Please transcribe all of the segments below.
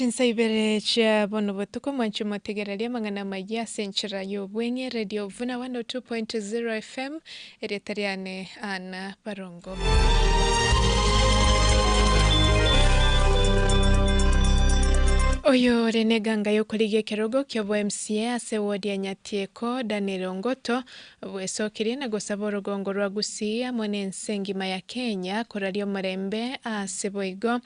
Chinsaibere cha bono botuko mwanchu motegeralia mangana maya senchira yo bwenye radio vuna 102.0 FM eretariane ana Barongo. Oyo reneganga yokoligie kerogo kyobo MCA ase wodi ya Nyatieko Daniel Ongoto bwesokiri na gosaba orugongo rwa Gusii mwene ensengima ya Kenya korario marembe ase boigo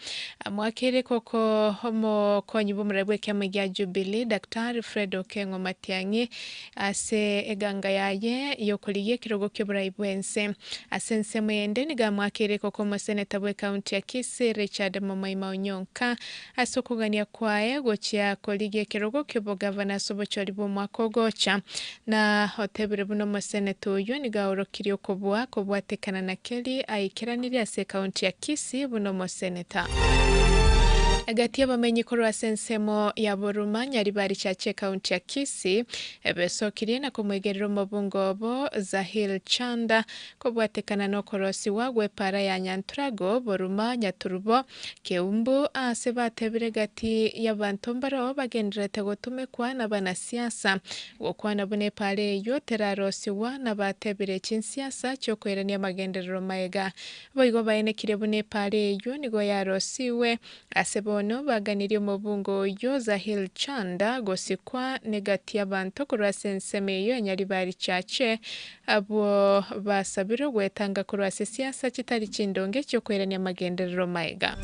mwakere koko omokonyi b'omurabwe kiama gya Jubilee Dr. Fred Okengo Matiang'i ase eganga yaye yokoligie kerogo kyoborai bwense ase nsemo yende niga mwakere koko omoseneta bwe county ya Kisii Richard Momaima Onyonka ase okugania kwae gochia koligie kerogo kyobo gavana sobochori bw'omwaka ogocha na otebire buno omoseneta oyo nigaorokirie okobwatekana na keri aikiranire ase county ya Kisii buno omoseneta agati abamenyi korwa sensemo ya Boruma nyari bari chache county ya Kisii ebesokirie na kumwegerera omobungobo Zahil Chanda kobwatekana n'okorosi wagwe para ya Nyantrago Boruma Nyaturubo Keumbu ase batebire gati y'abantu mbaro bagenderete gotumekwa n'abanasiasa gokwana bune pare yo terarosiwa n'abatebire kinsiasa cyokwerania magenderero maega boigo baenekire bune pare yo nigo yarosiwe ase no baganirie omobungo yo Zahil Chanda gosikwa negati y'abantu kurwa senseme yo nyari bari chache abo basabiro gwetanga kurwa siasa kitari kindonge cyo kwerania magenderero maega.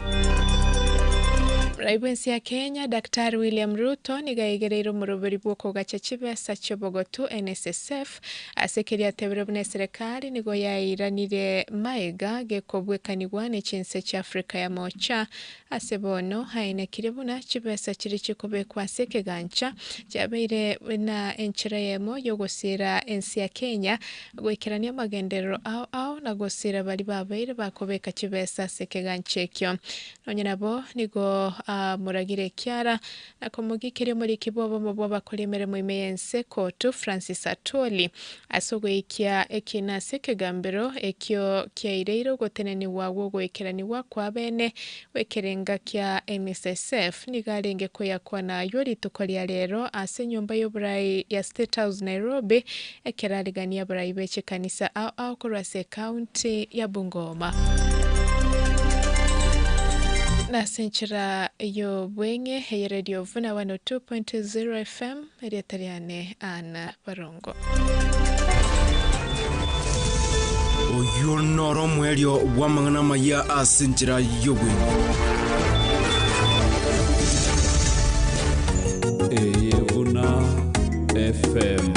Raibensi ya Kenya Dr. William Ruto nigaigereiro murubiri bwoko gacha chibesa chobogotu NSSF asekeria tebire bune serikali nigo yairanire maega gekobwekanirwa n'echinse cha Afrika ya mocha asebono haine kirebuna chibesa kiri chikobekwa sekegancha cyabeire na enchira yemo yogosira ensi ya Kenya gwekirania magenderero au na gosira bali babeire bakobeka chibesa sekegancha ekyo nonyinabo nigo muragire kyara na komugikere muri kibobo mubwo bakolemere mu imeyense kotu Francis Atoli asogwe ikya ekina sekegambero ekyo kyaireiro goteneni wawo gwekeraniwa kwa bene wekerenga kya NSSF nigarenge ko yakwa nayo litukolia lero ase nyumba y'oburai ya State House Nairobi ekeraligania burai beche kanisa au kurase county ya Bungoma na senchira yo bwenye heye radio vuna 102.0 FM eriatariane ana Barongo. Oyo noro mwelio wamangana maya asenchira yo bwenye. Eye vuna FM.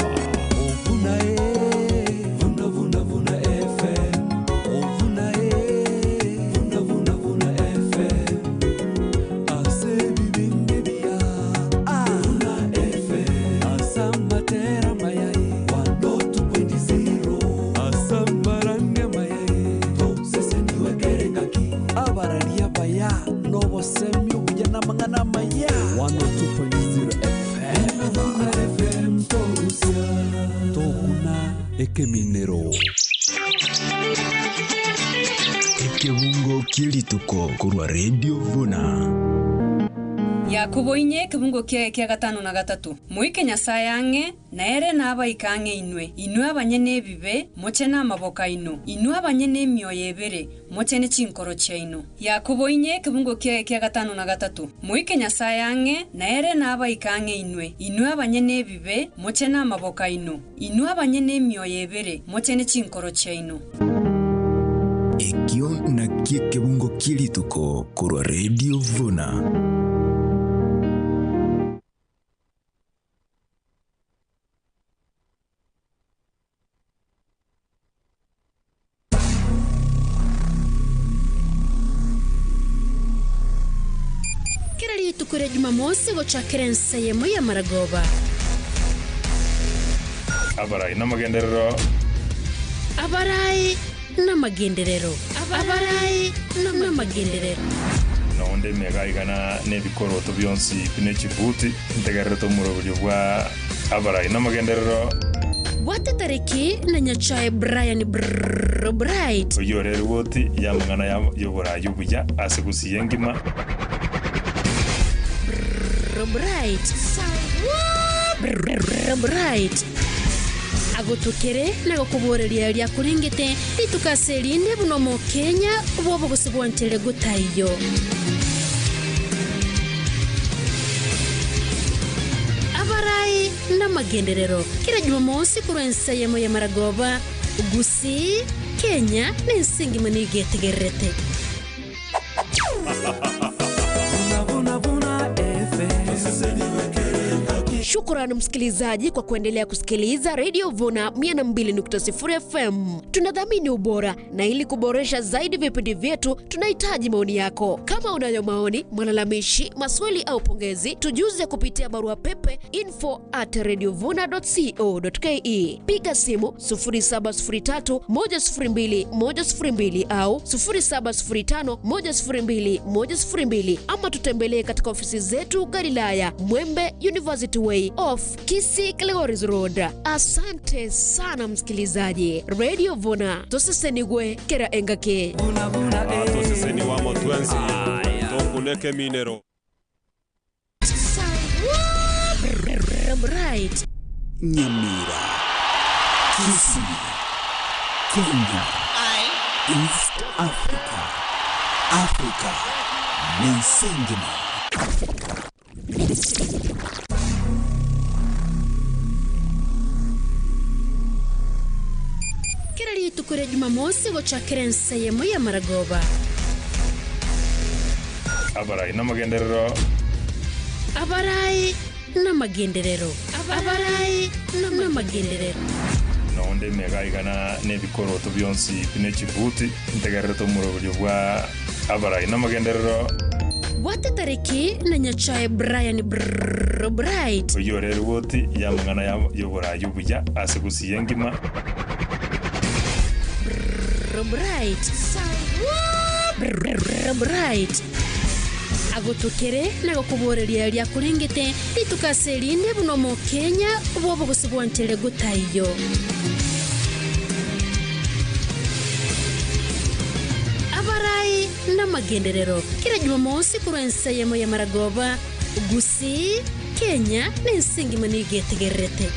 Vuna Ekeminero Ekebungo kilituko kurwa radio vuna Yakuboinye kebungo kya 5 na 3 Muike nyasayange na ere naba ikange inwe abanyene ebibe moche na maboka inu abanyene emyoyo ebere moche ne chinkoro chaino Yakuboinye kebungo kya 5 na 3 Muike nyasayange na ere naba ikange inwe abanyene ebibe moche na maboka inu abanyene emyoyo ebere moche ne chinkoro chaino Ekyo na kebungo kilituko kurwa radio vuna Tukure Jumamosi gochakira enseyemo ya Maragoba. Abarai na magenderero. Abarai na magenderero. Nonde megaigana nebikoroto byonsi bine Djibouti ntegareto murobyo bwa abarai na magenderero. Wate tariki na nyachae Brian Bright. Oyore woti ya mangana ya yobora yubuja asigusi yengima. Bright agutukire na gukuboreria ria kuringite ritukaserinde buno mu Kenya bobo gusibwantere gutayo abarai na magenderero kira Jumamosi kurensa yemo ya Maragoba Gusii Kenya n'insingi manigetegerete Shukrani msikilizaji kwa kuendelea kusikiliza Radio Vuna 102.0 FM. Tunadhamini ubora na ili kuboresha zaidi vipindi vyetu tunahitaji maoni yako. Kama unayo maoni, malalamishi, maswali au pongezi, tujuze kupitia barua pepe info@radiovuna.co.ke. Piga simu 0703102102 au 0705102102 ama tutembelee katika ofisi zetu Galilaya, Mwembe University Way off Kisii Kilgoris Road. Asante sana msikilizaji. Radio Vuna tosesenigwe kera engake toseseni wa motwensi tokuleke minero Bright Nyamira, Kisii, Kenya, East Africa, Africa, Mensengima. Kirali tukure Jumamosi gochakira nsayemo ya Maragoba abarai na magenderero nonde megaigana nebikoroto byonsi pine chibuti ntegarreto muroburyo bwa abarai na magenderero Wate tariki na nyachae Brian Bright uyorere woti ya mungana yobora yubuja asigusiye ngima Bright agutukire na gukuboreria ria kuringite ritukaserinde buno mu Kenya bobo gusibwantere gutayo abarai na magenderero kira Jumamosi kurensa yemo ya Maragoba Gusii Kenya n'insingi manigetegerete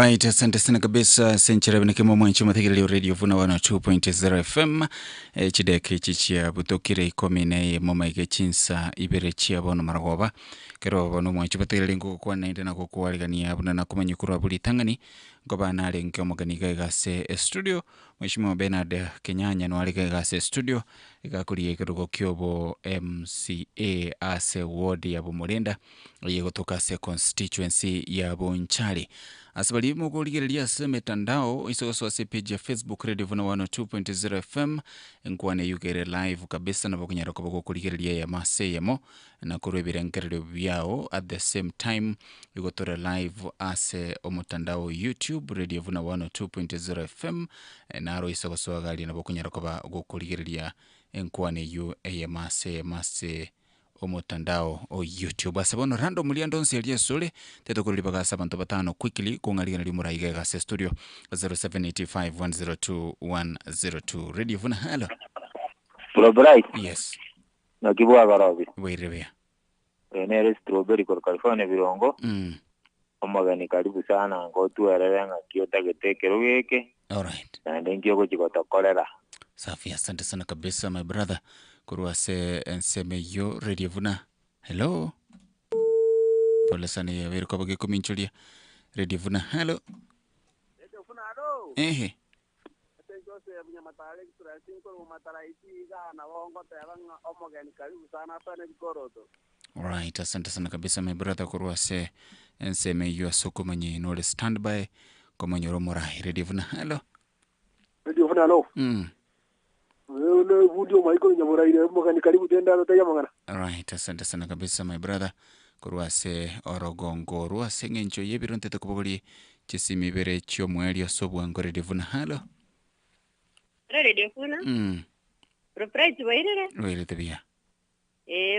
Alright, asante sana kabisa senchera binekemo mwanchi mathigiri radio vuna 102.0 FM chideke chichia butokire ikomine moma igechinsa ibere chia bono maragoba kero bono mwanchi mathigiri ngo kwa nainde na kukualigania buna na kumanyukuru abuli tangani ngoba nale nkiomogani gase studio Mheshimiwa Bernard Kenyanya nwalike gase studio igakurie kirugo kyobo MCA ase ward ya Bumurenda yegotoka se constituency ya Bonchari asabali mukuligerelia se mitandao isoso se page ya Facebook Radio Vuna 102.0 FM nkwane yugere live kabisa na bakunyara ko bakuligerelia ya maseyemo na kurebera nkerero byao at the same time yugotora live ase omutandao YouTube Radio Vuna 102.0 FM naro isoso gali na bakunyara ko bakuligerelia nkwane yu mase omutandao o YouTube asabono rando muliando nselia sole teto kulibaga sabantu batano quickly kungaligana limuraiga ga studio 0785102102 Radio Vuna hello Bro Bright yes na kibwa garabi weirebea enere strawberry kwa California birongo omagani karibu sana ngo tuererenga kiota getekero geke alright na ndengio ko chikotokorera safi asante sana kabisa my brother kuruase enseme yo Radio Vuna hello pole sana ya wero kwa kuminchulia Radio Vuna hello Radio Vuna hello ehe Jose Mnyamatale Trasinko Mataraiti na wongo tebanga omogeni karibu sana sana Koroto alright asante sana kabisa my brother kuruase enseme yo sokomanyi no standby kama nyoro morai Radio Vuna hello Radio Vuna hello Vudio maiko nyamuraire mogani karibu tenda notaya mangana. Alright, asante sana kabisa my brother. Kuruase orogongo ruase ngencho yebironte tukubogoli chisimi bere chio mweli osobwa ngore devuna halo. Radio Vuna. Propriety wairere. Wairere tabia.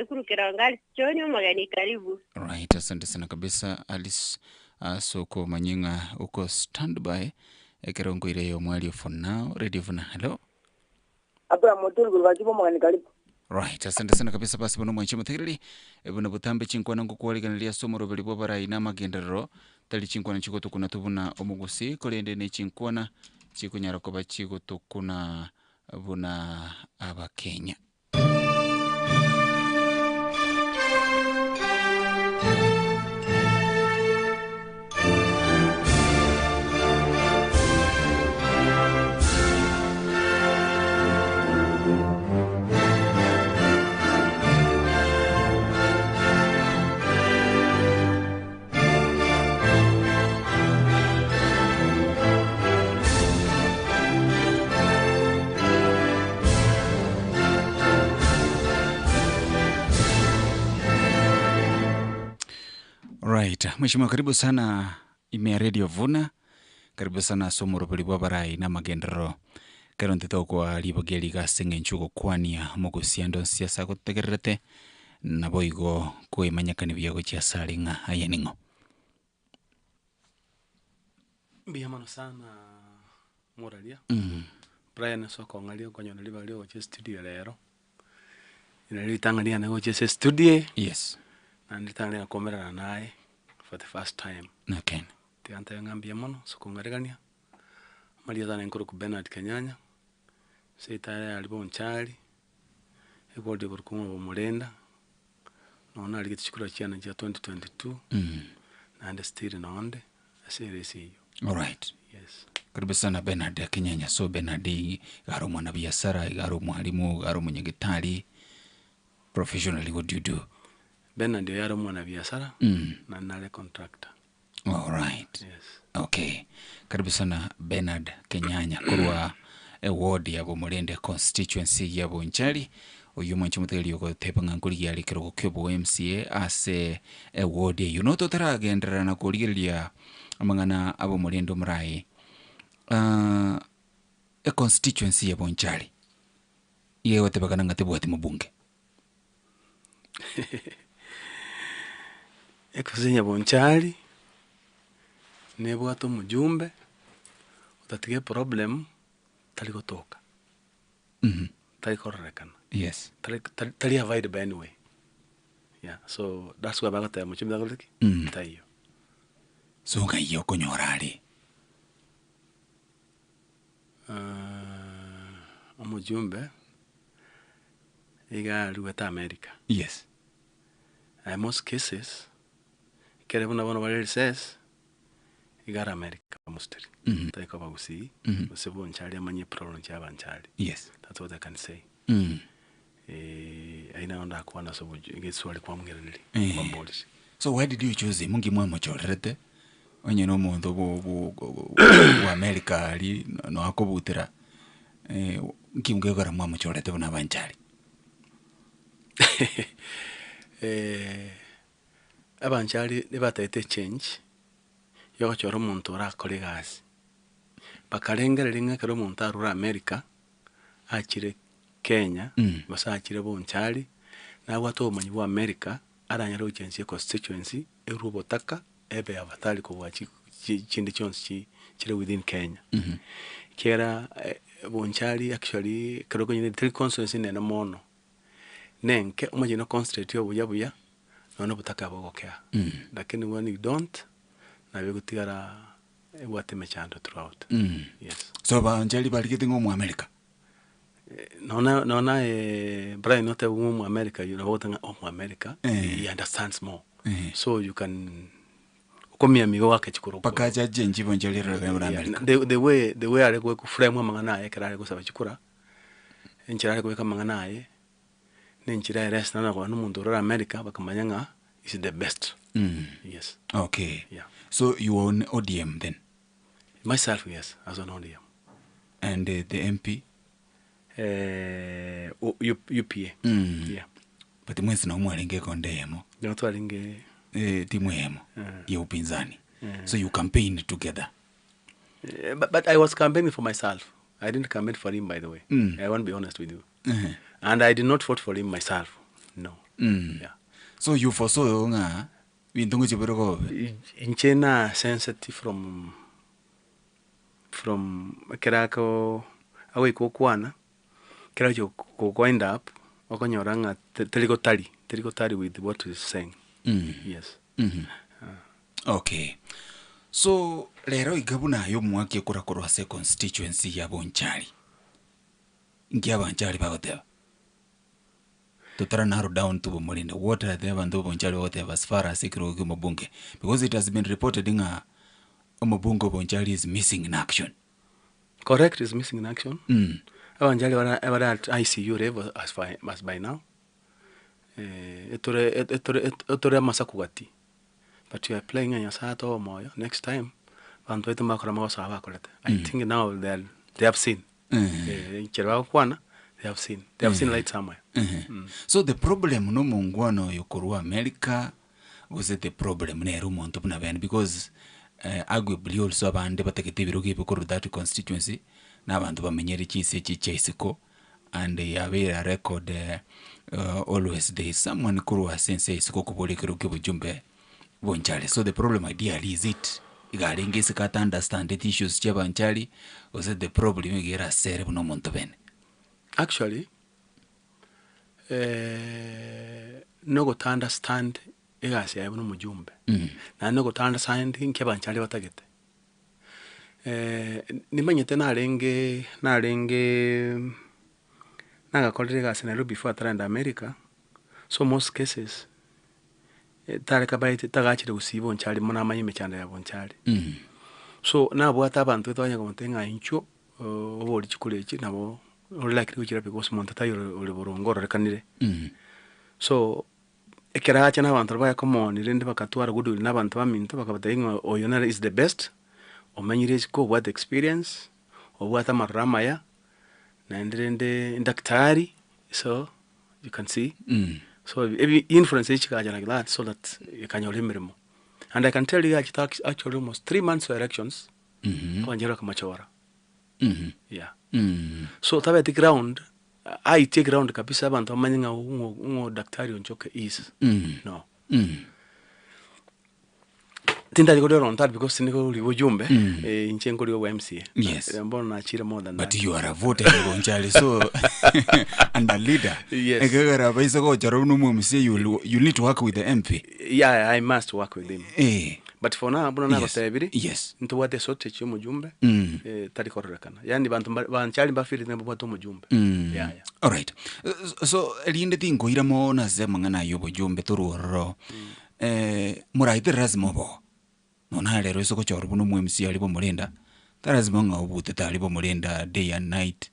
Kurukira ngali chonyo magani karibu. Alright, asante sana kabisa Alice soko manyinga uko standby. Ekerongo ile yo mweli for now. Radio Vuna halo. Abra motor gulwajibo magani karibu. Right, asante sana kabisa basi bono mwanchi muthigiri ebuna butambe chinkwana ngukuwaliganilia somoro belibo bara ina magendero tali chinkwana chikoto kuna tubuna omugusi kolende ne chinkwana chikunyara koba chikoto kuna buna aba Kenya. Right, mheshimiwa karibu sana ime Radio Vuna. Karibu sana somoro belibo barai na magendero. Kero ntito kwa libogeli ga sengenchugo kwania mugusiando siasa kutegerete na boigo kwe manyakani byago chia salinga ayeningo. Biyamano sana moralia. Brian soko ngalio konyona libalio che studio lero. Inalitangania na che studio. Yes. Nanditangania komera naye for the first time. Okay. Tianta ngambia mono soko ngaregania. Malia tana nkuru ku Bernard Kenyanya. Seitare alibo nchali. Egolde burkumo Bumurenda. Nona aligitishikura chiana cha 2022. And still nonde. Asiresi. All right. Yes. Karibu sana Bernard Kenyanya. So Bernard garo mwana biashara, garo mwalimu, garo mwenyegitari. Professionally, what do you do? Bernard yaro mwana biashara na nale contractor. All right. Yes. Okay. Karibu sana Bernard Kenyanya kurwa ward ya Bumurende constituency ya Bonchari. Uyu mwanchi mutheli yuko tepanga nkuli ya likero kyobo MCA ase ward ya yunoto tara gendera na kuligiria amangana abo Mulendo mrai. Constituency ya Bonchari. Yewe tepakana ngatibu ati mubunge. Ekosinya Bonchari nebo ato mujumbe utatige problem tali gotoka. Tali korrekana. Yes. Tali avoid by anyway. Yeah, so that's why bagata mujumbe agoliki. Tayo. So ngayo konyorali. Omujumbe iga ruweta America. Yes. Most cases kere buna bari says igara America mostly. Taiko bagusi usebo nchali amanye problem cha banchali. Yes. That's what I can say. Aina onda kuwa na sobo ngeswali kwa mngereli kwa mbolishi. So why did you choose him? Mungi mwa mochorete onye no muntu wa America ali no akobutira ngimugegora mwa mochorete buna banchali. Abanchali nibatete change yo choro muntu ra kolegasi bakarengera ringa kero muntu arura America achire Kenya basa achire bonchali na wato umanyi wa America aranyara ujenzi constituency erubotaka ebe abatali ko wachi chindi chonsi chire within Kenya. Kera bonchali actually kero ko nyine three constituency nena mono nenke umanyi no concentrate yo buya no butaka bogokea lakini when you don't na bigutigara wateme chando throughout. Yes. So banchali balikete mu America. Nona Brian not mu America, you know what America he understands more. So you can komia migo wake chikuru pakaja jenji bonjali ra America. The way are go ku frame mangana ye kara go saba chikura enchira go kama mangana ye nenchira rest na go numuntu ra America bakamanyanga is the best. Yes. Okay. Yeah. So you own ODM then? Myself, yes, as an ODM. And the MP? UPA. Yeah. But the mwezi na umwalinge kondemo. No twalinge timu yemo ya upinzani. So you campaign together. But I was campaigning for myself. I didn't campaign for him, by the way. I want to be honest with you. And I did not vote for him myself. No. Yeah. So you foresaw nga bintungu chibiroko inchena sensitive from kerako awe ko kwana kera jo ko wind up okonyoranga teliko tali with what is saying. Yes. Okay. So lero igabuna yo mwaki kurakorwa se constituency ya Bonchari ngia Bonchari bagoteba to narrow down to Molinda. What are they and Bonchari whatever as far as Ikiro Mabunge? Because it has been reported in Mabungo Bonchari is missing in action. Correct, is missing in action. Bonchari ever at ICU level as by now. Etore masakugati. But you are playing in your sato moyo. Next time, I think now they have seen. They have seen light somewhere. So the problem no mungwano yokorwa America was it the problem ne rumonto na ben because arguably also abande bateketibirugi bikuru that constituency na abantu bamenyere chinse chichesiko and have a record always there is someone kurwa sense isiko kubolekero kibujumbe Bonchari. So the problem ideally is it igaringe sikata understand the issues che Bonchari was it the problem igera sere no monto ben. Actually, no go to understand egasi ya no mujumbe. Na no go to understand nke Bonchari watagete. Nimanyete narenge naga kolere gasi na before atranda America. So most cases tareka baite tagachire usibo Bonchari mona manye mechanda ya Bonchari. So na bwata abantu tonya komenga incho oboli chikulechi nabo like kuchira because montatayo oliborongoro rekanire. So ekera acha n'abantu baya common rende bakatwara gudu n'abantu baminto bakabatenga oyona is the best omanyire ko what experience what amarama ya na ndende daktari. So you can see so every influence chikaja like that so that you can remember. And I can tell you actually almost 3 months of elections kwa njero kamachora. Yeah. So tabe the ground I take ground kabisa abantu amanyanga ungo daktari onchoke is no. Tinda liko on that because siniko libojumbe inchengo liwo MCA. Yes. Mbona nachira more than but that. You are a voter in Bonchari so and a leader. Yes. Egara baisa ko charo no MCA you need to work with the MP. Yeah, I must work with him. but for now buna Yes. nagotebiri Yes. ntubwate sote chyo mujumbe tari kororekana yani banchali bafiri nebwate mujumbe yeah. All right. So elinde tingoira mona zema ngana yobo jumbe tururo muraite razimo bo nona lero isoko choro buno mu MC alibo mulenda tarazimo ngabute talibo mulenda day and night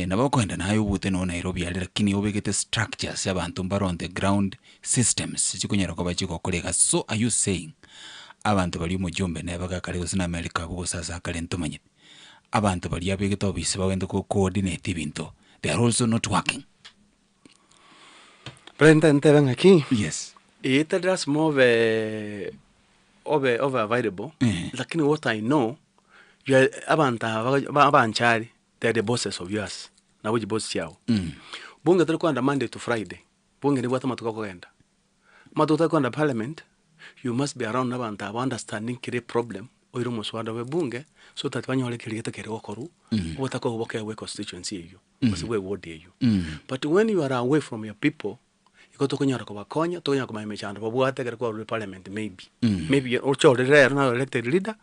nabakwenda nayo ubute no Nairobi ali lakini obegete structures y'abantu mbaro on the ground systems chikunyera ko bachikokoleka. So are you saying abantu bali mu jumbe nebaga kale usina America bo sasa kale ntumanye abantu bali abegete obisi bawende ko coordinate ibintu, they are also not working. Brenda ntebenga ki Yes. It does more over available. Lakini what I know, you are abanchari, they are the bosses of yours. Na which boss yao. Bunge tuli kwenda Monday to Friday. Bunge ni watu matuka kwenda. Matuka kwenda parliament, you must be around abanta understanding kile problem. Oiro muswada we bunge, so that wanyole kiligeta kere okoru. Wata ko boke we constituency you. Basi we ward you. But when you are away from your people, iko tokunyara ko bakonya tokunyara ko maimechanda babwate kare ko parliament maybe ocho rere na elected leader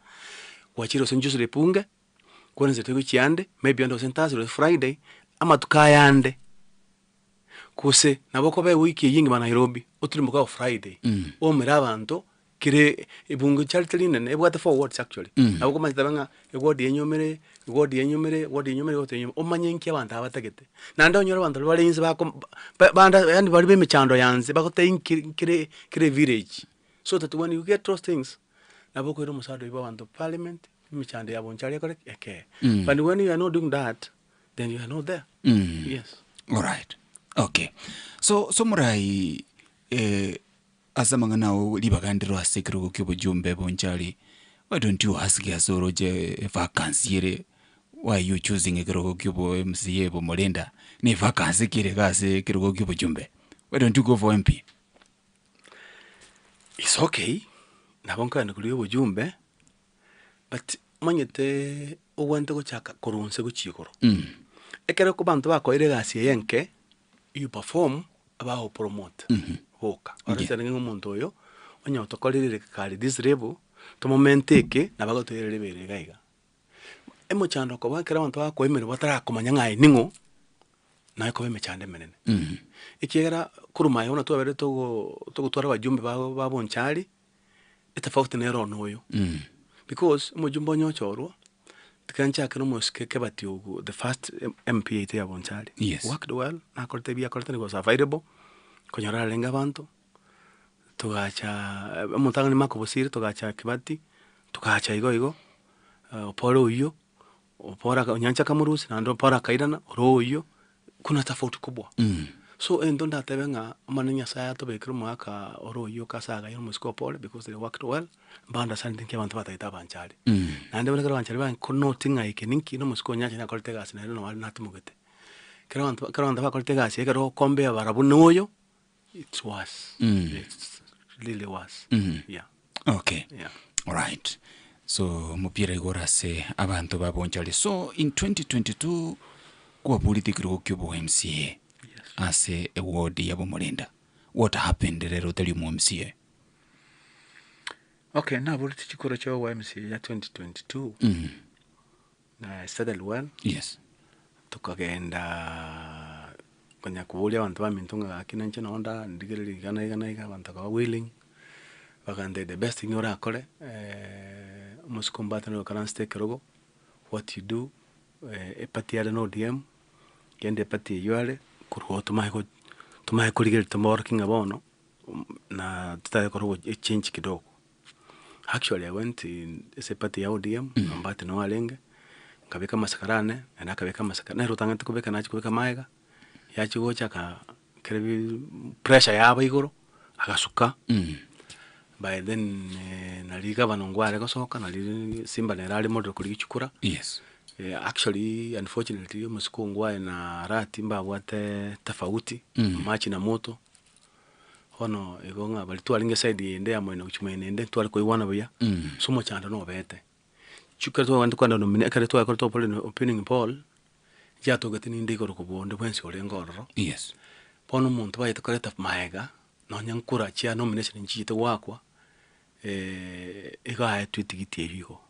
wachiro senjusu repunge kwenze tukichiande maybe ndo sentazi Friday ama tukayande kuse naboko be wiki yingi ma Nairobi otulimbuka Friday o merabanto kire ibungu charteline ne ebwate forwards actually naboko mazitabanga egodi enyomere otenyo omanyenki abantu abategete nanda onyora abantu bali inze bako banda yani bali bemechando yanze bakote kire village, so that when you get those things naboko ero musado iba abantu parliament mechando yabo nchali kore but when you are not doing that then you are not there. Yes. All right. Okay. So murai asamanga nao libagandiro asekiro kyobo jumbe bonchali, why don't you ask Yasoroje vacancy? Why are you choosing a Kirogo Cubo MCA for Molenda? Ni vacancy Kirigase Kirogo Cubo Jumbe. Why don't you go for MP? It's okay. Nabonka and Kurio Jumbe, but Manyete went to Chaka Korunse Chikoro. Ekeroko Bantuaco Irigasi Yenke, you perform about promote. Hoka. Or is there any Montoyo? When you to call it this rebel, to momenteke, Nabago to Rebega. Emochando ko bakera abantu bakwemera batara kumanya ningo na ko bemechande menene ikigera kuruma yona to bere to gutwara abajumbe babonchari etafauti nero noyo because umujumbo nyochorwa tikancha kero moske kebati ugu the first MPA te abonchari worked well na korte bia korte was available konyora lenga bantu tugacha mutangani makobosire tugacha kibati tugacha igo polo uyo opora nyancha kamurusi na ndo para kaidana royo kuna tofauti kubwa so endo ndatebenga manenya saya to bekiro mwaka royo kasaga yo muskopole because they worked well banda sanding ke bantu bataita banchali na ndo lekero banchali ban kono tinga ike ninki no musko nyacha na kolte gas na no na tumugete kero bantu ba kolte gas kero kombe barabu noyo it was it's really was yeah. Okay. Yeah. All right. So mupira igorase abantu babonchali. So in 2022 kwa political kubo MCA as a award yabo Molenda, what happened rero tali mu MCA? Okay, na political kuro cho MCA ya 2022 na started well. Yes. Tukagenda kwenye kubulia abantu bamintunga akina nche naonda ndigiriri kana abantu ka willing bagande the best thing ora kore musikombata no kana stake rogo what you do epati ya no DM kende epati yale kuro tumaye kuligiri working abono na tutaye kuro change kidogo. Actually I went in epati ya ODM ambate no alenge kabeka masakarane na kabeka masakarane rutanga tukubeka na chikubeka maiga ya chigocha ka krebi pressure ya baigoro akasuka by then naliga banongware gosoka nali simba nerali model kuri chukura. Yes. Actually unfortunately musikongwa na rati mbabwate tofauti machi na moto hono egonga bali twalinge side ende amwe na uchumene ende twali koiwana bya sumo chanda no bete chukara to wantu kwanda no mine kare to akoro to pole opening poll ya to gatini ndiko ko bonde bwensi ole ngororo. Yes. Pono muntu bayita koreta maega no nyankura chia nomination nchite wakwa iga tweetigiti higo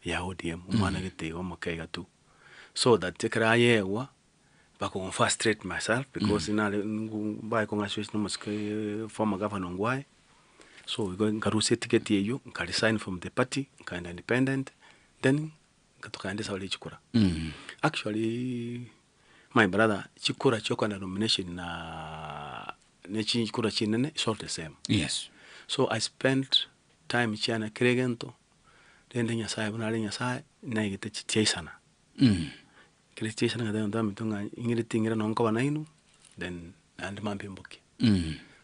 ya ODM umwana gitego makaiga tu so that tekra yewa bako frustrate myself because ina by congratulations no muske former governor Ngwai so we go ngaruse ticket yeyo nkaresign from the party nkaenda independent then ngatokaenda sawali chikura actually my brother chikura choko na nomination na chikura chinene is all the same. Yes. So I spent time chiana kregento dende nyasaye bunale nyasaye na igite chitia sana. Kristi sana ngada ndo mitunga ingire tingira nonko banainu then and mambimboki.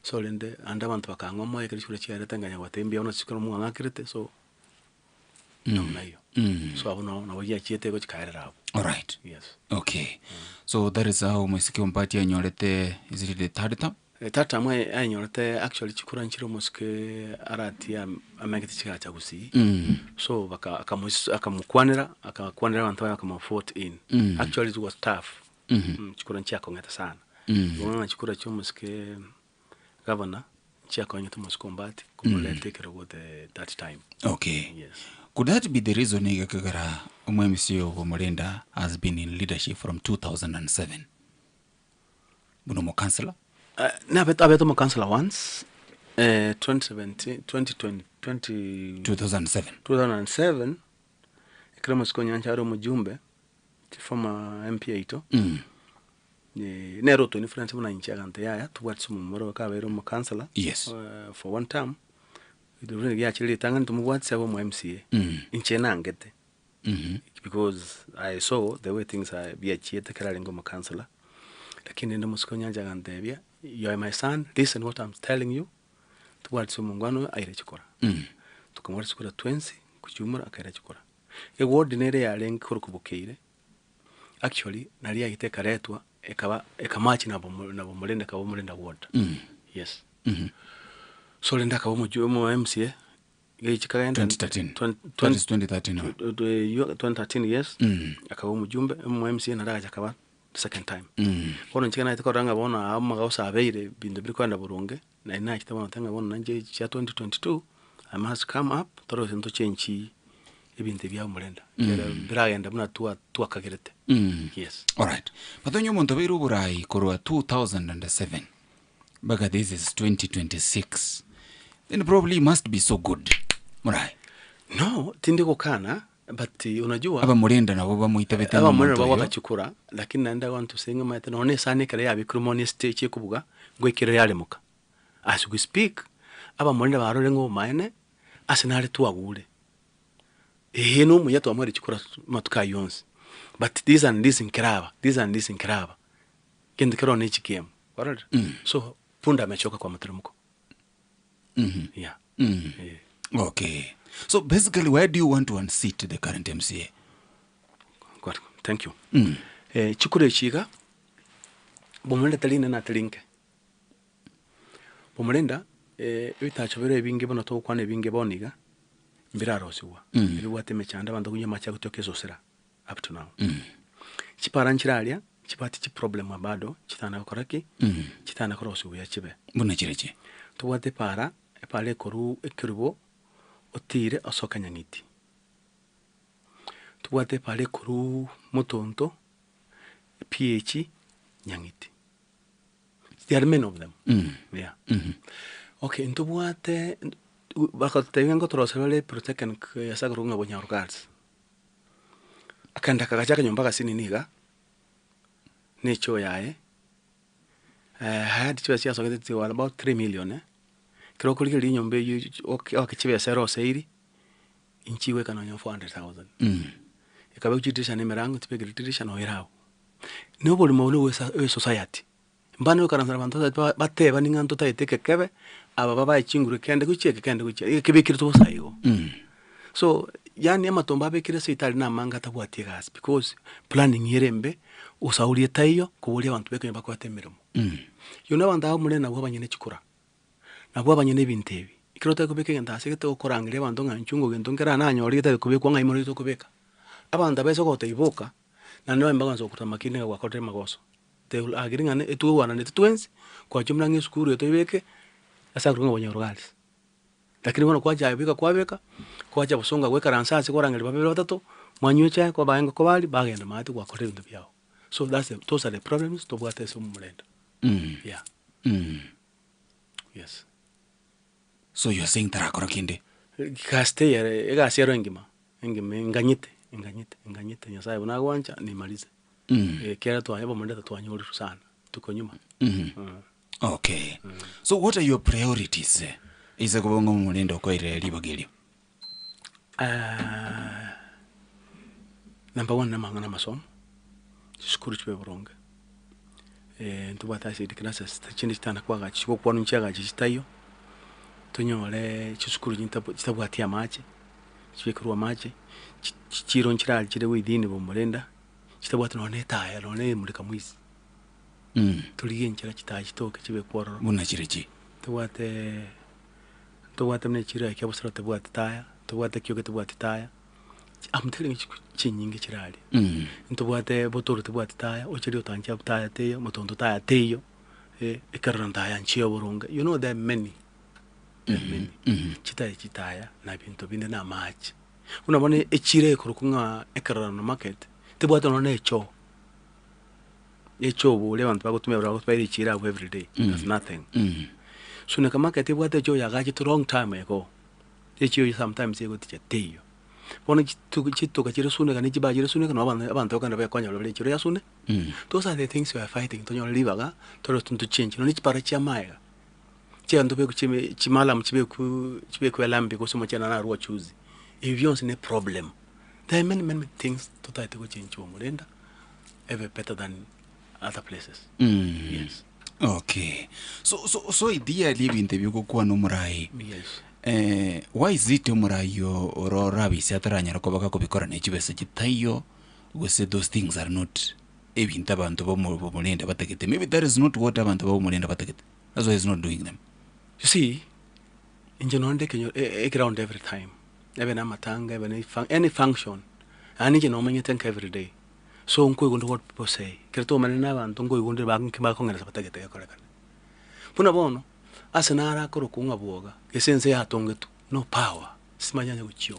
So lende anda bantu bakangwa moye kristo chiara tanganya watembia ona sikoro mu ngakirete so no nayo. So abuno na wajia chiete ko chikaira hapo. All right. Yes. Okay. So that is how musiki umpati anyorete, is it the third time? Third time I anyorete actually chikura nchiro muske arati amengeti chika cha gusi. So akamukwanira abantu akama fought in. Actually it was tough. Chikura nchako ngeta sana. Ngona chikura cyo muske governor nchako ngeta muske umpati kumulete kero that time. Okay. Yes. Could that be the reason Igakagara MCO Bomorenda has been in leadership from 2007? Bunomo councillor? No, but I was councillor once. 2017, 2020, 2007. 2007. Ikrama skonya ncharo mujumbe. Former MP ito. Nero to influence muna nchagante yaya. Towards mumoro kabero mo councillor. Yes. For one time. The really actually tangan to move several MCA in Chenangete because I saw the way things are be achieved. The Karalingo councillor, lakini ndo musikonya jagandebia. You are my son. Listen what I'm telling you. Towards Mungano, I rechukura. Tukamwari chukura 20 kuchumura akaira chukura. E ward nere ya lengi kurukubukeire. Actually, nalia ite karetwa ekamachi na bomolenda ka bomolenda ward. Yes. So lenda ka bomo MCA gaichikaenda 2013. 2013. 2013 yes. Akaba mujumbe MCA na daga akaba second time. Kono nchikana ite koranga bona amagausa abeire binde bikwanda burunge na ina kitaba tanga bona nje cha 2022 I must come up toro sento change ebinte bya mulenda. Biragenda buna tuwa kagirete. Yes. All right. Patonyo monto biru burai korwa 2007. Baga this is 2026. Then probably must be so good. Murai. No, tindiko kana, but unajua aba mulenda nabo bamuitabete aba mulenda baba bakachukura, lakini naenda wantu senga maite none sane kare yabikrumoni stage kubuga gwekire yale muka. As we speak, aba mulenda barore ngo maene asenale tuagule. No muyato amari chukura matuka yonse. But these and this in Kiraba, Kende kero ne chikiem. Alright. So punda amechoka kwa mteremko. Yeah. Yeah. Okay. So basically, where do you want to unseat the current MCA? God, thank you. Chikure chiga bomulenda taline na talinke. Bomulenda bitachobere binge bono to kwane binge boniga mbiraro siwa. Biwate mechanda banda kunya macha kutoke zosera up to now. Chiparanchiralia chipati chi problem abado chitana koraki chitana korosu ya chibe buna chireche tuwate para epale koru ekirubo otire asoka nyangiti tuwate pale koru motonto PH nyangiti there are many of them yeah okay ntuwate bakatenga torosele protection ya sagrunga bonyarugas akanda kakachaka nyumba kasini niga necho yae had chiba sia sokete to about 3 million kiro kuli kili nyombe yu okay chiba sero seiri inchiwe kana nyo 400,000 ikabe kuchitisha ne merango tipe kuchitisha no irao no boli mawlo we society mbano karanzara bantu bate baninganto taiteke kebe aba baba ichinguru kende kucheke kibe kirito sayo so yani amatomba bekire seitali na manga tabwatie gas because planning yerembe usaulie tayo kubulia abantu beke bakwatemeremo yona banda mule na bwabanyene chikura na bwabanyene bintebi ikirota kubeke ngenda sekete okorangire abantu nganchungo gento ngera nanyori gete kubekwa ngai muri to kubeka abanda beso ko teiboka na no embaga nzo kutamakine kwa kote magoso te agiringane etu wana ne twins kwa jumla ngi skuru to ibeke asa kurunga banyorogalis lakini bono kwaja bika kwaja busonga gweka ransasi kwa rangeli babiri batatu mwanyucha kwa bayengo kwa bali bagenda mati kwa kore bintu byao. So those are the problems to bwate so mulenda. Yeah. Yes. So you're saying tarakora kinde kaste ega siero ngima nganyite nyasaye unagwanja ni malize. Kera tu ayabo mulenda tu anyori sana tuko nyuma. Okay. So what are your priorities? Isa kubonga mulenda kwa ile libageli. Number 1 namangana masomo. Shukuru chwe buronga. Ntubata sidi klasa chindi tana kwa gachi ko kwanu nchaga chitayo. Tonyole chishukuru chitabwatia mache. Chikirwa mache. Chiro nchira chire within bomulenda. Chitabwata none taya none mulika mwisi. Tuliye nchira chitaye chitoke chibe kworo. Muna chirechi. Tubwata mne chira kyabusara tubwata taya. Tubwata kyoke tubwata taya. I'm telling you chinyinge chirali. Ntubwate botoro tubwate taya, ochiri otancha taya teyo, motondo taya teyo, ekaranda ya nchiyo boronga. You know there are many. Chitaya na bintu binde na match. Unabone echire kurukunga ekaranda market. Tubwate no necho. Echo bole bantu bagotumya bari chira every day. There's nothing. So na market tubwate cho ya gaji to long time ago. Echo sometimes ego ticha teyo. Bono chituka chire sune kana chibajire sune kana abantu kana bakwanya lobele chiro ya sune. Those are the things we are fighting to nyol libaga to change no nichipara cha maya. Che ando be chimala mchibe ku lambi ko somo chana na ruwa chuzi. If ne problem. There are many things to try to change Mulenda ever better than other places. Yes. Okay. So ideally interview ko kwa no murai. Yes. Why is it umurayo oro rabi siataranya rakobaka kubikora nechibese chitayo wese those things are not ebintu abantu bomulenda bategete. Maybe that is not what abantu bomulenda bategete. That's why he's not doing them. You see, in Janonde can you ground every time. Even amatanga, even any function. I need to know think every day. So unko going to what people say. Kerto manena and tungo going to back and bategete correct. Puna bono. Asenara kurukunga boga esense ya tongetu no power simanyanya uchiyo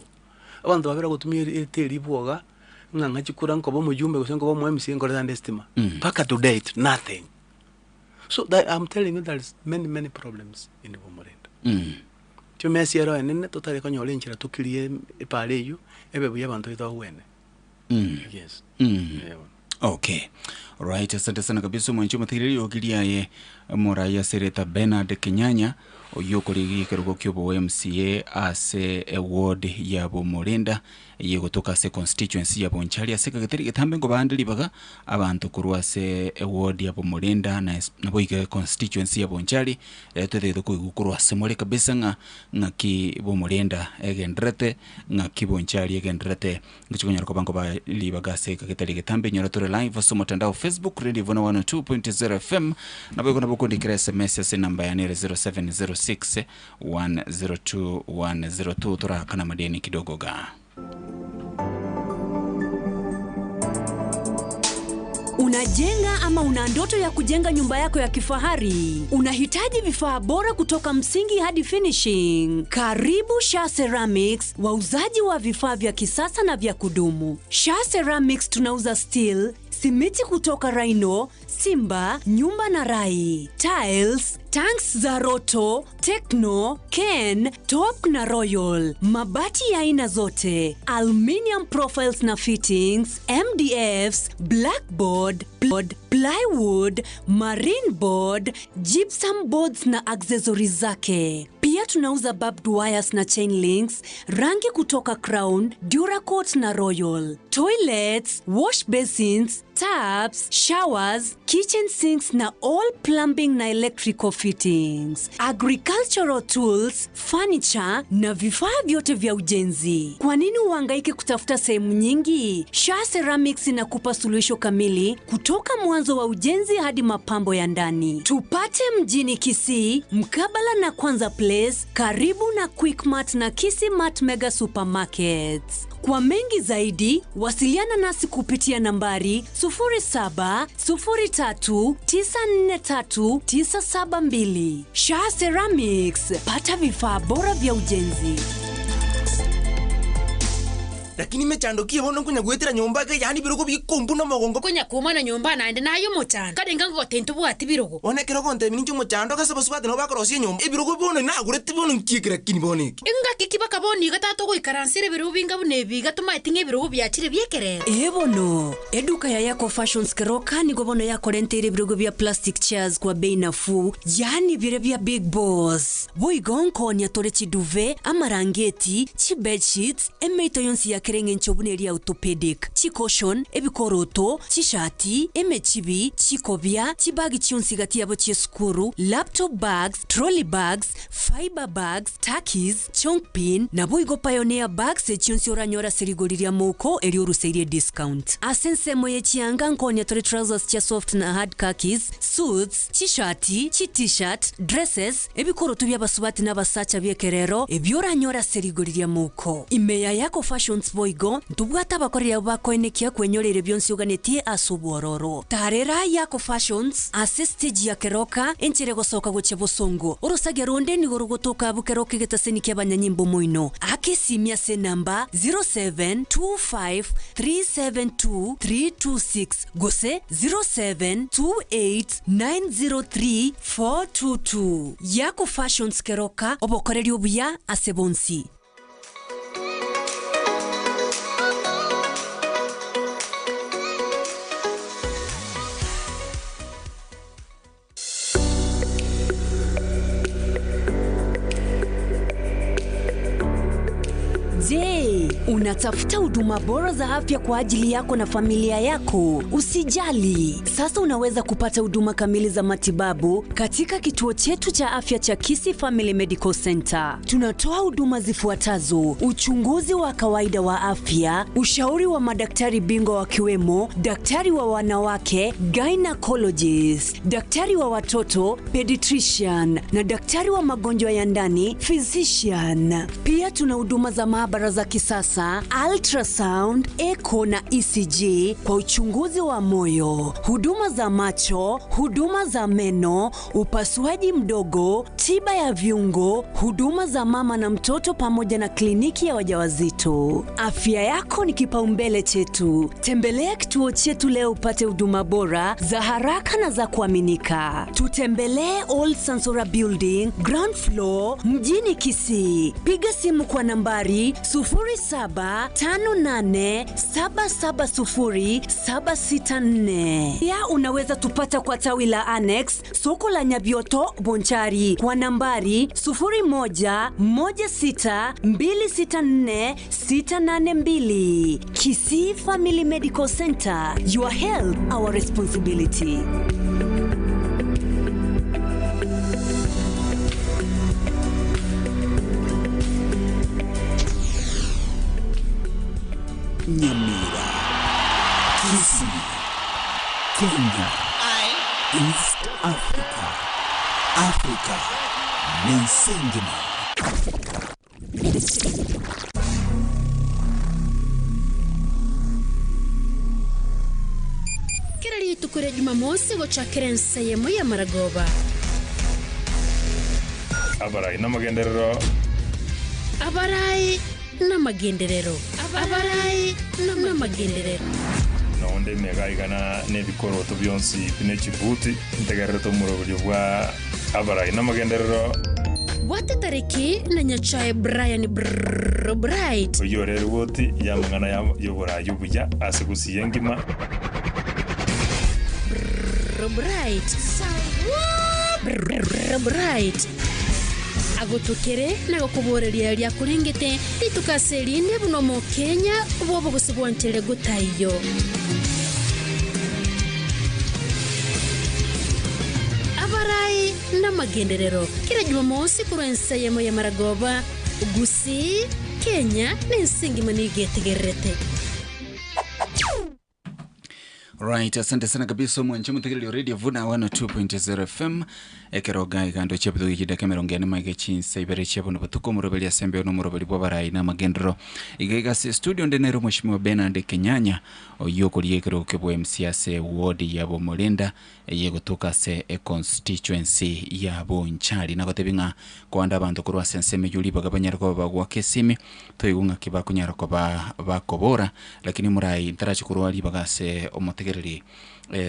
abantu babera gutumira teri boga nganga chikura nko bo mujumbe gusengo bo mu MC ngo za estima paka to date nothing. So that I'm telling you there's many problems in the Bomorenda. Tu mesiero enene totale ko nyole nchira tukirie epale yo ebe buya bantu ito wene. Yes. Okay. Right, asante sana kabisa mwancho mathiriri ogiria ye Moraya Sereta Bernard Kenyanya oyokorigi kerugo kyobo MCA ase award ya Bomorenda ye kutoka se constituency ya Bonchari ase kageteri getambe ngo bandiri baga abantu kurwa se award ya Bomorenda na boike constituency ya Bonchari twethe kurwa se more kabisa ngaki Bomorenda egendrete ngaki Bonchari egendrete ngichikonya ko bango ba libaga se kageteri getambe nyoratore live so mtandao Facebook Radio Vuna 102.0 FM na bako na boko ndikira SMS ya namba ya 0706 102 102 tora kana madeni kidogo ga. Unajenga ama una ndoto ya kujenga nyumba yako ya kifahari? Unahitaji vifaa bora kutoka msingi hadi finishing? Karibu Shah Ceramics, wauzaji wa vifaa vya kisasa na vya kudumu. Shah Ceramics tunauza steel, simiti kutoka Rhino, Simba, Nyumba na Rai, tiles, tanks za Roto, Techno, Ken, Top na Royal, mabati ya aina zote, aluminium profiles na fittings, MDFs, blackboard, plywood, marine board, gypsum boards na accessories zake. Pia tunauza barbed wires na chain links, rangi kutoka Crown, Duracoat na Royal, toilets, wash basins, taps, showers, kitchen sinks na all plumbing na electrical fittings, agricultural tools, furniture na vifaa vyote vya ujenzi. Kwa nini uhangaike kutafuta sehemu nyingi? Shah Ceramics inakupa suluhisho kamili kutoka mwanzo wa ujenzi hadi mapambo ya ndani. Tupate mjini Kisii, mkabala na Kwanza Place, karibu na Quickmart na Kisii Mart Mega Supermarkets. Kwa mengi zaidi, wasiliana nasi kupitia nambari 0703943972. Shah Ceramics, pata vifaa bora vya ujenzi. Lakini mechandokie bono kunya gwetera nyumba ke yani birogo bikombu no mogongo kunya kuma na nyumba na ndina yo muchana kadenga ngo tento bwati birogo one kero konte minjo muchando kasa basubate no bakorosie nyumba ibirogo bono na gurete bono nkikira kini boniki inga kikiba kaboni gatato go ikaransire birogo binga bunebi gatuma itinge birogo byachire byekere bono eduka ya Yako Fashions Keroka ni gobono ya korentire birogo bya plastic chairs kwa bei nafuu yani bire bya Big Boss boigonko nya tore chiduve amarangeti chi bed sheets emeito yonsi ya kerenge nchobune ria orthopedic chikoshon ebikoroto chishati emechibi chikobia chibagi chionsi gati yabo cheskuru laptop bags trolley bags fiber bags takis chunk pin na boigo pioneer bags chionsi oranyora serigoriria moko eri oruseirie discount asense moye chianga nkonya tore trousers cha soft na hard khakis suits chishati chi t-shirt dresses ebikoroto by'abasubati n'abasacha byekerero ebyoranyora serigoriria moko imeya Yako Fashions boigo ntubwata bakorera bakoenekia kwenyorere byonsi uganetie asubororo tarera Yako Fashions assistage ya Keroka enchire gosoka goche bosongo orosage ronde ni gorogotoka bukeroka getaseni kya banyanyimbo moino akesimia se namba 0725372326 gose 0728903422 Yako Fashions Keroka obokoreri obuya asebonsi. Je, unatafuta huduma bora za afya kwa ajili yako na familia yako? Usijali, sasa unaweza kupata huduma kamili za matibabu katika kituo chetu cha afya cha Kisii Family Medical Center. Tunatoa huduma zifuatazo: uchunguzi wa kawaida wa afya, ushauri wa madaktari bingwa wakiwemo daktari wa wanawake, gynecologist, daktari wa watoto, pediatrician na daktari wa magonjwa ya ndani, physician. Pia tuna huduma za maabara za kisasa, ultrasound, echo na ECG kwa uchunguzi wa moyo, huduma za macho, huduma za meno, upasuaji mdogo, tiba ya viungo, huduma za mama na mtoto pamoja na kliniki ya wajawazito. Afya yako ni kipaumbele chetu. Tembelea kituo chetu leo upate huduma bora za haraka na za kuaminika. Tutembelee Old Sansora Building, ground floor, mjini Kisii. Piga simu kwa nambari 0758770764. Ya unaweza tupata kwa tawi la Annex, soko la Nyabioto, Bonchari kwa nambari 0112646882. Kisii Family Medical Center. Your health, our responsibility. Nyamira, Kisii, Kenya, East Africa, Africa, Mensengima. Kirali tukure Jumamosi gochakira nseyemo ya Maragoba. Abarai n'amagenderero. Abarai n'amagenderero. Abarai n'amagenderero. Nonde megaigana nebikoroto byonsi pine chibuti ntegerero murobyo bwa abarai n'amagenderero. Wate tariki na nyachae Brian Bright. Uyorero woti yamangana yobora yubuya asigusiye ngima. Bright. Agotokere na gokuboreria ria kurengete litukaserinde buno mu Kenya bobo gusibwantere gutayo. Abarai n'amagenderero kira Jumamosi kurenseyemo ya Maragoba Gusii Kenya n'ensingima nigetegerete. Right, asante sana kabisa mwancho mutegeli radio Vuna 102.0 FM ekeroga igando chepto gikida kamerongene mage chinsa ibere chepo no batuko murobeli asembe no murobeli bobarai na magendro igaiga se studio ndenero mheshimiwa Bernard Kenyanya oyoko liekero kebo MCS ward ya Bomulenda yego toka se constituency ya Bonchari na gotebinga kwanda bantu kurwa senseme yuli bagabanyara ko bagwa kesimi toigunga kibakunyara ko bakobora lakini murai ntarachi kurwa libagase omotegereri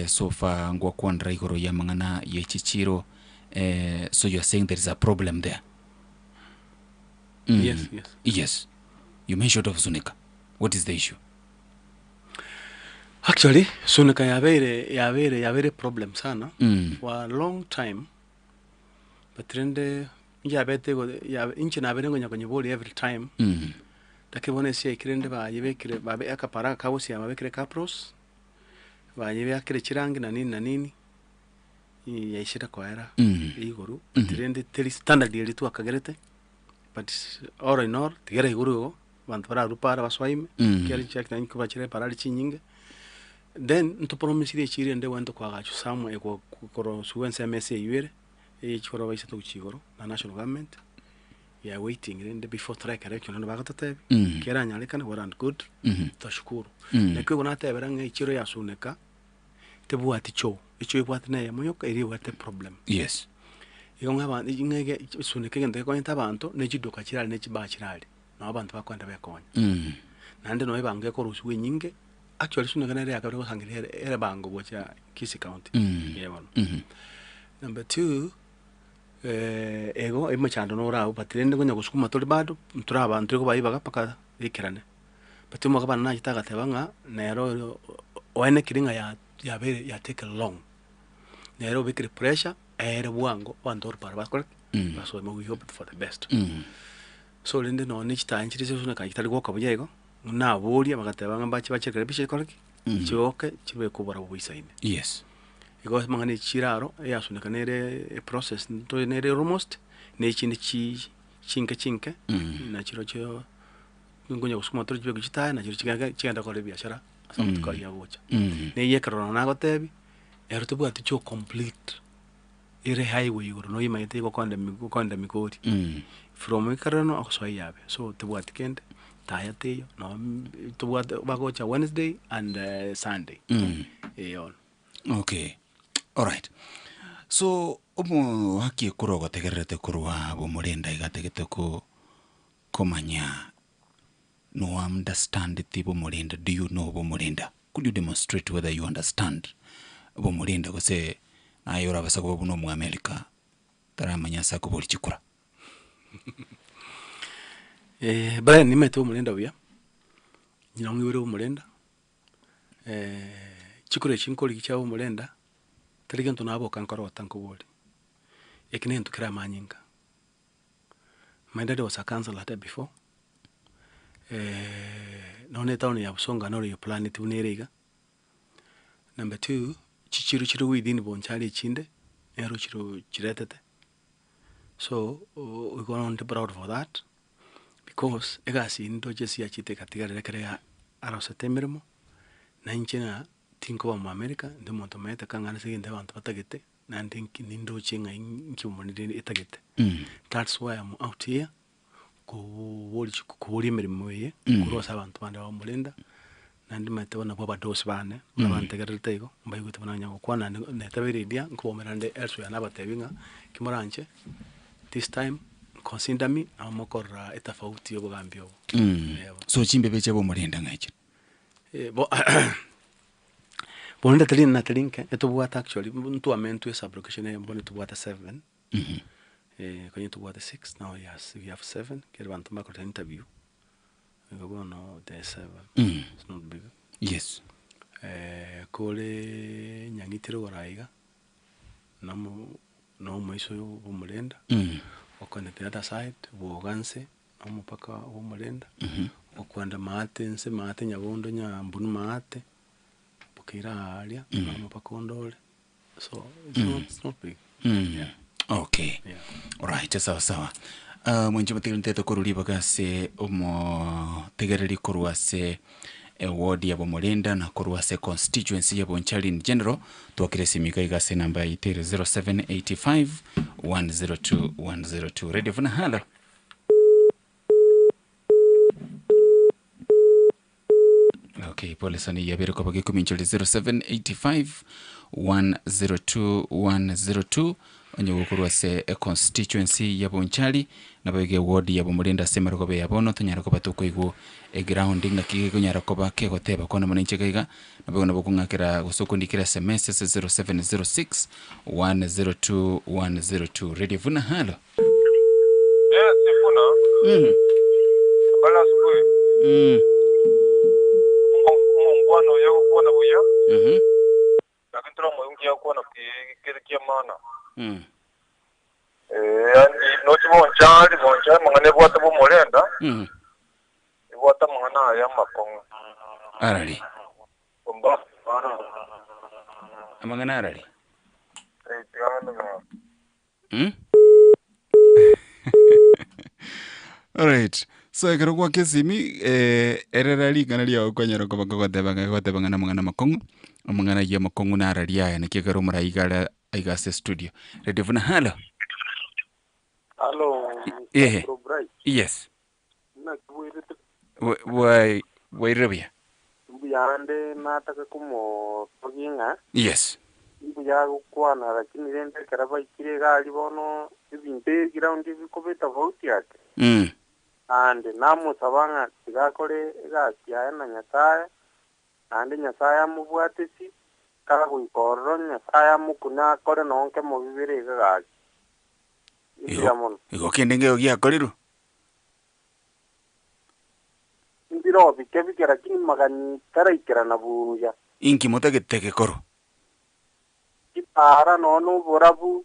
sofa ngwa kwandra igoro ya mangana ye chichiro so you are saying there is a problem there. Yes, you mentioned of Sunika. What is the issue? Actually, Sunika yavere problem sana for a long time. But rende yabete go inchi na berengo nyakonye boli every time. Takibone sia ikirende ba yebekire ba be akapara kawosi ya mabekire kapros. Ba yebekire chirangi na nini yaishira kwa era iguru. Rende teli standard yeli tu akagerete. But all in all tigere iguru bantu para rupara baswaime keri check na nkuba chire para chinyinge. Then nto promisiri chiri ende wento kwa gachu samwe eko koro suwense MSA yuere chikoro baisa to chigoro na national government ya waiting in the before track election no bagata kera nyalekana warand good tashukuru nekwe gonata beranga ichiro ya suneka tebu ati cho icho ibwat na ya moyoka iri wate problem. Yes, yonga ba ingege suneka ngende ko ntabantu nejidoka kirali nekibachirali no abantu bakwanda bekonya nande no ibange ko rusuwe nyinge. Actually, Suneka nere akabere kusangire ere bango bocha Kisii County. Number 2, ego imachando no rawo batirende gonya gusukuma toli bado mturaba ntiko bayibaga paka ikirane. Batimo kabana na jitaga tebanga nero oene kiringa ya bere ya take long. Nero bikire pressure ere bwango bandor para bakora. So we hope for the best. So lende no nichita inchirize Suneka itali goka bujego. Na boli amakatebanga bachi bachekere bishe koriki choke chibe kubara buisaine. Yes, Ego mangane chiraro ya Suneka nere process to nere almost ne chinde chinke na chiro cho ngonya kusuma to chibe kuchita na chiro chigenda kole biashara asamu ko ya gocha ne yekero na gotebi erutu bwati cho complete ire highway yoro no imaite ko konda mikori from ikarano akuswa yabe so tubwati kende tayateyo no tubwati bagocha Wednesday and Sunday. Okay, all right. So omo haki kurogo tegerete kurwa Bomulenda igategete ko komanya no understand the Bomulenda. Do you know Bomulenda? Could you demonstrate whether you understand Bomulenda? Ko se na yora basa ko buno mu America taramanya sa ko boli chikura. Brian nimeto Bomulenda uya nyongi wero Bomulenda chikure chinkoli kichao Bomulenda teligento nabo kankoro tankoboli ekine ntukira manyinga. My dad was a counselor there before no town ya Busonga no yo planet unerega. Number 2 chichiru within Bonchari chinde ero chiru chiretete. So we go on to proud for that because egasi ndo jesi ya chite katika rekere aro setemermo na nchina tinko wa America ndo monto meta kangana sigende bantu batagete na ndinki nindo chinga inkiumonide itagete. That's why I'm out here ko mirimo ye kurosa abantu bande ba Bomulenda nandi mete bona baba dos bane abantu tegertego mbaye gutubana nyango kwana netaberedia nkomerande elso ya nabatebinga kimuranche this time consider me amokora etafauti yo bugambyo. So chimbe beche Bomulenda ngache Bomulenda telin na telinke etobwata actually mtu amentu sublocation ya mbone tobwata 7 kwenye tobwata 6 now yes we have 7 kile bantu makota interview we go no the 7 it's not big. Yes, kole nyangitiro goraiga no maiso yo Bomulenda okone the other side boganse omupaka wa Bomulenda okwanda mate nyabondo nyambunu mate bukira alia omupaka ondole so it's not big. Okay, all right, sawa mwenje matigiri nteto kuruli bagase omo tegereri kurwase ward ya Bomolenda na kurwase constituency ya Bonchari in general twakire simika igase namba itere 0785 102 102 Radio Vuna Halo. Okay, pole sana ya bere kwa bagi kumincholi 0785 102 102 onye gukurwase constituency ya Bonchari na bage ward ya Bomolenda semero kobe ya bono tunyara koba tukoigo grounding ngaki kunyara koba ke goteba kona munenche gaiga na bage nabo kungakira gusokundikira SMS 0706 102 102 Radio Vuna Halo. Yes, Sifuna. Bala subwe. Mungwana yo kuona buya. Lakini tro moyungi ya kuona kia mana. Andi noti Bonchari mangane bwata Bomolenda. Bwata mangana ya makongo. Arali. Amangana arali. Alright. So ekero kwa kesimi ererali kana lia kwanyara kwa gotebanga na mangana makongo. Amangana ya makongo na arali ya na kegero muraigala aigase studio. Radio Vuna Halo. Hello. Yes. Na kuwirite. Wai rabia. Mbuyande nataka kumo toginga. Yes. Mbuyago kwana lakini rende karaba ikire gali bono ibinte ground bikobeta vote yake. Ande namu sabanga tigakore gakia na Nyasaye. Ande Nyasaye amubwatesi kala kuikorro Nyasaye amukuna kore nonke mu bibire gagi. Ego kendenge ogia koriru. Ndiro bikebikera kini magani taraikera na buya. Inki motagete koro. Ara nono borabu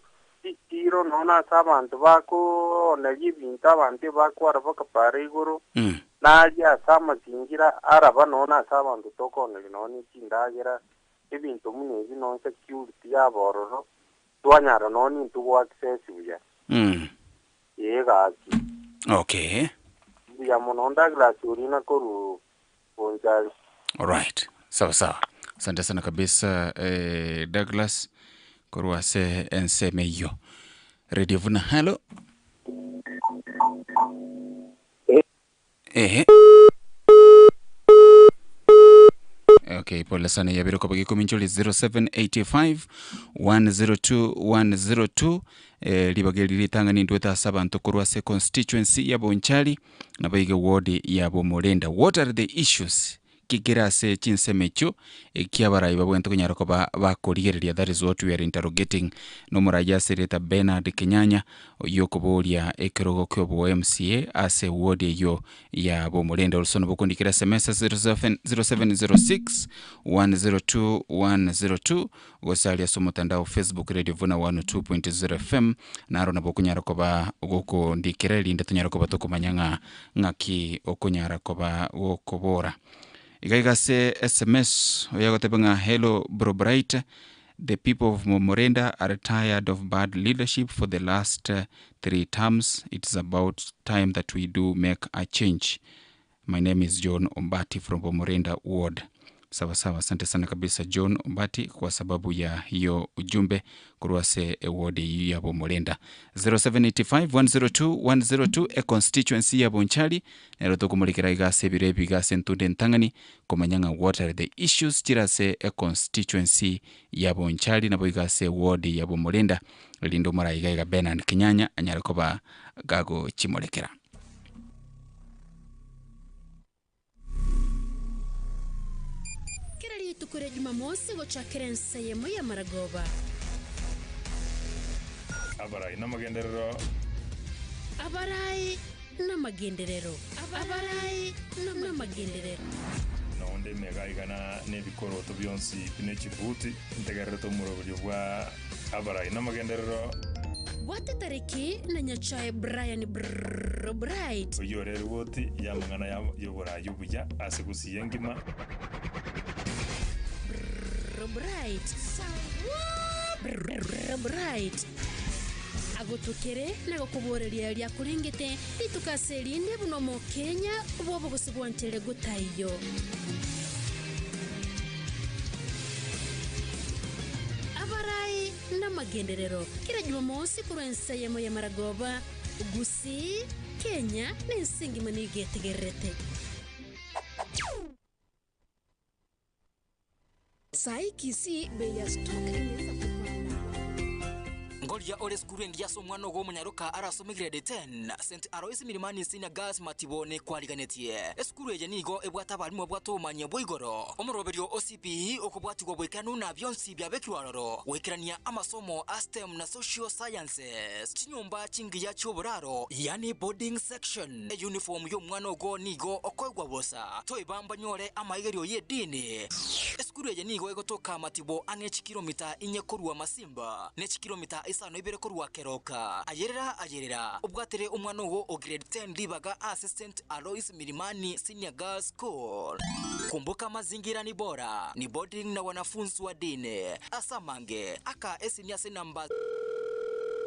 tiro nona sabantu bako nagibinta abantu bako arabaka parigoro. Naja sama tingira araba nona sabantu toko noni tindagera ibintu munezi non security ya bororo twanyara noni tuwa access uya. Yegaki. Okay. Ya mononda glasi urina koru Bonchari. Alright. Sawa. Asante sana kabisa Douglas kurwase ensemeyo. Radio Vuna Halo. Okay, pole sana ya biro kwa bagi kumincholi 0785 102 102 libageli litanga ni ndweta sabantu kurwase constituency ya Bonchari na bagi ward ya Bomolenda. What are the issues? Kikirase chinsemecho kiabarayi babwento kunyara ko bakorigereria. That is what we are interrogating no muraya sereta Bernard Kenyanya yokoboria ekerogo kyobo MCA ase ward yo ya Bomolenda. Also no bokundikira SMS 0706 102 102 gosalia somotandao Facebook Radio Vuna 102.0 FM naro na bokunyara ko ba goko ndikira linde tunyara ko batokomanyanga ngaki okunyara ko ba okobora. Igaigase SMS oyagotebanga hello bro bright. The people of Bomolenda are tired of bad leadership for the last 3 terms. It's about time that we do make a change. My name is John Ombati from Bomolenda ward. Sawa, asante sana kabisa John Ombati kwa sababu ya hiyo ujumbe kurwase ward ya Bomolenda. 0785 102 102 a constituency ya Bonchari neroto kumulikira igase birebi igase ntunde ntangani komanyanga what are the issues tirase a constituency ya Bonchari nabo igase ward ya Bomolenda lindo mara igaiga Bernard Kenyanya anyarakoba gago chimolekera. Tukure Jumamosi gochakira nsayemo ya Maragoba. Abarai na magenderero. Abarai na magenderero. Naonde megaigana nebikoroto byonsi pinechibuti ntegareto murobyo bwa abarai na magenderero. Wate tariki na nyachae Brian Bright. Uyorere woti ya mangana ya yobora yubuja asegusiyengima. Bright agotokere na kuboreria lya kuringete litukaserinde buno mu Kenya bobo gusigwantele gutayo magenderero kila Jumamosi kurensa ya moya Maragoba Gusii Kenya nensingi manige tegerete Saikisi beya stock imeza kupanda Ngolia ore skuru ndia so mwana go munyaruka arasome grade 10 St Alois Milimani Senior Girls Matibone kwariganetie skuru eje nigo ebwata balimu bwato manye boigoro omoroberio OCP okubwatigwa bwekanu na byonsi bya bekirwaroro wekirania amasomo STEM na social sciences chinyumba chingi ya choboraro yani boarding section uniform yo mwana go nigo okoigwa bosa toibamba nyore amaigerio yedini skuru eje nigo egotoka Matibo ange kilomita inye korwa Masimba ne kilomita isano ibere korwa Keroka ayerera ubwatere umwana wo o grade 10 libaga assistant Alois Milimani Senior Girls School. Kumbuka mazingira ni bora, ni boarding na wanafunzi wa dini. Asamange aka esinyase namba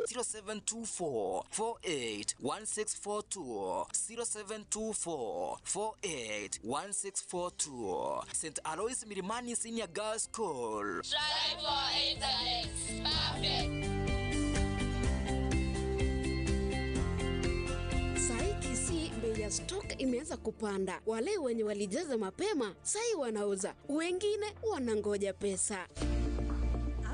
0724481642 0724481642 St Alois Milimani Senior Girls School. Strive for excellence. Perfect. Saikisi beya stock imeanza kupanda. Wale wenye walijaza mapema sai wanauza, wengine wanangoja pesa.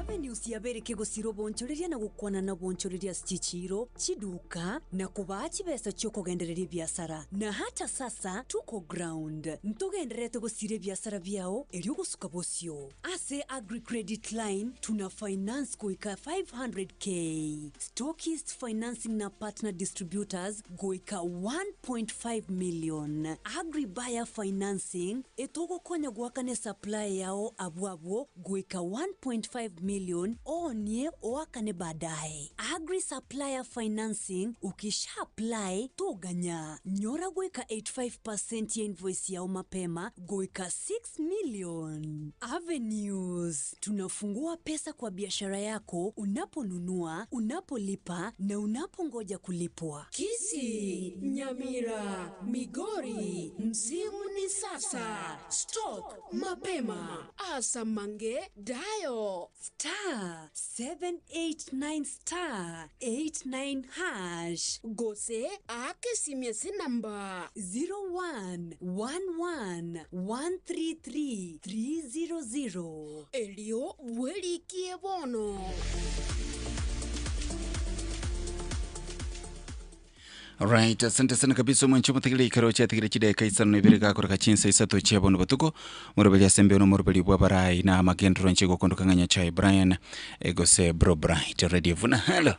Avenues ya bereke gusiro bonchoreria na gukwana na bonchoreria stichiro chiduka na kubachi besa choko gendereria biashara na hata sasa tuko ground ntogenderete gusire biashara byao elio gusuka bosio ase agri credit line tuna finance goika 500k stockist financing na partner distributors goika 1.5 million agri buyer financing etogo konya gwakane supply yao abwabwo goika 1.5 million onye oakane baadaye. Agri supplier financing ukisha apply toganya nyora gweka 85% ya invoice yao mapema gweka 6 million. Avenues tunafungua pesa kwa biashara yako unaponunua, unapolipa na unapongoja kulipwa. Kisii, Nyamira, Migori, msimu ni sasa. Stock mapema. Asamange Dayo star 789 hash gose akesimia namba 0111133300 elio welikie bono. Alright, asante sana kabisa mwancho mutegele ikaro cha tegele chide kaisa no ibirika koraka chinsa isato chia bono batuko morobeli asembe no morobeli bwabarai na magendro nchego kondokanganya chai Brian egose bro bright radio vuna hello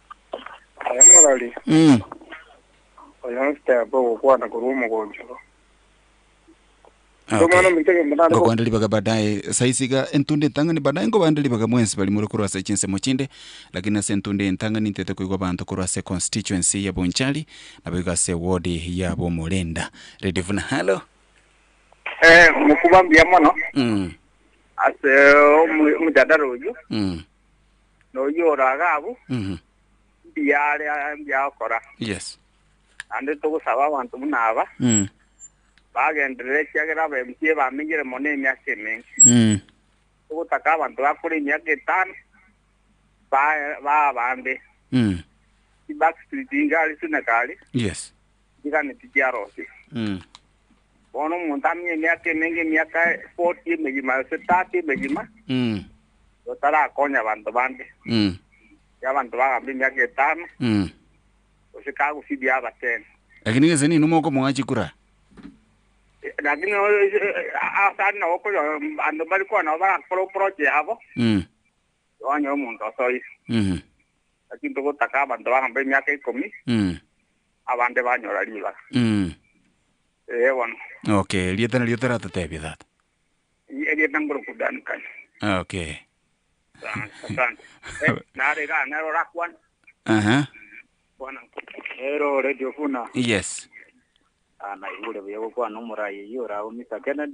ayamorali oyansta abo kwa na kurumo gonjo Ngo bandali baga baadaye saisiga entunde ntanga ni baadaye ngo bandali baga mwensi bali muri kurwa sechinse mochinde lakini ase entunde ntanga ni tete kuigwa bantu kurwa se constituency ya Bonchali na biga se ward ya Bomulenda redivuna hello mukubambia mono ase mujadaro uju no yora gabu biare ambia kora yes ande to kusaba abantu munaba bagendere cyagera bemtie bamingire mone myake mengi ukutaka abantu bakuri myake 5 ba bambe back street ingali sunakali yes digane tijarosi ono muntamye myake mengi myaka 40 mejima 30 mejima otara konya abantu bambe ya bantu bagambe myake 5 usika kufidia abatene lakini ngezeni numoko mwachikura lakini asana wako ando bali kwa na bara project hapo wanyo umuntu asoi lakini tuko takaba ndo bambe myaka 10 abande banyora liba wano okay lietana tatebi that lietana ngoro kudan kan okay asante nare ga naro rakwan bwana hero radio funa yes na yule byo kwa numurayi yora umisa Kennedy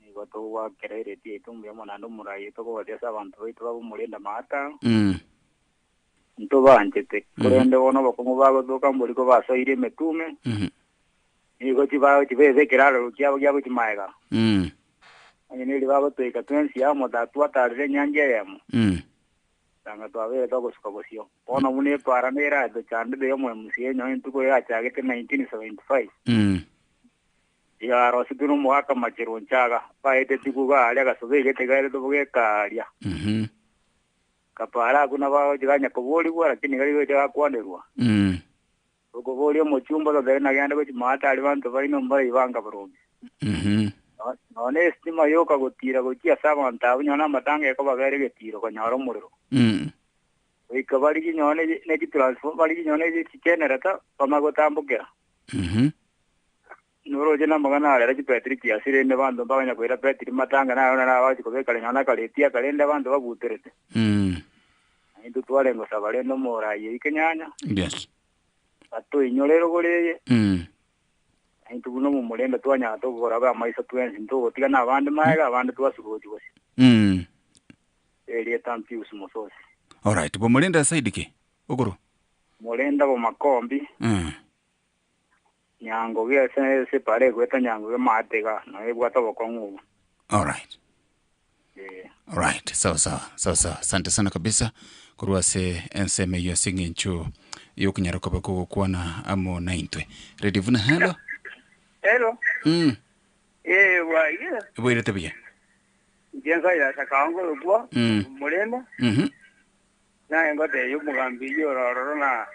nigoto wa kerere tie tumbe mona numurayi to ko desa bantu itu babumulenda mata nto banjete kurende wono bakungu babo doka mbuli ko basoire metume nigo tiba tibeze kiralo kyabo kyabo kimaega ani ni babo to ikatwensi ya moda tuata re nyanje yamo tanga twabere togosuka gosio ona mune paranera do chande de mo musie nyo ntuko ya chagete 1975 ya rositunu mwaka machironchaga paete tikuga alia gasobe gete gale to buge kalia kapara kuna bao jiganya koboli kwa lakini gali goja kwanderwa koboli mo chumba do bena ganda go mata ali bantu baino mbara ibanga barobi none estima yoka gotira gochia sama ntabu nyona matange ko bagere getiro ko nyaro muriro ikabali ki nyone ne ki transform bali ki nyone ji chikenera pamago tambukera nuro jena magana ala ki petri ki asire ne bando baganya ko era petri matanga na ona na bachi ko bekale nyona kaletia kalenda bando babuterete indu twale ngo sabale no mora ye ikenyanya yes ato inyolero goleye indu buno mu mulenda twanya to gora ba maisa twenzi ndo tigana abandi maiga abandi twasugoji wose eli etampius musosi. Alright, bo mulenda side ke ogoro mulenda bo makombi nyango bya se pare kweta nyango matega na ebwata bokongu. Alright. Alright, sawa. Asante sana kabisa kurwase enseme yo singinchu yo kunyaroka bako kuona amo naintwe. Ready vuna hello? Hello. Wa yeah. Boire tabia. Jenga ya sakango bwa mulenda. Na ngote yo mugambi yo roro na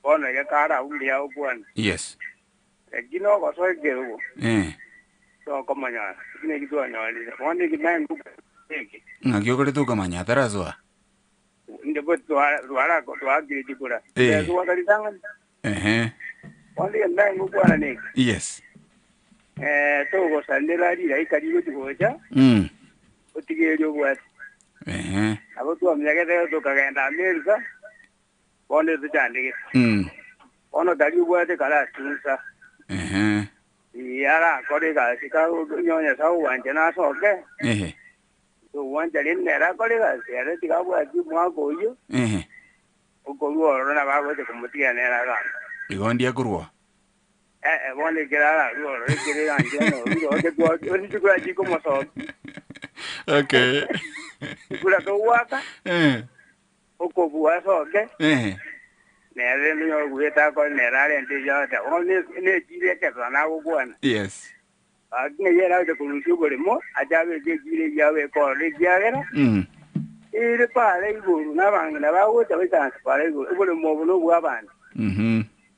bona ya kara undi ya bwana. Yes. Gino ko so gero. So como ya, tiene que tuanya wali. Wani kimangu teki. Ngakyo tu kamanya tarazwa. Ndebo tuara ko tuagiri dikura. Tuwa kalitangan. Wani kimangu bwana ni. Yes. To go sandela ri dai kari go goja. Otigero bwa. Abo tu amyage to kagenda America. Wani tujandike. Ono dali bwa te kala tunsa. Yara kore ga sika nyonya sa wanje na so ke. So wanje lin nera kore ga sere tika bwa ji mwa ko yo. Ko ruo na ba go te kumutia nera ga. Igondi akurwa. Wone kira ruo re kire anje no ruo ke go ori ji ko ji ko mo so. Okay. Kula ko waka. Ko bua so ke. Nere nyo gueta ko nerare ente jota only ne jire ke sana go bwana. Yes. Agne yera de kulusu gore mo ajabe je jire yawe ko re jagera. Ire pare go na bangna ba go tabe tan pare go gore mo buno bwa ban.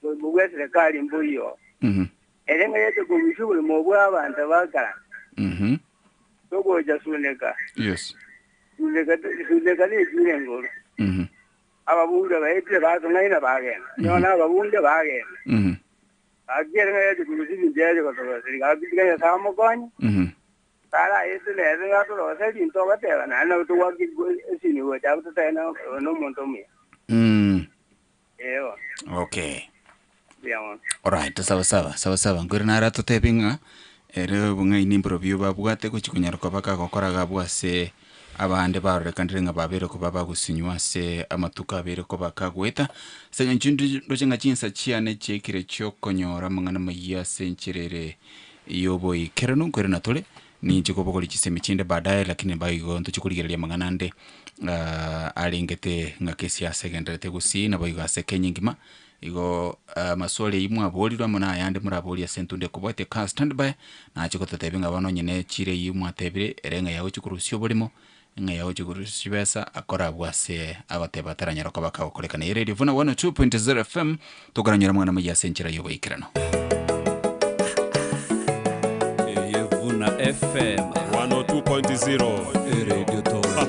Go gwese kali mbuyo. Ere ngeye de kulusu gore mo bwa ban ta ba kala. To go jasuneka. Yes. Suneka ni jire ngoro. Ababunda baite bazo ngaina bagen yona ababunda bagen agere ngaje kuluzi njeje ko sori abiga ya samo gonye kala ese le nga to ro se din to batela na na to wa ki sini wo ja to tena no monto mi ewa okay biamo alright sawa ngori na rato tepinga ere bunga ini improview babwate ko chikunyara ko baka gokora gabwase abande barekandrenga babere ko baba gusinywa se amatuka abere ko bakagweta senya nchindu ndochenga chinsa chiane chekire chokonyora mangana maiya senchirere yobo ikerano kwerena tole ni chikobokoli chisemi chinde baadaye lakini baigo ntuchikuligerelia mangana ande alingete ngakesi ya secondary tegusi na baigo asekenye ngima igo masole imwe abolirwa mona yande muraboli ya sentunde kubote ka standby na chikototebenga bano nyene chire imwe atebire erenga yawo chikurusyo bolimo nga yawo chigurusibesa akora bwase abateba taranyara ko bakakolekana Radio Vuna 102.0 FM tugaranyira mwana mu yasenchira yobo ikirano Vuna FM 102.0 Radio Tower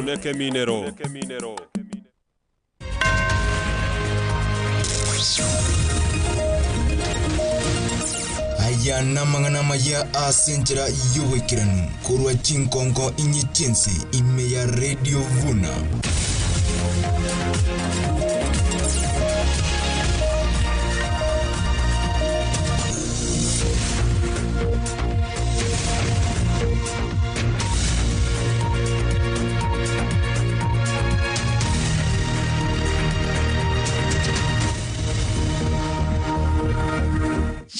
Neke minero. ya namangana maya asenjera yowekiranu kurwa chinkonko inyichense ime ya Radio Vuna.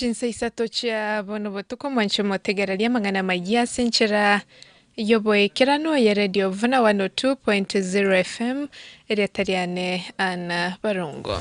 Jinsi isato cha bono botuko mwancho motegeralia mangana maya senchera yoboe kirano ya Radio Vuna 102.0 FM eretariane ana Barongo.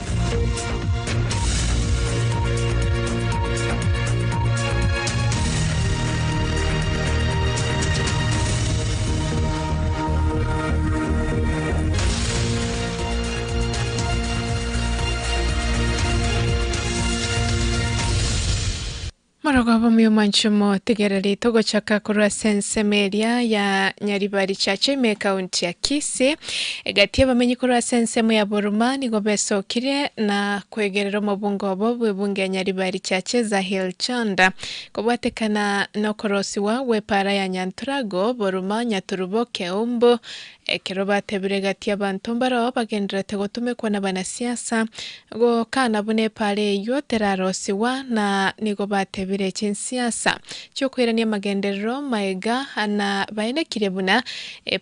Marogabo myo manchumo tigerali togo chaka kurwa sense media ya Nyaribari chache me kaunti ya Kisii egatie bamenyi kurwa sense mu ya Buruma nigo besokire na kwegerero mu bungobo bwebunge Nyaribari chache za Hilchanda kobwatekana no korosiwa wepara ya Nyanturago Buruma Nyaturubo Keumbu ekero batebire gati abantu mbaro bagendera tegotume kwa na banasiasa go kana bune pale yo terarosiwa na nigo batebire chinsiasa cyo kwerania magenderero maega ana baine kirebuna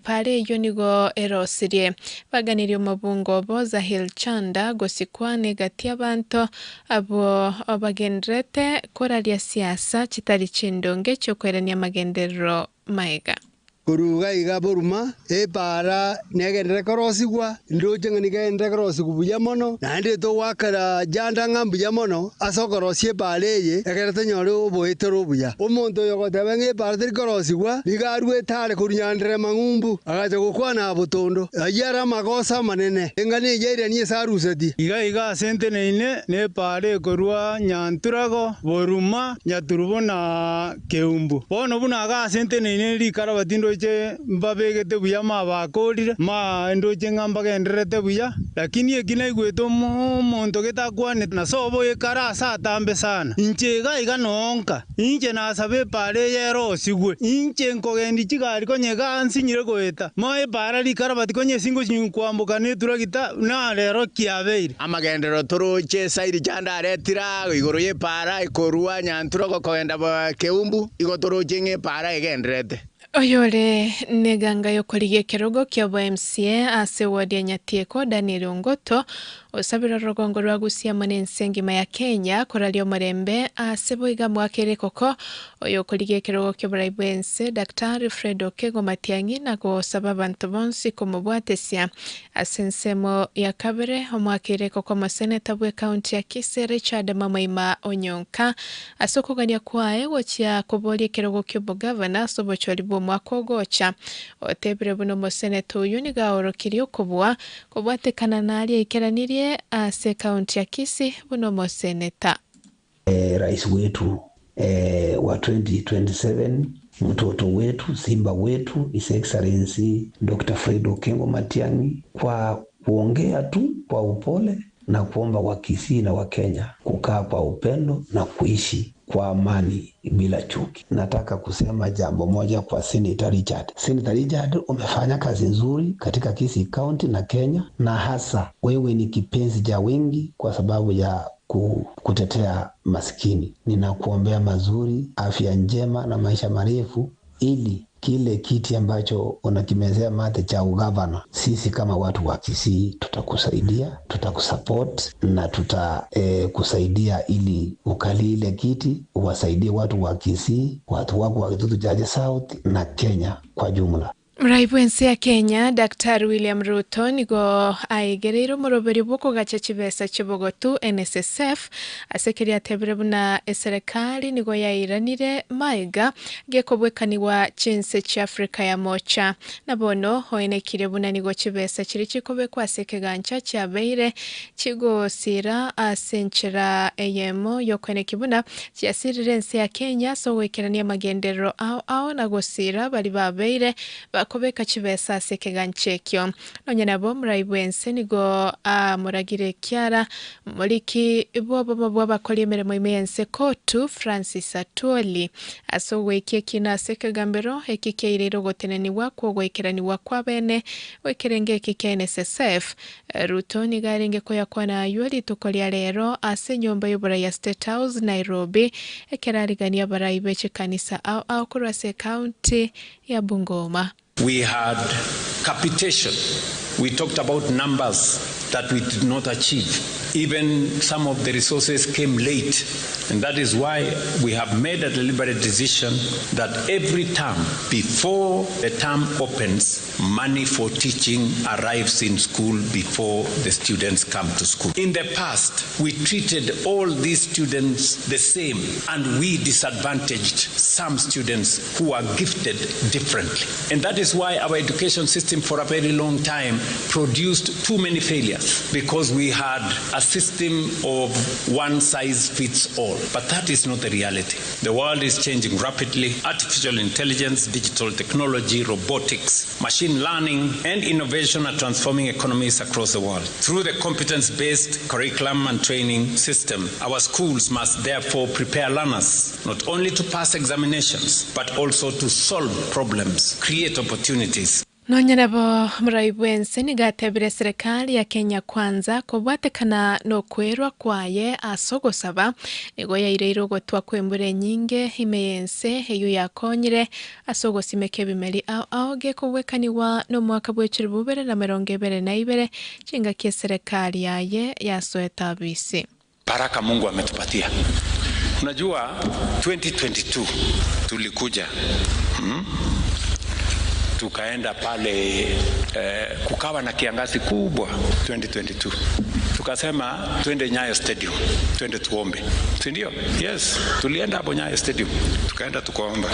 pale yo nigo erosirie baganiriye mu bungobo za Hilchanda gosikwane gati abantu abo bagendrete koralia siasa kitari chindonge cyo kwerania magenderero maega kuruga iga Buruma para negendere korosigwa ndoje ngani gendere korosigu buya mono nande to wakara janda ngambu ya mono asokorosie paleye egerete nyore oboetero buya omonto yogote benge para korosigwa ligarwe tare kunyandere mangumbu agaje gukwana abotondo ayara magosa manene engani yere ni saruseti iga sente ne pare korwa Nyanturago Buruma Nyaturubo na Keumbu bono buna ga sente ne likarabatindo mbabegete buya mabakorire ma ndoche ngamba genderete buya lakini ekina igweto monto getakwane na sobo ekara satambe sana inchega iganonka inche nasabe pare yero sigwe inche nkogendi chigari konyega nsinyire goeta ma epara likarabati konye singo kwambuka neturagita na lero kiabeire amagendero toroche sairi janda aretira igoro ye para ikorwa Nyanturago koenda Keumbu igotoroche nge para egenderete Oyole neganga yokoliye kerogo kya MCA ase wadi ya Nyatieko Daniel Ngoto osabira rogongo rwa gusia manensengima ya Kenya koralio marembe ase boiga mwakere koko oyokoliye kerogo kya Braibense Dr. Fredo Kego Matiangi na go sababa ntobonsi kumubwatesia asensemo ya kabere omwakere koko maseneta bwe county ya Kisii Richard Mamaima Onyonka asokogania kwae wochia kobolie kerogo kya governor sobocholi mwakogocha otebire buno moseneto yuniga orokirio kubwa kubwatekana nali ikeranirie ase county ya Kisii buno moseneta rais wetu wa 2027 mtoto wetu simba wetu His Excellency Dr. Fredo Kengo Matiang'i kwa kuongea tu kwa upole na kuomba wa Kisii na wa Kenya kukaa kwa upendo na kuishi kwa amani bila chuki. Nataka kusema jambo moja kwa Senator Richard. Senator Richard, umefanya kazi nzuri katika Kisii County na Kenya, na hasa wewe ni kipenzi cha wengi kwa sababu ya kutetea maskini. Ninakuombea mazuri, afya njema na maisha marefu ili kile kiti ambacho unakimezea mate cha ugavana, sisi kama watu wa Kisii tutakusaidia, tutakusupport na kusaidia ili ukali ile kiti, uwasaidie watu wa Kisii, watu wako wa Kitutu Chache South na Kenya kwa jumla. Mraibuense ya Kenya Dr. William Ruto nigo aigerero moroberi boko gacha chibesa chibogotu NSSF asekeri atebire buna serikali nigo yairanire maiga gekobwekaniwa chinse cha Afrika ya mocha nabono hoenekire buna nigo chibesa chiri chikobe kwa sekegancha cha beire chigo sira asenchera eyemo yokwenekibuna chiasirirense ya Kenya so wekerania magendero ao na gosira bali babeire akobeka chibesa sekeganchekyo nonye nabo muraibwense nigo muragire kiara muliki bobo bakoli emirimo imense kotu Francis Atwoli asogwekie kina sekegambero ekikeirero goteneniwa kwogwekeraniwa kwa bene wekerenge KNSSF Ruto nigarenge koya kwana yoli tukolia lero ase nyomba yobora ya State House Nairobi ekerarigania baraibe chikanisa au kurase county ya Bungoma. We had capitation. We talked about numbers that we did not achieve. Even some of the resources came late. And that is why we have made a deliberate decision that every term, before the term opens, money for teaching arrives in school before the students come to school. In the past, we treated all these students the same, and we disadvantaged some students who are gifted differently. And that is why our education system for a very long time produced too many failures, because we had a system of one size fits all. But that is not the reality. The world is changing rapidly. Artificial intelligence, digital technology, robotics, machine learning, and innovation are transforming economies across the world. Through the competence-based curriculum and training system, our schools must therefore prepare learners not only to pass examinations, but also to solve problems, create opportunities. Nonye nabo muraibwense nigatebire serikali ya Kenya Kwanza kubwatekana no kwerwa kwaye asogosaba nigo yaire gotwa kwembure nyinge imeyense eyo yakonyire asogosimeke bimeli aoge kubwekaniwa no mwaka bw'echiri bubere na 2022 chinga kia serikali yaye yasoeta bisi. Baraka Mungu ametupatia. Unajua 2022 tulikuja tukaenda pale kukawa na kiangazi kubwa 2022. Tukasema twende Nyayo Stadium, twende tuombe. Si ndio? Yes, tulienda hapo Nyayo Stadium. Tukaenda tukaomba.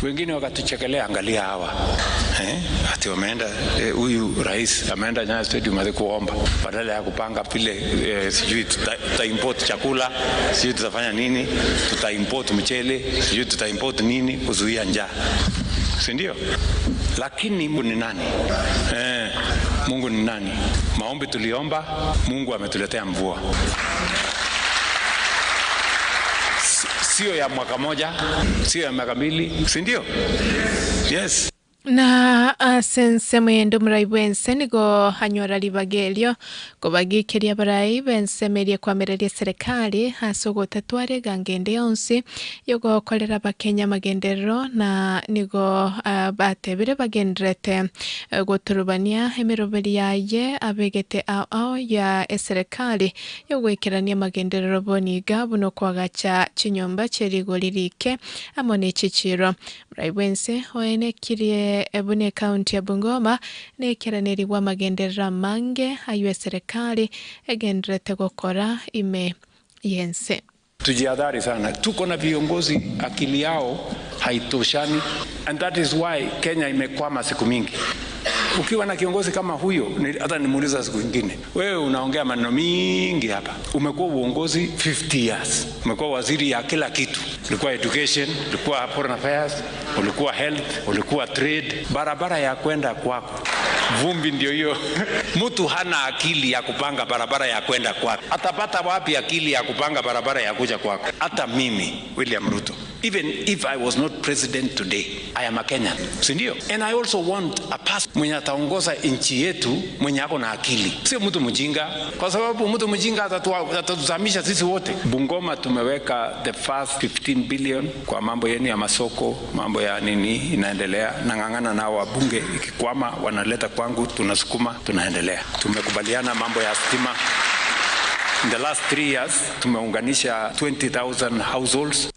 Wengine wakatuchekelea, angalia hawa. Ati wameenda huyu rais ameenda Nyayo Stadium alikuomba. Badala ya kupanga pile sijui tutaimport chakula, sijui tutafanya nini, tutaimport mchele, sijui tutaimport nini kuzuia njaa. Si ndio? Lakini Mungu ni nani? Mungu ni nani? Maombi tuliomba, Mungu ametuletea mvua. Sio ya mwaka moja, sio ya miaka mbili, si ndio? Yes. Na sense mwendo muraibwense nigo hanyora libagelio kubagikiria baraibense merie kwamereria serikali hasogota tware gangende yonsi yogo kolera bakenya magenderero na nigo batebire bagendrete goturubania emiroberi yaye abegete ao ya serikali yogwekerania magenderero boniga buno kwagacha chinyomba cherigo lirike amone chichiro muraibwense oene kirie ebune county ya Bungoma nekeraneri wa magenderera mange aywe serikali egendrete gukora ime yense. Tujihadhari sana, tuko na viongozi akili yao haitoshani, and that is why Kenya imekwama siku mingi. Ukiwa na kiongozi kama huyo, hata nimuuliza siku nyingine, wewe unaongea maneno mingi hapa. Umekuwa uongozi 50 years. Umekuwa waziri ya kila kitu. Ulikuwa education, ulikuwa foreign affairs, ulikuwa health, ulikuwa trade, barabara ya kwenda kwako. Vumbi ndio hiyo. Mtu hana akili ya kupanga barabara ya kwenda kwako. Atapata wapi akili ya kupanga barabara ya kuja kwako? Hata mimi, William Ruto. Even if I was not president today, I am a Kenyan. Sindio? And I also want a person mwenye ataongoza nchi yetu mwenye ako na akili. Sio mtu mjinga, kwa sababu mtu mjinga atatuzamisha sisi wote. Bungoma tumeweka the first 15 billion kwa mambo yenu ya masoko, mambo ya nini inaendelea. Nang'ang'ana nao wabunge, ikikwama wanaleta kwangu, tunasukuma, tunaendelea. Tumekubaliana mambo ya stima. In the last 3 years tumeunganisha 20,000 households.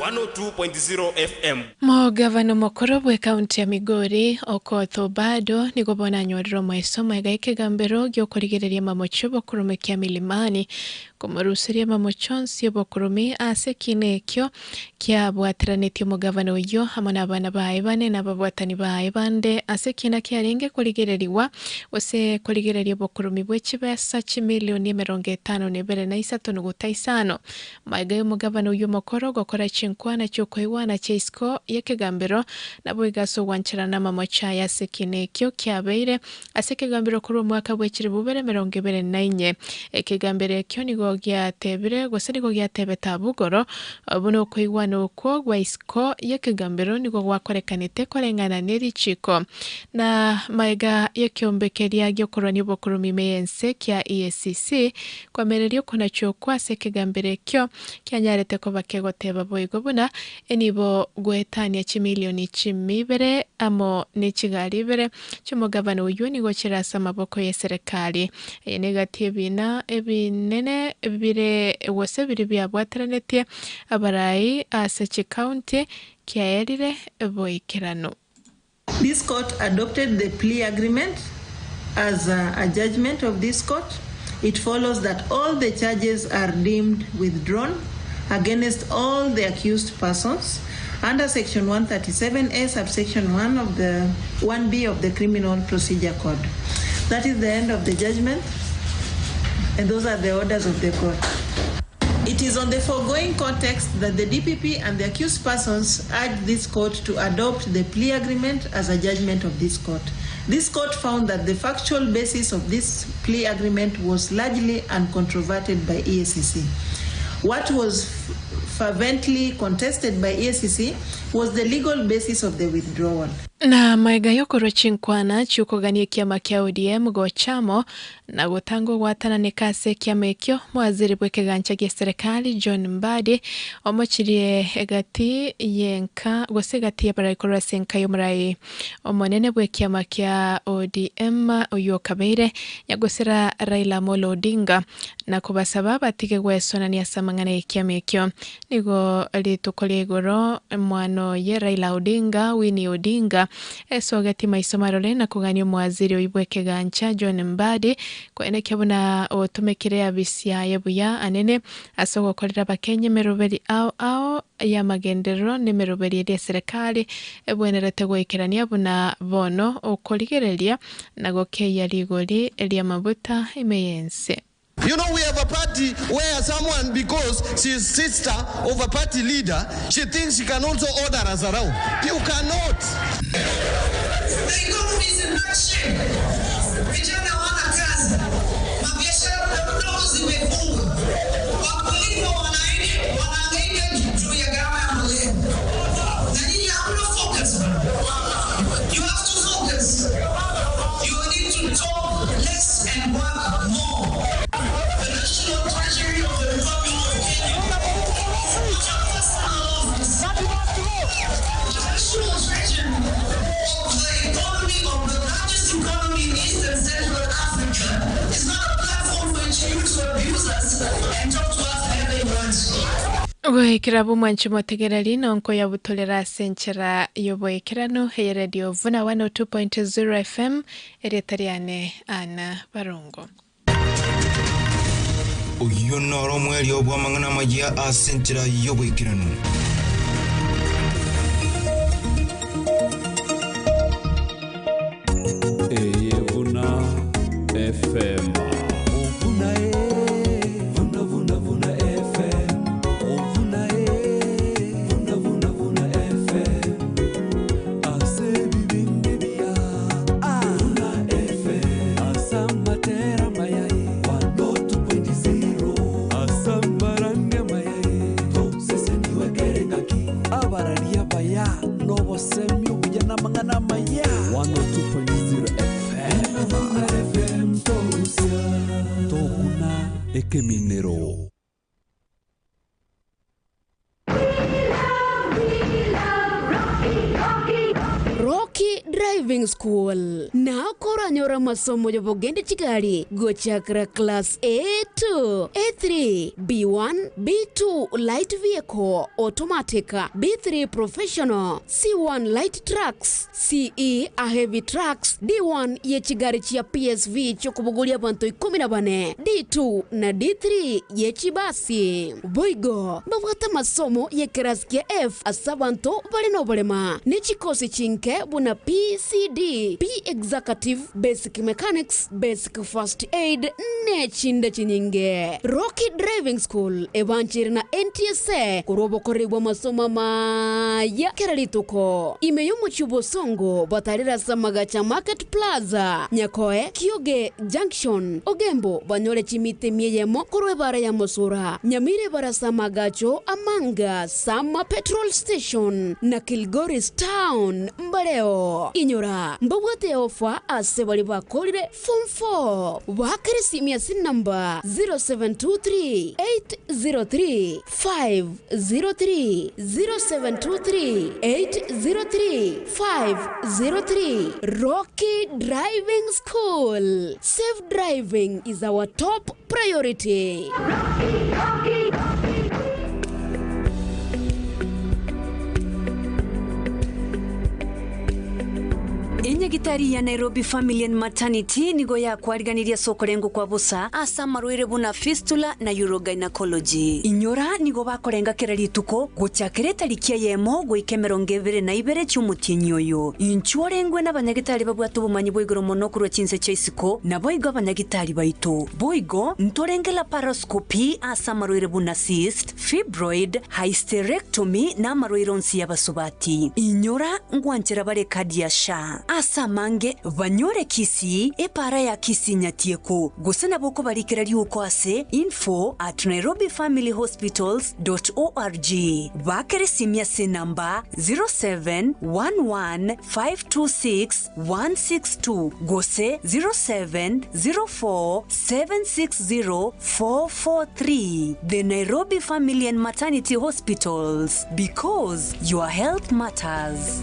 102.0 FM. Gavana mukuru bwe kaunti ya Migori Okoth Obado ni gobona nyorero mwesomo egaike gambero gyo kurigereria mamocho bokurumikia milimani kumurusiria mamochonsi bokurumi ase kinekyo kya bwatiranitio mugavana uyo hamwe n'abana bae bane n'ababwatani bae bande ase kina kyarenge kurigereriwa ose kurigereria bokurumi bw'ekibesa kimilioni 52.3 maigayo mugavana uyo mukuru gokora chinkwana cy'okwewana cheisco yekegambero nabo igaso wanchirana mamocha ya sekinekyo kyabeire asekegambero kuri umwaka bw'ekiri bubere 2024 ekegambere kyo nigo gyatebire gose nigo gyatebeta bugoro buno kwewana okwo gwa isco yekegambero nigo gwakorekanite korengana n'ericiko na maiga yekyombekeria gyokorani bokurumi meyense kya EACC kwamererio kuna cyokwa sekegambere kyo kyanyarete ko bakegoteba boigo buna enibo gwetania chimilioni chimibere amo nichigaribere cy'umugabano uyu nigo kirasa amaboko ya serikali negativina ebinene bire wose biri byabwataranete abarayi aseki county kyayerire boikerano. This court adopted the plea agreement as a judgment of this court. It follows that all the charges are deemed withdrawn against all the accused persons under section 137A subsection 1 of the 1B of the Criminal Procedure Code. That is the end of the judgment, and those are the orders of the court. It is on the foregoing context that the DPP and the accused persons urge this court to adopt the plea agreement as a judgment of this court. This court found that the factual basis of this plea agreement was largely uncontroverted by EACC. What was fervently contested by EACC was the legal basis of the withdrawal. Na maiga yokoro chinkwana chukoganie kiama kia ODM gochamo na gotango gwatana nekase kiama ekyo mwaziri bwekegancha gya serikali John Mbadi omochirie egati yenka gosegati yabarakora senka yomurai omonene bwe kiama kia ODM oyo kabeire yagosera Raila Amolo Odinga na kubasaba batige gwesonania samangana ekiama ekyo nigo litukolegoro mwano ye Raila Odinga Winnie Odinga esogati maisomarole na kugania mwaziri oibweke gancha John Mbadi kwene kyabona otumekire abisia yebuya anene asogo kolera bakenye meroberi ao ya magendero ne meroberi ya serikali ebwenerete gwekerania buna bono okoligerelia nagoke ya ligoli elia mabuta imeyense. You know, we have a party where someone, because she's sister of a party leader, she thinks she can also order us around. You cannot. The economy is in bad shape. Vijana wana kazi. Mabiashara ndogo zimefungwa. Wakulima wanahangaika juu ya gharama ya mbolea. Na nyinyi hamna focus. You have to focus. You need to talk less and work more. Kirabu mwanchi motegerali nonko ya butolera senchera yoboekerano heye radio Vuna 102.0 FM eretariane ana barungo. Uyo noro mweli obwa mangana majia a senchera yoboekerano. Vuna FM. Minero. Rocky Drive Driving School. Na kora nyora masomo ya bogende chigari gochakra class A2, A3, B1, B2 light vehicle automatic, B3 professional, C1 light trucks, CE a heavy trucks, D1 ye chigari chia PSV chokubugulia banto 14, D2 na D3 ye chibasi. Boigo bavata masomo ye keraskia F asabanto balino balema. Nichikosi chinke buna PCD, P executive, basic mechanics, basic first aid, nechinda chinyinge. Rocky Driving School evanchiri na NTSA kurobo koribu masomo maya keralituko. Imeyumu chubo songo batarira samagacha Market Plaza, Nyakoe, Kyoge Junction, Ogembo banyole chimite mieyemo kurwe bara ya Mosura, Nyamire bara samagacho Amanga Sama Petrol Station na Kilgoris Town Mbaleo. Inyora mbawate ofa ase bali bakolire Form 4 wakirisi miasi number 0723 803 503 0723 803 503. Rocky Driving School. Safe driving is our top priority. Rocky. Enyagitari ya Nairobi Family and Maternity nigo ya kwariganiria soko lengo kwa busa asa marwire buna fistula na urogynecology. Inyora nigo bakorenga kerarituko guchakere tarikia yemo goikemero ngevere na ibere cyumutinyoyo. Inchorengwe n'abanyagitari babwatu bumanyi boigoro monokuru chinse chaisiko na boigo abanyagitari baito. Boigo ntorenge laparoscopy asa marwire buna cyst, fibroid, hysterectomy na marwire onsi yabasubati. Inyora ngwanchera bare kadia sha. Asa mange vanyore kisi epara ya kisi nyatieko gusana boko barikira liuko ase info@nairobifamilyhospitals.org bakere simya se namba 0711526162 gose 0704760443. The Nairobi Family and Maternity Hospitals, because your health matters.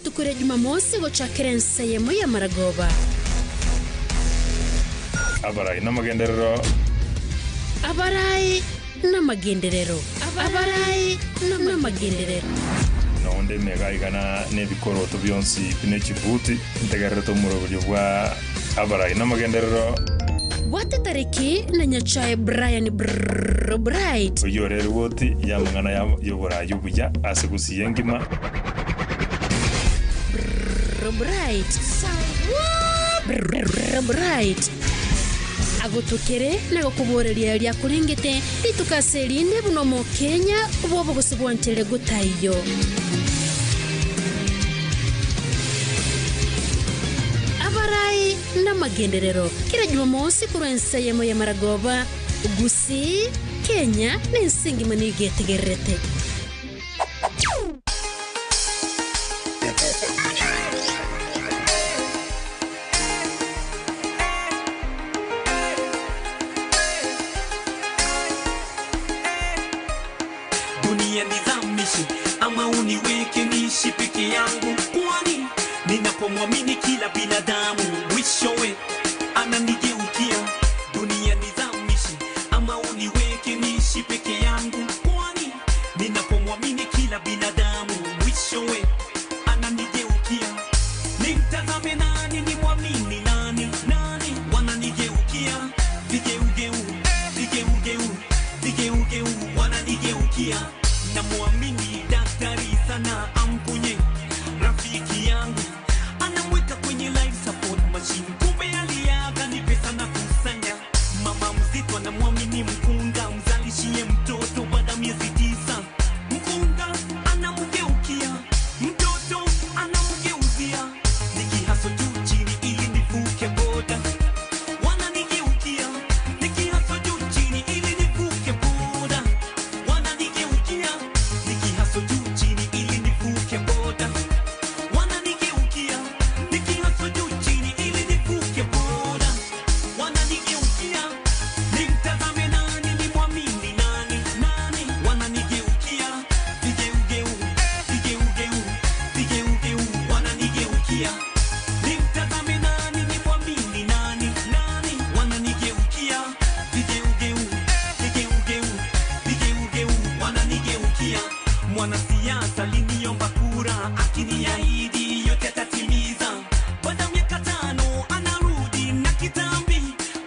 Tukure Jumamosi gochakira nsayemo ya Maragoba. Abarai na magenderero. Abarai na magenderero. Abarai na magenderero. Naonde megaigana nebikoro to byonsi pinechibuti ntegarreto murobyo bwa abarai na magenderero. Wate tariki na nyachae Brian Bright. Oyorero woti yamangana yobora yubuya asegusiyengima. Bright agutokere na gukuboreria ria kurengete litukaserinde buno mo Kenya bobo gusibwantere gutayo. Abarai na magenderero kira Jumamosi kurensa yemo ya Maragoba Gusi Kenya nensingi manigetegerete. Peke yangu kwani ninapomwamini kila binadamu mwishowe ananigeukia. Dunia nizamishi ama uniweke niishi peke yangu kwani ninapomwamini kila binadamu mwishowe ananigeukia. Nimtazame nani, nimwamini nani, wananigeukia. Vigeugeu wananigeukia. Namwamini daktari sana amponye rafiki yangu, anamweka kwenye life support machine, kumbe aliaga ni pesa na kusanya. Mama mzito anamwamini mkunga mzalishie mtoto baada miezi 9. Mkunga anamgeukia, mtoto anamgeuzia. Nikihaso juu chini ili nivuke boda, wananigeukia. Nikihaso juu chini ili nivuke boda, wananigeukia. Nikihaso juu chini ili nivuke mwanasiasa aliniomba kura, akiniahidi yote atatimiza. Baada ya miaka 5 anarudi na kitambi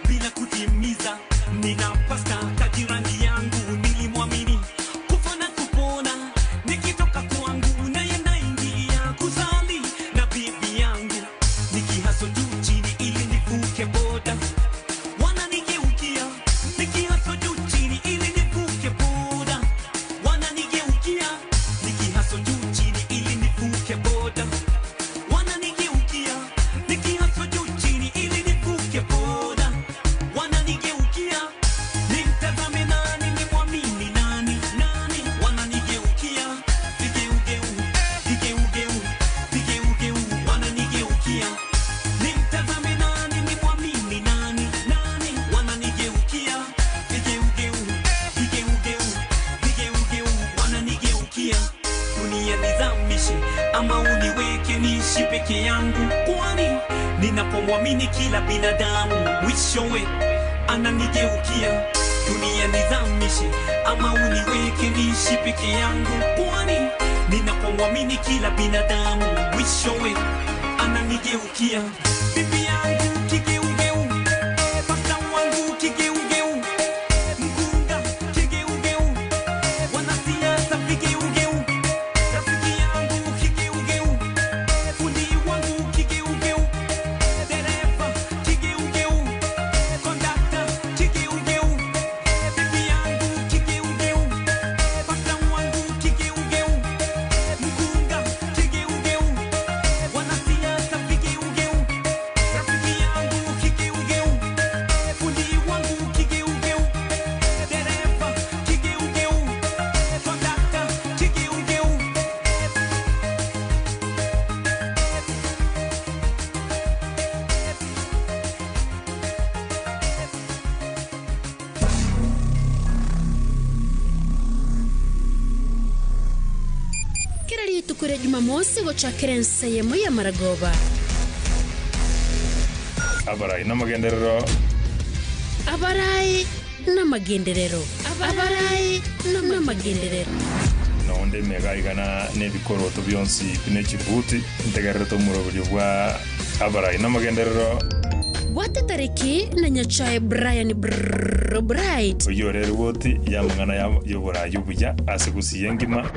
bila kutimiza. Nina pasta kajirani yangu nilimwamini, kufa na kupona, nikitoka kwangu naye naingia kuzali na bibi yangu, nikihaso juu chini ili nivuke boda. Wananigeukia nikihaso juu chini ili nivuke boda. Wananigeukia nikihaso juu chini ili nivuke boda. Wananigeukia nikihaso juu chini ili nivuke boda. Wananigeukia nimtazame nani, nimwamini nani, nani. Wananigeukia vigeugeu, vigeugeu, vigeugeu. Wananigeukia nimtazame nani, nimwamini nani, nani. Wananigeukia vigeugeu, vigeugeu, vigeugeu. Wananigeukia dunia nizamishe ama uniweke niishi peke yangu, kwani ninapomwamini kila binadamu mwishowe ananigeukia. Dunia nizamishe ama uniweke niishi peke yangu, kwani ninapomwamini kila binadamu mwishowe ananigeukia. Bibi yangu kigeugeu, pasta wangu kigeugeu, mkunga kigeugeu, wanasiasa vigeugeu, rafiki yangu kigeugeu, fundi wangu kigeugeu, dereva kigeugeu, kondakta kigeugeu, bibi yangu kigeugeu, pasta wangu kigeugeu, mkunga kigeugeu, wanasiasa vigeugeu, rafiki yangu kigeugeu, fundi wangu kigeugeu, dereva kigeugeu, kondakta kigeugeu. kira litukure Jumamosi gochakira nseyemo ya Maragoba. Abarai n'amagenderero. Abarai n'amagenderero. Abarai n'amagenderero. Nonde megaigana n'ebikoroto byonsi b'ekibuti ntegerero murobyo bwa abarai n'amagenderero. Wate tariki na nyachae Brian Bright. Uyo rero woti yamangana yobora yubuya asigusiye ngima.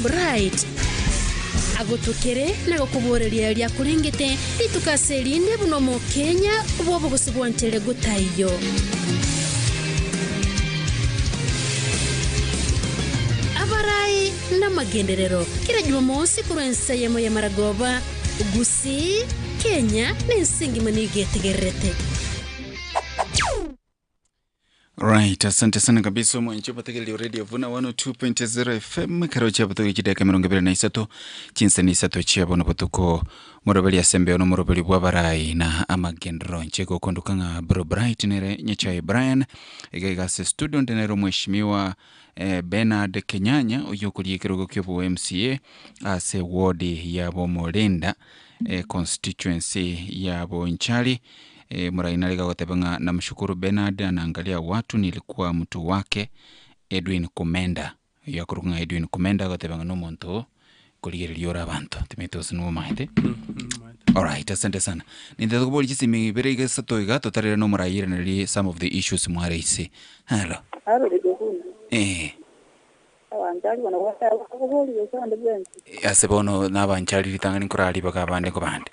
Bright agotokere na gokuboreria ria kurengete litukaserinde buno mu Kenya bobo gusigwantele gutayo. Abarai n'amagenderero kira Jumamosi kurenseyemo ya Maragoba gusi Kenya n'ensingi manigetegerete. Right, asante sana kabisa mwancho pategeli radio Vuna 102.0 FM karo cha pato kideka 23 chinsa ni sato chia bono patuko morobeli asembe ono morobeli bwabarai na amagendro ncheko kondukanga Bro Bright nere nyachae Brian egega se studio ndenero mheshimiwa Bernard Kenyanya uyo kulie kirogo kyobo MCA ase ward ya Bomolenda constituency ya Bonchari. Murainalika gotebanga na mshukuru Bernard anaangalia watu, nilikuwa mtu wake Edwin Komenda yakurunga Edwin Komenda gotebanga no muntu kuligeriliyora abantu timetos no maite. Alright, asante sana. Nindego boli jisimi berege satoiga totarera no murayira nali some of the issues mwareise. Hello abanjali bana wata kuboli yosande bwenzi asebono nabanjali litangani kurali bakabande ko bande.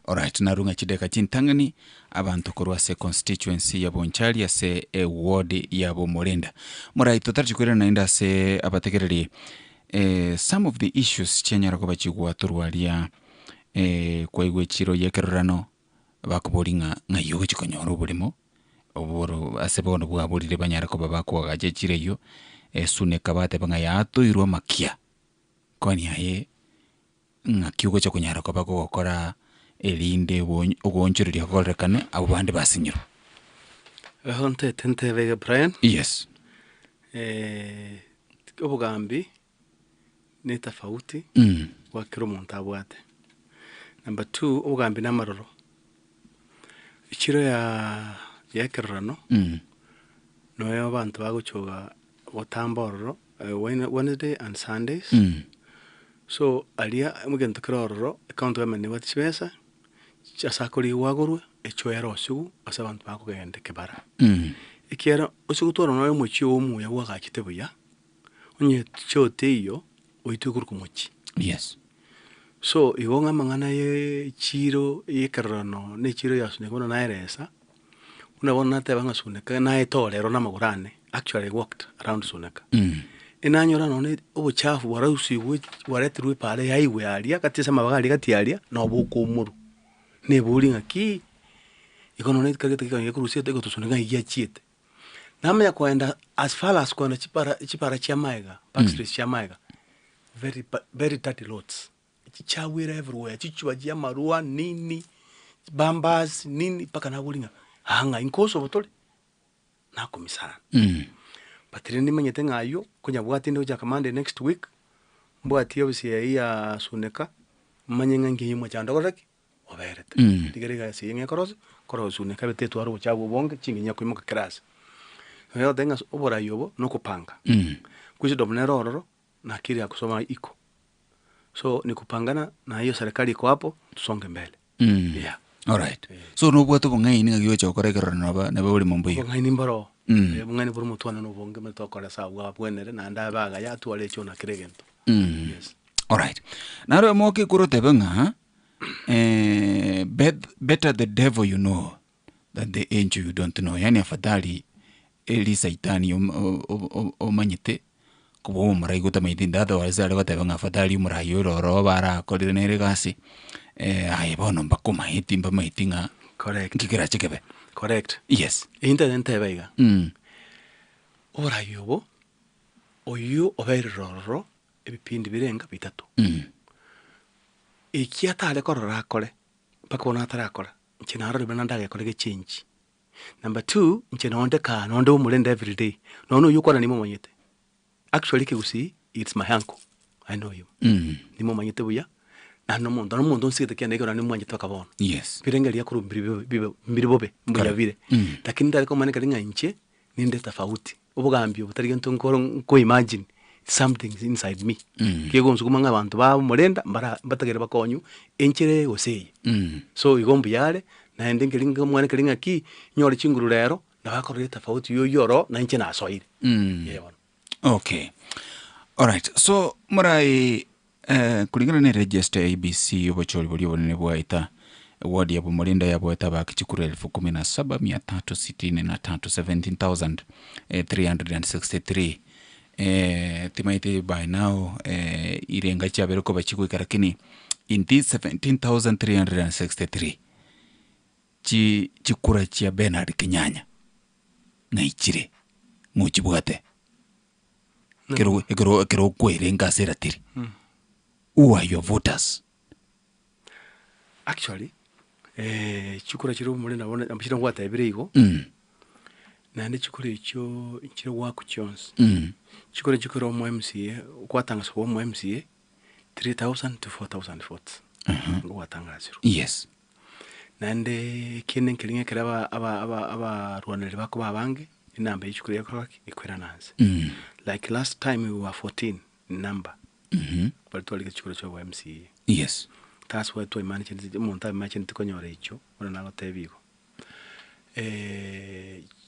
Alright, narunga chideka chintangani abantu korwa se constituency ya Bonchari ase ward ya Bomolenda. Murai totarchikwira naenda se abategereri some of the issues chenyara ko bachigwa turwalia kwa igwe chiro yekerano bakubolinga ngayo chikonyoro bulimo oboro asebono bwa bulire banyara ko babako gaje chireyo sune kabate banga yato irwa makia kwani aye ngakiugo cha kunyara ko bako gukora elinde ugonjorira korekane abo bandi basinyiro. Honte tente vega Brian. Yes. Obugambi ni tofauti wa kiro muntu abwate. Number 2 obugambi namaroro. chiro ya kerano noyo abantu bagochoga gotambororo Wednesday and Sundays so alia mugento kirororo account government ni batibesa chasakori wagorwe echoero sugu asa abantu bakugende kebara ikiera usugutoro noyo muchio omu ya wagachite buya onye chote iyo oitukuru kumuchi yes so igonga mangana ye chiro ye kerano ne chiro yasune kono nairesa unabona te banga suneka na etolero na magurane actually walked around suneka inanyora none obuchafu warausiwe waretirwe pale yaiwe alia katisa mabagali katialia na obukumuru ne bulinga ki ikono ne kagete kanye kurusia te gotusuneka igiachite namanya kwenda as far as kwenda chipara cha maiga backstreet cha maiga very dirty roads chichawira everywhere chichwajia marua nini bambas nini paka na bulinga hanga inkoso botole na komisana patire ni manyete ngayo kunya bwati ndo jakamande next week bwati yobisi ya suneka manyenga ngiyimo chanda koraki oberete digerega siyenga koro suneka betetu aro chabo bonge chinginya kuimuka class yo tenga obora yobo no kupanga kuzi domnero ororo na kiri akusoma iko so ni kupangana na hiyo serikali iko hapo tusonge mbele yeah. All right. So no bwato bongai ni ngyo chokore kerano na bali mombo yo. Bongai ni mbaro. Bongai buru mutwana no bonge metokora sawa bwenere na nda baga ya tuale chona kiregento. Yes. All right. Naro moke kurote benga better the devil you know than the angel you don't know. Yani afadhali eli saitani o manyite kubo murai gota maidinda da wazale gota benga afadhali murai ro bara ko dinere gasi. Ai bono mbako maitimba maitinga correct kikira chekebe correct yes internet ebaiga ora yobo oyo oberoro ebipindi birenga bitatu ikiatale korora kore paka ona tarakora nkinaro ribana ndage kore change number 2 nkinonde ka nonde umulenda every day nono yukora nimo manyete actually kigusi it's my uncle I know you nimo manyete buya no mundo nsite kende ko nani mwanje twakabona yes birengeli yakuru mbiri bobe mbuya vile lakini ndako mane kalinga nche ninde tofauti ubugambyo butari gento nkoro ko imagine something inside me kiego nsukuma abantu ba mulenda mbatagere bakonyu enchere oseye so igombu yale na ende ngelinga mwane kalinga ki nyore chinguru rero nabakorere tofauti yoyoro na nche na soire okay all right so murai kulingana ne register ABC obocholi boli bonene bwaita ward ya Bumulinda ya bwaita bakichikura 17,363 timaite by now irenga chabero ko bachikuika lakini in this 17,363 chikura chia Bernard Kinyanya ngaichire muchibwate kero kwerenga seratiri who are your voters actually chikura chiro Bumulinda bona ambishira ngwata ebirigo na ndi chikura icho chiro waku chons chikura mu MCA kwatanga so mu MCA 3,000 to 4,000 votes ngwatangaziro yes na ndi kinen kilinge kiraba aba rwanere bako babange inamba y'chikura yakora ikwera nanze like last time we were 14 in number but to like chikura cho MCA yes that's why to manage the monta manage tikonyore icho ona nago tebigo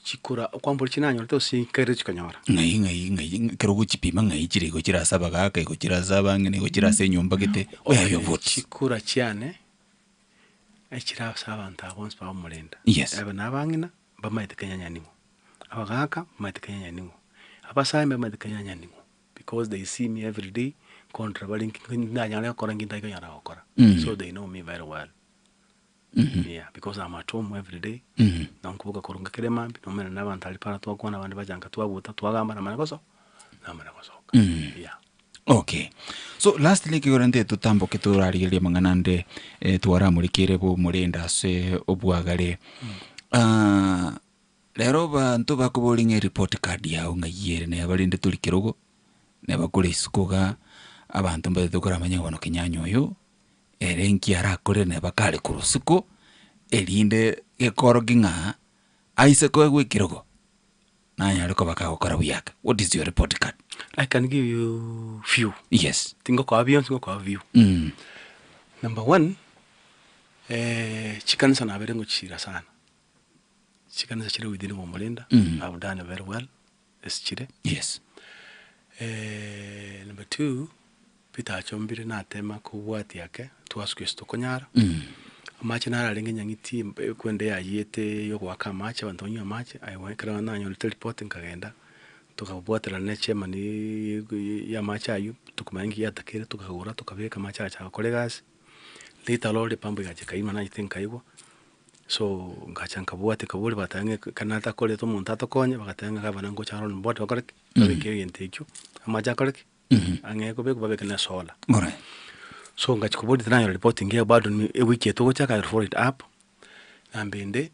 chikura kwambura chinanyo to sinkere chikanyora ngai kero guchipima ngai chirego kirasaba gaka ko kirasaba ngene ko kirase nyumba gite oya yo vote chikura cyane ekira sabanta abonse ba Bumulinda yes aba nabangina bamaite kanyanyanimo abagaka bamaite kanyanyanimo abasaime bamaite kanyanyanimo because they see me every day contra baling nanyana kora nginda ko yara okora so they know me very well yeah because I'm at home every day nankubuka korunga keremambi no mena nabantu ali para twa kwana abandi bajanga twabuta twagamba na manakoso yeah okay so lastly kiorande tutambo keturariye manganande twaramurikire Bumulinda se obwagale lero bantu bakubolinga report card yawo ngayere ne abalinde tulikirogo ne bakule isukoga abantu mbadukora amanya wano Kinyanyo yo erenki arakore ne bakale kurusuko elinde gekoroginga aise ko gwikirogo na yale ko baka gukora buyaka. What is your report card? I can give you few. Yes. Tingo kwa avion, tingo kwa view. Number 1, chikanisa na berengo chira sana. Chikanisa chire within Momolinda. I've done very well. It's chire. Yes. Number 2, Peter Chombire na tema kuwati yake tuwasukwe stokonyara. Amache nara lenge nyangiti kwende ya yete yoko waka amache wantonyo amache aiwekera na nyo report nkagenda tukabwatira neche mani ya macha ayu tukumangi yatakire tukagura tukabeka macha cha kolegas later lord pambo ya chekaima na think kaiwa so ngachanka bwate kabuli batange kanata kole to montato konye bakatanga kabana ngo charo mbot bakore kabeke yentekyo amacha kore angeko beku babeka na sola alright. So ngachikubudi tanayo reporting here bado a week yeto chaka for it up ambende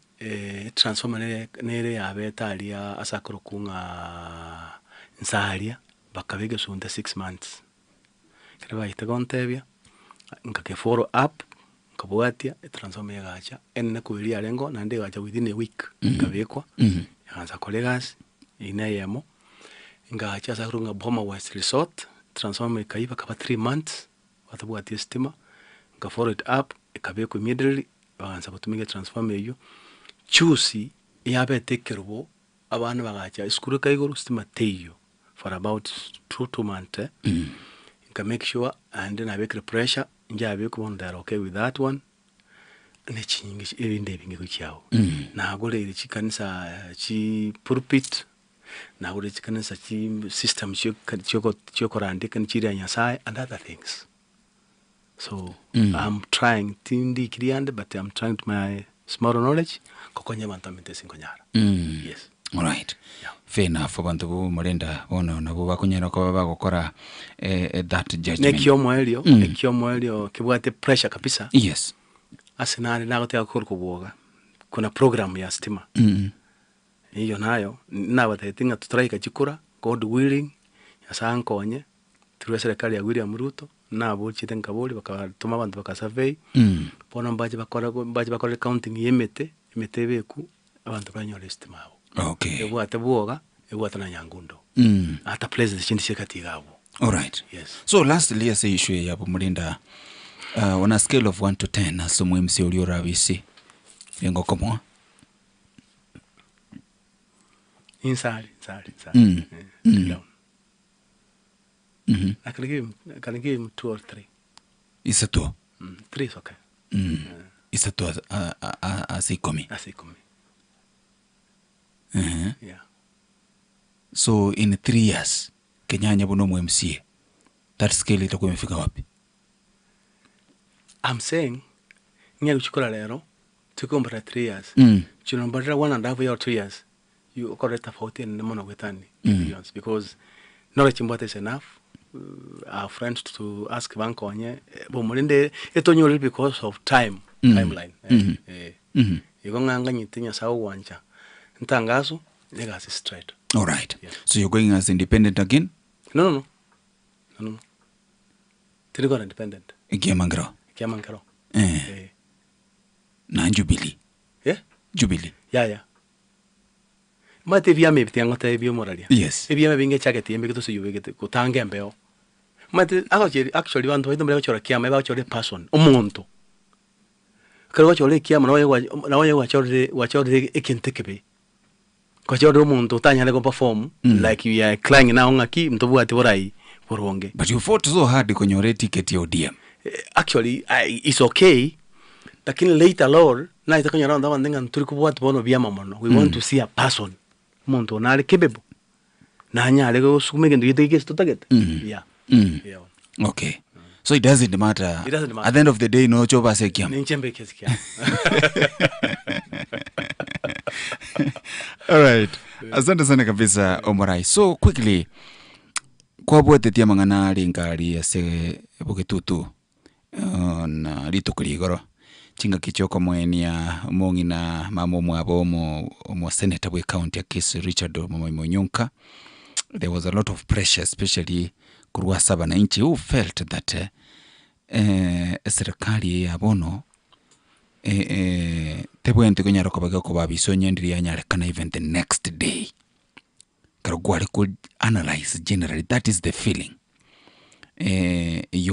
transformer nere yabeta alia asakro kunga nsalia bakabege sunta 6 months kaba itagontebia ngake follow up kabwatia transformer yagacha enne kubilia lengo na ndege gacha within a week kabekwa yaanza kolegas inayemo ngacha sakrunga Boma West Resort transformer kaiba kaba 3 months watabuati stima nga follow it up ikabeko immediately baanza kutumiga transformer yo chusi yabe tekerbo abantu bagacha iskuru kaigoro stima teyo for about 2 months nka make sure and then I make pressure njabe ko ndara okay with that one ne chingi irinde binge kuchao na gole iri chikanisa chi pulpit na gole chikanisa chi system choko randika nchiri nyasaye and other things. So I'm trying tindi kiriande, but I'm trying to my small knowledge kokonye bantamite sinkonyara. Yes. All right. Yeah. Fair enough. Abantu bu Mulenda ono nabo bakunyera ko bagokora that judgment. Nekyo moelio kibwate pressure kabisa. Yes. Asenani nagotea kuboga. Kuna program ya stima. Hiyo nayo nabatetinga tutraika chikura God willing yasankonye through serikali ya William Ruto na buchite nkaboli bakatuma abantu bakasurvey bona mbaje bakora counting yemete beku abantu banyole stimao. Okay. Ebwate buoga ebwate na nyangundo ata place zishindi shekati gabo. All right. Yes. So lastly yes issue ya Mulinda on a scale of 1 to 10 asomwe msi uliora bisi yengo komo inside. I can give him 2 or 3. Is it 2? 3 is okay. Is it 2 asikomi? Asikomi. Yeah. So in 3 years, Kenyanya buno MCA, that scale itakuwa imefika wapi? I'm saying, nye kuchukula lero, tuko mbara 3 years. Chino mbara 1.5 year or 2 years, you correct tofauti na mono wetani. Because knowledge mbata is enough. Our friends to ask Bankonye, Bomolinde, etonyo because of timeline. Igonganga nyitinya sawa wanja. Ntangazo, legacy straight. All right. Yeah. So you're going as independent again? No. Tirigo independent. Kiamangaro. Na Jubilee. Yeah? Jubilee. Yeah. Mate viame bitiangote bio moralia. Yes. Viame binge chaketi yembe kito suyubegete kutange mbeo. Mate actually wantu waido mbele chora kiama eba chora person omuntu. Kero chora kiama na waye wachore ekintekebe. Kwa chora omuntu tanyale ko perform like you are crying na ngaki mtobu ati borai boronge. But you fought so hard kunyore ticket ya ODM. Actually it's okay. Lakini later lord na itakanyara ndawa ndenga turikuwa tubono biama mono. We want to see a person. Muntu nale kebebo. Na nyale ko sukumege ndo yiteke stotagete. Yeah. Okay. So it doesn't matter. At the end of the day, no choba sekiam. Ninchembe kesikia. All right. Asante sana kabisa Omorai. So quickly, kwa bwete tia mangana lingari ya se buketutu na lito kuligoro. Chinga kichoko mweni ya mongi na mamo mwabo mo senator we county ya Kisii Richard Munyonka. There was a lot of pressure, especially kurwa saba na inchi who felt that serikali ya bono tebwente kunyara kobaga ko babisonye ndiri anyare kana even the next day karugwari could analyze generally. That is the feeling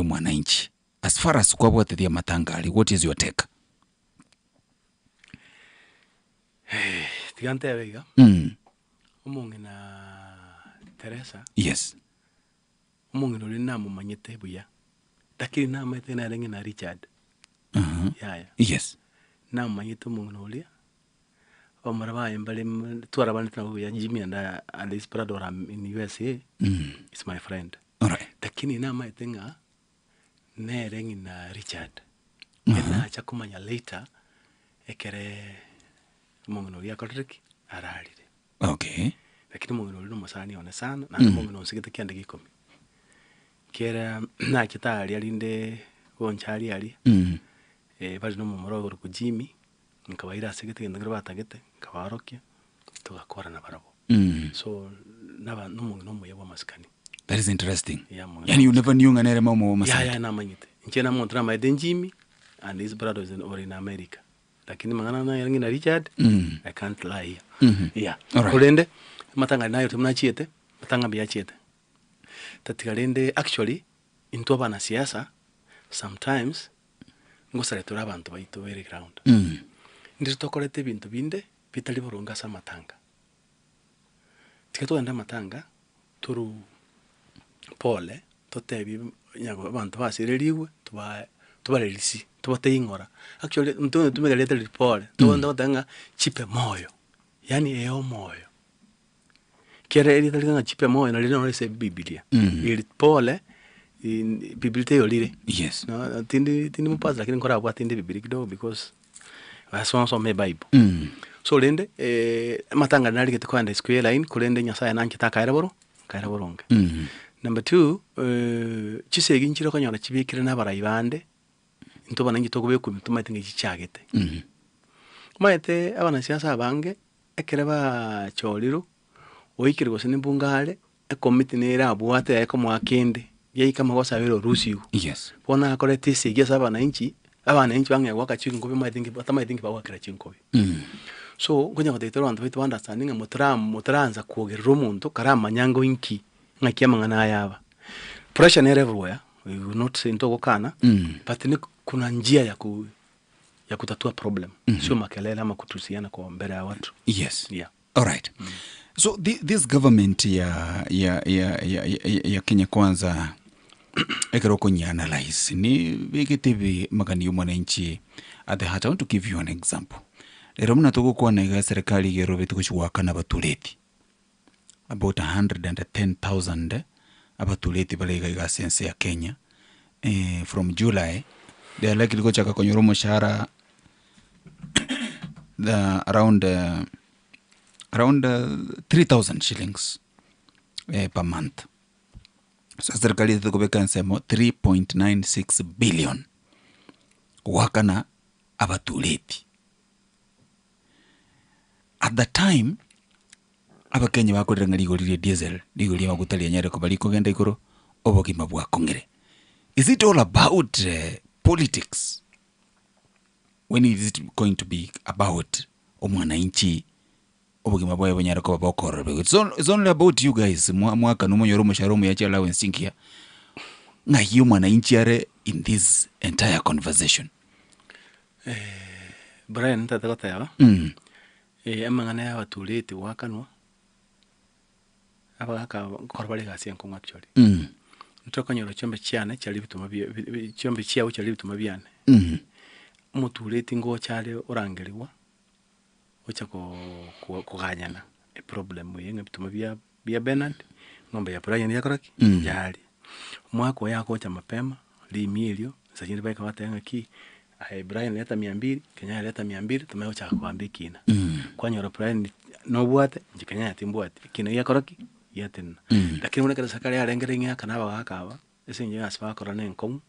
mwananchi as far as kwa bote dia matangali. What is your take? Tigante wega umungi na Teresa. Yes. Umungi no lina mumanyete buya takiri na mete na lengi na Richard. Yes. Na mumanyete umungi no lia omaraba embale tuarabana tana ya Jimmy and Alice Prado in USA. It's my friend. All right. Takini na mete nga na lengi na Richard. Ena chakumanya later ekere umungi ya kodriki ararire. Okay. Lakini umungi no masani one sana na umungi no sigete kyande gikomi. Kera na kitali alinde gonchari ali. Bali no mumoro ku Jimmy nkabaira sigete ngenda batagete kabarokia tugakora na barabo. So naba n'umungi no muye wa maskani. That is interesting. Yani you never knew nganere mama wa maskani. Ya na manyite. Nchena montra my Jimmy and his brothers in America. Lakini mangana na yangi na Richard, I can't lie here. Yeah. Kulende matanga nayo tumna chiete, matanga bia chiete. Tatikalende actually into abana siasa sometimes ngosare turaba abantu baito very ground. Ndiri tokolete bintu binde bitali burunga sa matanga. Tiketo anda matanga turu pole totebi nyago abantu basireliwe tubarelisi tubateyingora. Actually mtu tumegaleta pole tuonda tanga chipe moyo. Yani eo moyo. Kere ili tanga chipe moyo na lino lese Biblia. Ili pole Biblia yolire. Yes. No tindi mupaza lakini nkora abwa tindi Biblia kidogo because so me Bible. So lende matanga nali kitukwanda square line kulende nyasaya nankita kaira boronga. Number 2 chisegi nchiro kanyona chibikire nabarayi bande ntoba nangi togobe ku mituma itinge chichagete. Maete abana siasa abange ekereba choliro oikire gose nimbungale ekomiti nera abwate eko mwakende yei kama gosa bero rusiu. Yes. Bona akorete sege sabana inchi bange waka chingobe maitingi batama itingi bawa kira chingobe. So ngonya ngotetero abantu bitu understanding mutranza kuogerera omuntu karama nyango inki ngakiama ngana yaba. Pressure is everywhere. We will not say ntogo kana, but ni kuna njia ya kutatua problem. Sio makelele ama kutusiana kwa mbele ya watu. Yes. Yeah. All right. So this government ya Kenya Kwanza ekeroko ni analyze ni bigitibi magani mwananchi at the heart. I want to give you an example. Lero mna toko kwa na serikali gero betu kuchwaka na batuleti. About 110,000 abatuleti balega ga sense ya Kenya. From July they are likely to chaka konyoro moshara around 3,000 shillings per month. So serikali tukobeka nsemo 3.96 billion wakana abatuleti. At the time abakenya bakorera ligolire diesel ligolire magutali anyare ko baliko genda ikoro obogima bwa kongere. Is it all about politics when is it going to be about omwananchi obogima bwa banyare ko bakoro? It's only about you guys mwaka no monyoro musharomu ya chala wensinkia na hiyo mwananchi are in this entire conversation. Brian tatakota yawa amangana ya batuleti wakanwa abaka korbale gasi enko actually ntoka nyoro chombe chiane chali bituma chombe chiawo chali bituma byane mutuleti ngo chale orangeliwa ocha kuganyana a problem yenge bituma bya Bernard ngombe ya Brian yakoraki jali mwako yako cha mapema limilio sajini baika watenga ki Brian leta 200 Kenya leta 200 tumeo cha kwambia kina kwa nyoro Brian no bwate njikanya yatimbwate kina yakoraki yaten lakini uneka sakali arengeringa kana bakaba esenje asfa korane enkom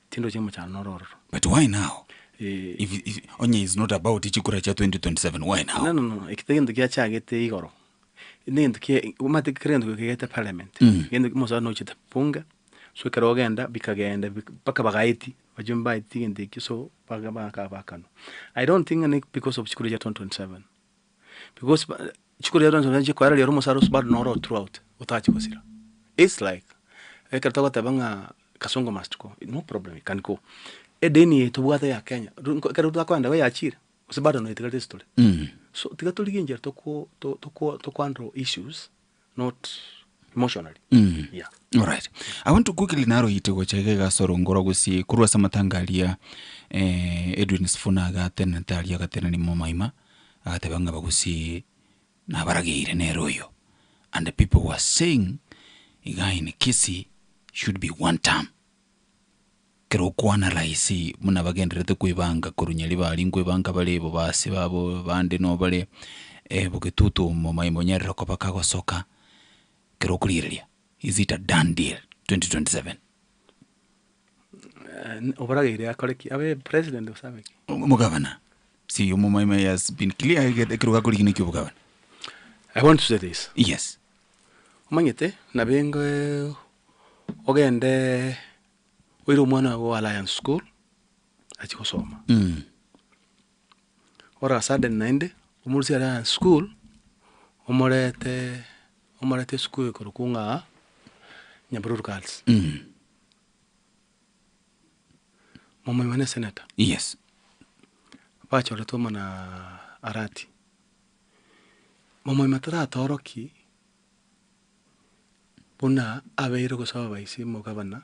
tindo chimo cha nororo. But why now? If onye is not about ichikura cha 2027, why now? No ikitendo kya chagete igoro nendo ke umate krendo ke parliament ngendo moza no chita punga so kerogenda bikagenda baka bagaiti Wajumba I think so bakano. I don't think because of Chikuru ya 2027. Because Chikuru ya 2027 kwa rali romo saros bad noro throughout. Utachi kosira. It's like kartawa tabanga kasongo mastuko. No problem, can go. Edeni tubuata ya Kenya. Karuta kwanda we achira. Usibado no itikate story. So tikatuli ginjer to handle issues, not emotionally. Yeah. All right. I want to quickly narrow it go cheke ga sorongoro gusi kurwa samatangalia Edwin Sfunaga tena talia gatena ni momaima agatebanga bagusi na baragire neroyo. And the people were saying igaini Kisi should be one term. Kero kwana raisi muna bagenderete kuibanga kurunyali bali ngwibanga balebo basi babo bande no bale buketutu momaimo nyarira ko bakago soka kero kulirelia. Is it a done deal 2027? Obaragire akoreki abe president usabeki. Mugavana. See, momaimo has been clear kero gakulikini kyubugavana. I want to say this. Yes. Umanyete nabengo ogende Wiro mwana wa Alliance School achikosoma. Ora sudden naende umurisi Alliance School umorete school kurukunga Nyaburu Girls. Mama ywane senator. Yes. Pacho letoma na Arati. Mama ymatara toroki buna abeiro kusaba baisi mo gavana.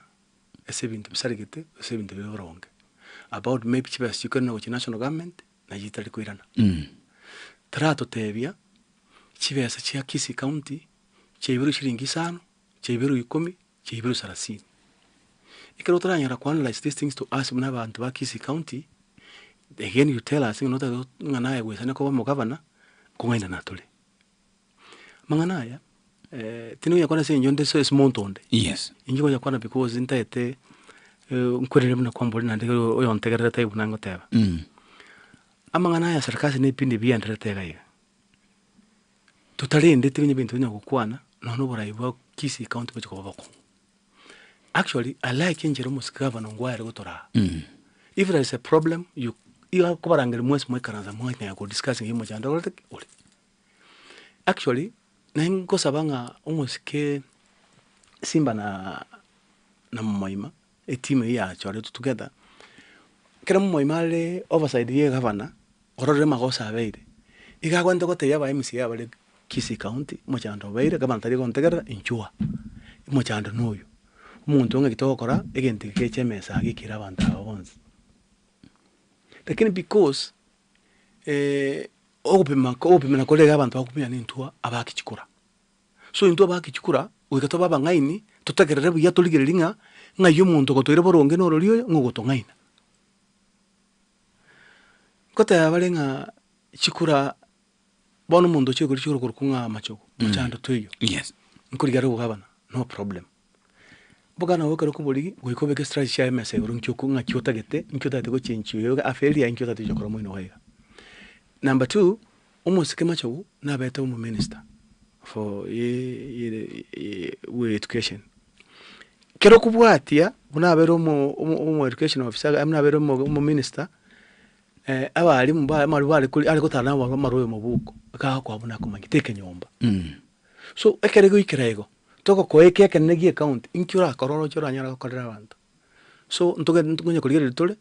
Esebintu bisarigite esebintu bironge about maybe chibas yukana with national government na yitali kuirana trato tebia chibesa chia Kisii County chebiru shilingi 5 chebiru 10 chebiru 30 ikero tranyara kwa analyze these things to us muna bantu ba Kisii County. Again you tell us ngota nganaye gwesana ko mo governor kungenda natole manganaya tinu yakwana se njonde so smontonde. Yes. Injiko yakwana because intete nkurere muna kwamboli nande oyo ntegerera tayibu nango teba. Amangana ya serikali ne pindi biandere tega iga. Tutale ndete binye bintu nyakukwana nono boraibo Kisii County bachiko babako. Actually I like injero musikava nongware gotora. If there is a problem you kubarangere mwese mwekaranza mwanya ya go discussing himo chanda ole. Actually nengo sabanga umusike Simba na Moima a team ya chore together kera Moima le oversight ye governor orore magosa abeire igagwanda gote yaba MC yaba Kisii County mochando beire gabantari kontegera inchua mochando noyo umuntu onge kitokora egenti kechemesa gikira abantu abonzi lakini because opima na kolega abantu bakupia n'intua abakichikura so intua abakichikura ugato baba ngaini tutagerere buya tuligerelinga ngayo muntu gotoire boronge no roliyo ngogoto ngaina kota yabalenga chikura bono muntu chikuru kurukunga machoko muchando tuyo. Yes. Nkurigara ugabana no problem bogana wokero kubuligi goikobeke strategy ya mese urunkyuku ngakyota gete nkyota tego chenchiyo afeli ya nkyota tijokora moino hoya. Number 2 umusike macho na beta umu minister for education kero kubwatia bunabero umu education officer amnabero umu minister abali mba mari kuli ali kotana maroyo mubuko ka kwa buna kumangiteke nyomba. So ekerego ikirego toko koeke kenegi account inkyura kororo chora nyara korera abantu so ntugonye kuligere tole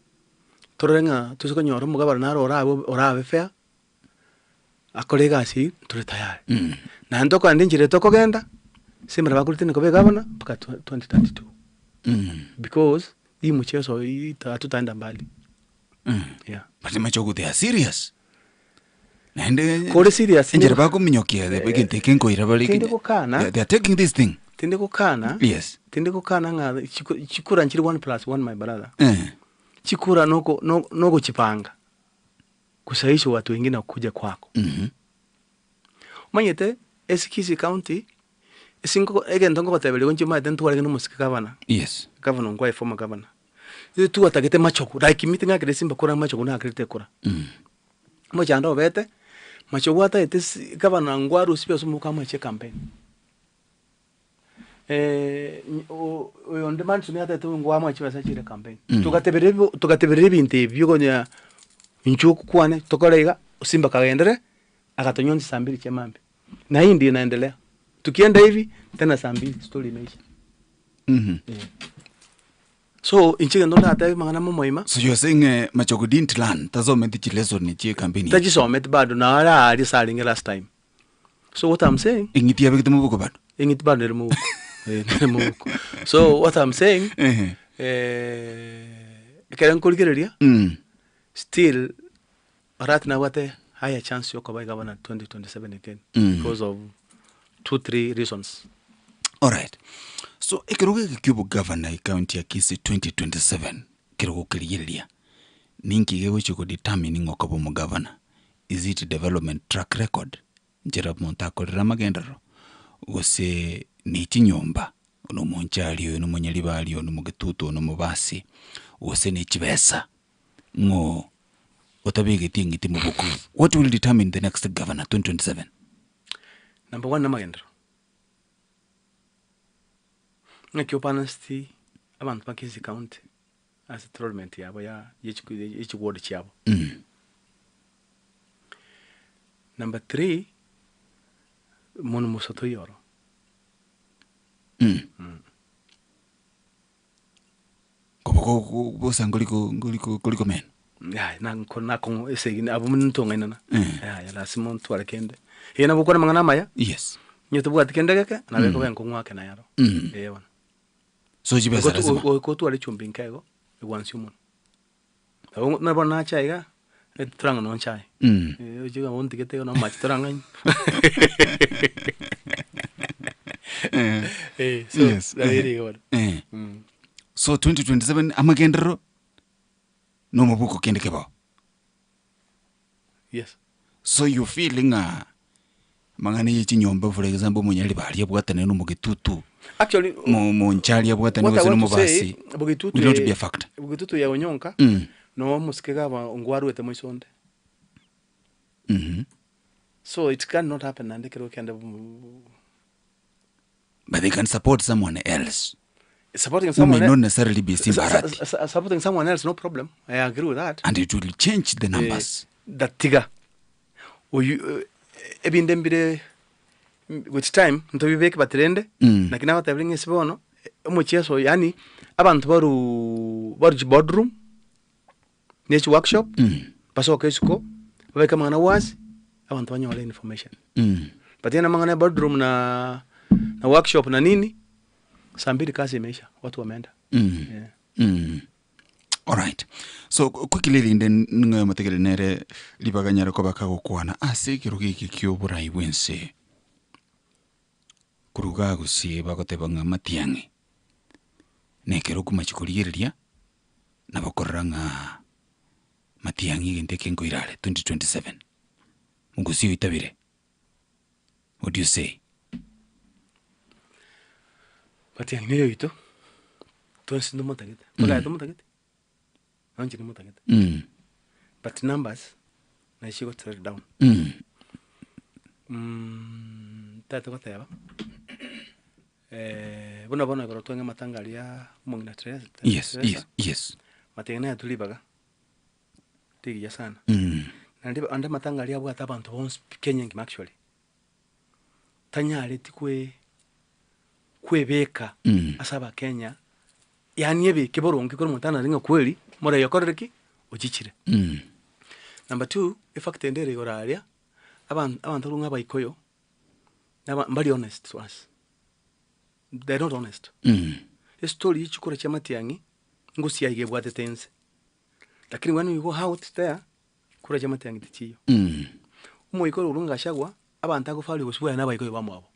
torenga tusiko nyoro mugabara naro orabe fair akolega asi tuli tayari. Na ndoko andinjire toko genda simra bakulitini kobe gavana paka 2032 because hii mchezo tutaenda mbali. Yeah, but machogo they are serious and kore serious njere bako minyokia they begin taking ko irabali they are taking this thing tinde kukana. Yes, tinde kukana nga chikura nchiri 1+1 my brother. Chikura noko chipanga kusaisha watu wengine kuja kwako. Manyete Kisii County singo egento ngo batebele gonje ma dentu wale no musika governor. Yes, governor ngwa former governor tu atagete machoko like meeting akere Simba kura machoko na akere kura mo chando bete machoko ata ete governor ngwa rusipia sumu kama che campaign on demand suni hata tu ngwa mwa chiwa sachire campaign tukateberere ibintu ibyo gonya inchuku kwane tokorega Simba kagendere akatonyonzi saa 2 chemambe na hii ndio inaendelea. Tukienda hivi tena saa 2 story imeisha. So inchige ndo hata hivi mangana moima. So you are saying Machokudint land tazome ndichi lesson ni chie campaign. Tajisome bado na ara ali salinge last time. So what I'm saying ingiti yabe kitamubuko bado. Ingiti bado nere mubuko. So what I'm saying karen kuligereria still right now what higher chance yoko by governor 2027 again because of 2-3 reasons. All right. So ekiruge kikibu governor county ya Kisii 2027 kirugo kiligereria ninki gewe chiko determining okobo mu governor. Is it development track record njera montako ramagendero ose ni chinyomba ono monchali ono monyalibali ono mugetutu ono mubasi ose ni chibesa ngo otabege tingiti mubuku. What will determine the next governor 2027? Number 1 namagendero ngeki honesty abantu bakisi county as enrollment yabo ya each ward cyabo. Number 3 mono musoto yoro. Ko bosa ngoliko men. Ya nako ese abo muntonga inana. Ya la simon twala kende. Yena bukora mangana maya? Yes. Nyoto bwati kende gake na beko benko ngwake na yaro. Wana. So jibesa lazima. Ko twale chumbinkago egwansi umuntu. Abo na bona chaiga turanga non chai. Ujiga wonti kete no match turanga. So yes. Very good. So 2027 amagendero no mabuko kende keba. Yes. So you feeling mangani yichi nyomba for example munyali bali yabwatane no mugitutu. Actually mo nchali yabwatane wese no mubasi. Bugitutu will not be a factor. Bugitutu ya onyonka. No musikega ngwaru ete moisonde. So it cannot happen and they can. But they can support someone else. Supporting someone may not necessarily be Simbarati. Supporting someone else, no problem. I agree with that. And it will change the numbers. That tiga. Ebindembire with time nto bibeke batrende nakina batabringe sibono umucheso yani abantu baru boardroom nechi workshop basoka isuko babeka mangana wazi abantu banyola information. But yana mangana boardroom na workshop na nini saa 2 kazi imeisha watu wameenda. All right. So quickly then nga mategere nere libaganyara ko bakago kwana asikirugi kikyo wense kuruga gusie bagotebanga matiangi nekero kumachikuligereria nabakoranga matiangi gendeke ngoirale 2027 mugusi itabire. What do you say? Matiangi niyo ito tonsindo motagete tola motagete anjini motagete but numbers na shigo trade down tata koteba bona ko twenga matangalia mungina trade. Yes Matiangi na tulibaga tigi ya sana nandi anda matangalia bwata abantu bons Kenya ngim actually tanyale tikwe kwebeka asaba Kenya yani ebe kiborongi ko mutana ringa kweli mora yakorereki uchichire. Number 2 effect endere yoralia abantu runga bayikoyo mbali honest to us, they're not honest. The story chikora cha Matiangi ngusi yaige bwate tense lakini when you go out there kura cha Matiangi tichiyo umuiko urunga shagwa abantu agofali gusubira nabayikoyo bamwabo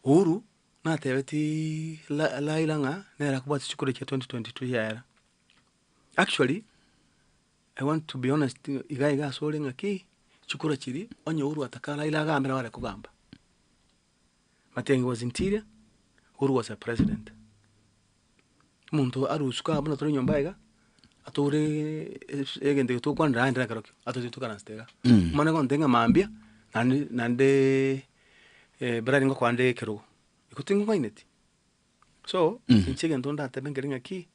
Uru na tebeti la ilanga nera kubati chukure cha 2022 yara. Actually I want to be honest, igaiga solinga ki chukura chiri onyo Uru atakala ilaga ambera wale kugamba. Matiangi was interior, Uru was a president. Muntu arusuka abuna tori nyomba atore egende to kwanda ndira karokyo atozitu kana stega. Mana ko ndenga mambia nande brari ngo kwande kero ikutingu ngaineti so inchige ntonda atebengeringa ki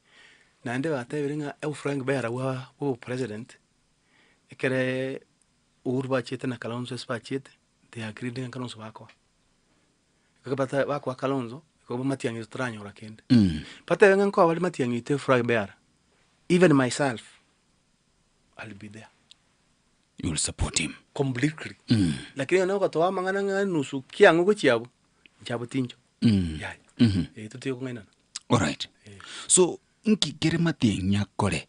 nande bateberinga Frank Bera wa president ekere urba chete na Kalonzo spachete they agreed na Kalonzo wako akabata wako Kalonzo ko Matiang'i stranyo rakende pata wenga ko wali Matiang'i te Frank Bera even myself I'll be there. You will support him completely. Lakini na ukatoa mangana nusu kiangu kuchiabu. Chabu tinjo. Yeah. Tuti ko ngena. All right. So inki gere Matiang'i akore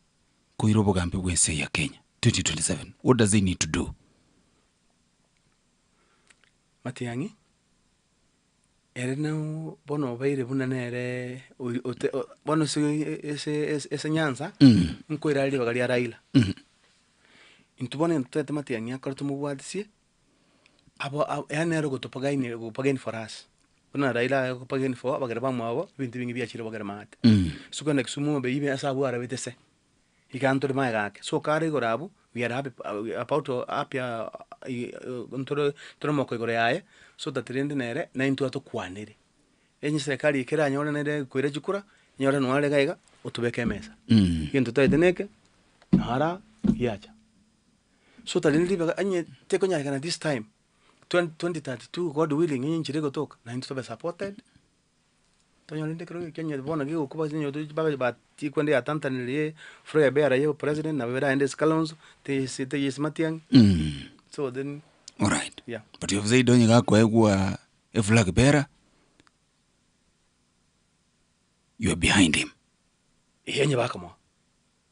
ko irobo gambe wense ya Kenya 2027. What does he need to do? Matiang'i ereno bono baire bunanere bono ese nyanza nkoira ri bagali Raila. Intubone ntete Matiang'i akartu mubwadisi abo yanero gutopagaini for us. Kuna Raila gupagaini for bagara bamwabo bintu bingi byachiro bagara mate. Sukana kisumu be ibe asabu arabitese. Ikanto mai gake. So kare gorabu we are happy about apia ntoro moko igore yae so that rende nere na intu atokwanire. Enyi serikali ikera nyore nere kwire jukura nyore nwale gaiga utubeke mesa. Kintu taiteneke hara yacha. So talindi baga anye teko nya kana this time 2032 God willing nyi nchirego toka na into be supported tonyo linde kero Kenya bona gigo kuba zinyo to baga bati kwende ya Tanzania Frank Bera yo president na bera ende Kalonzo te yes Matiang'i so then all right yeah but if they don't ga kwa egwa Frank Bera you are behind him yenye bakamo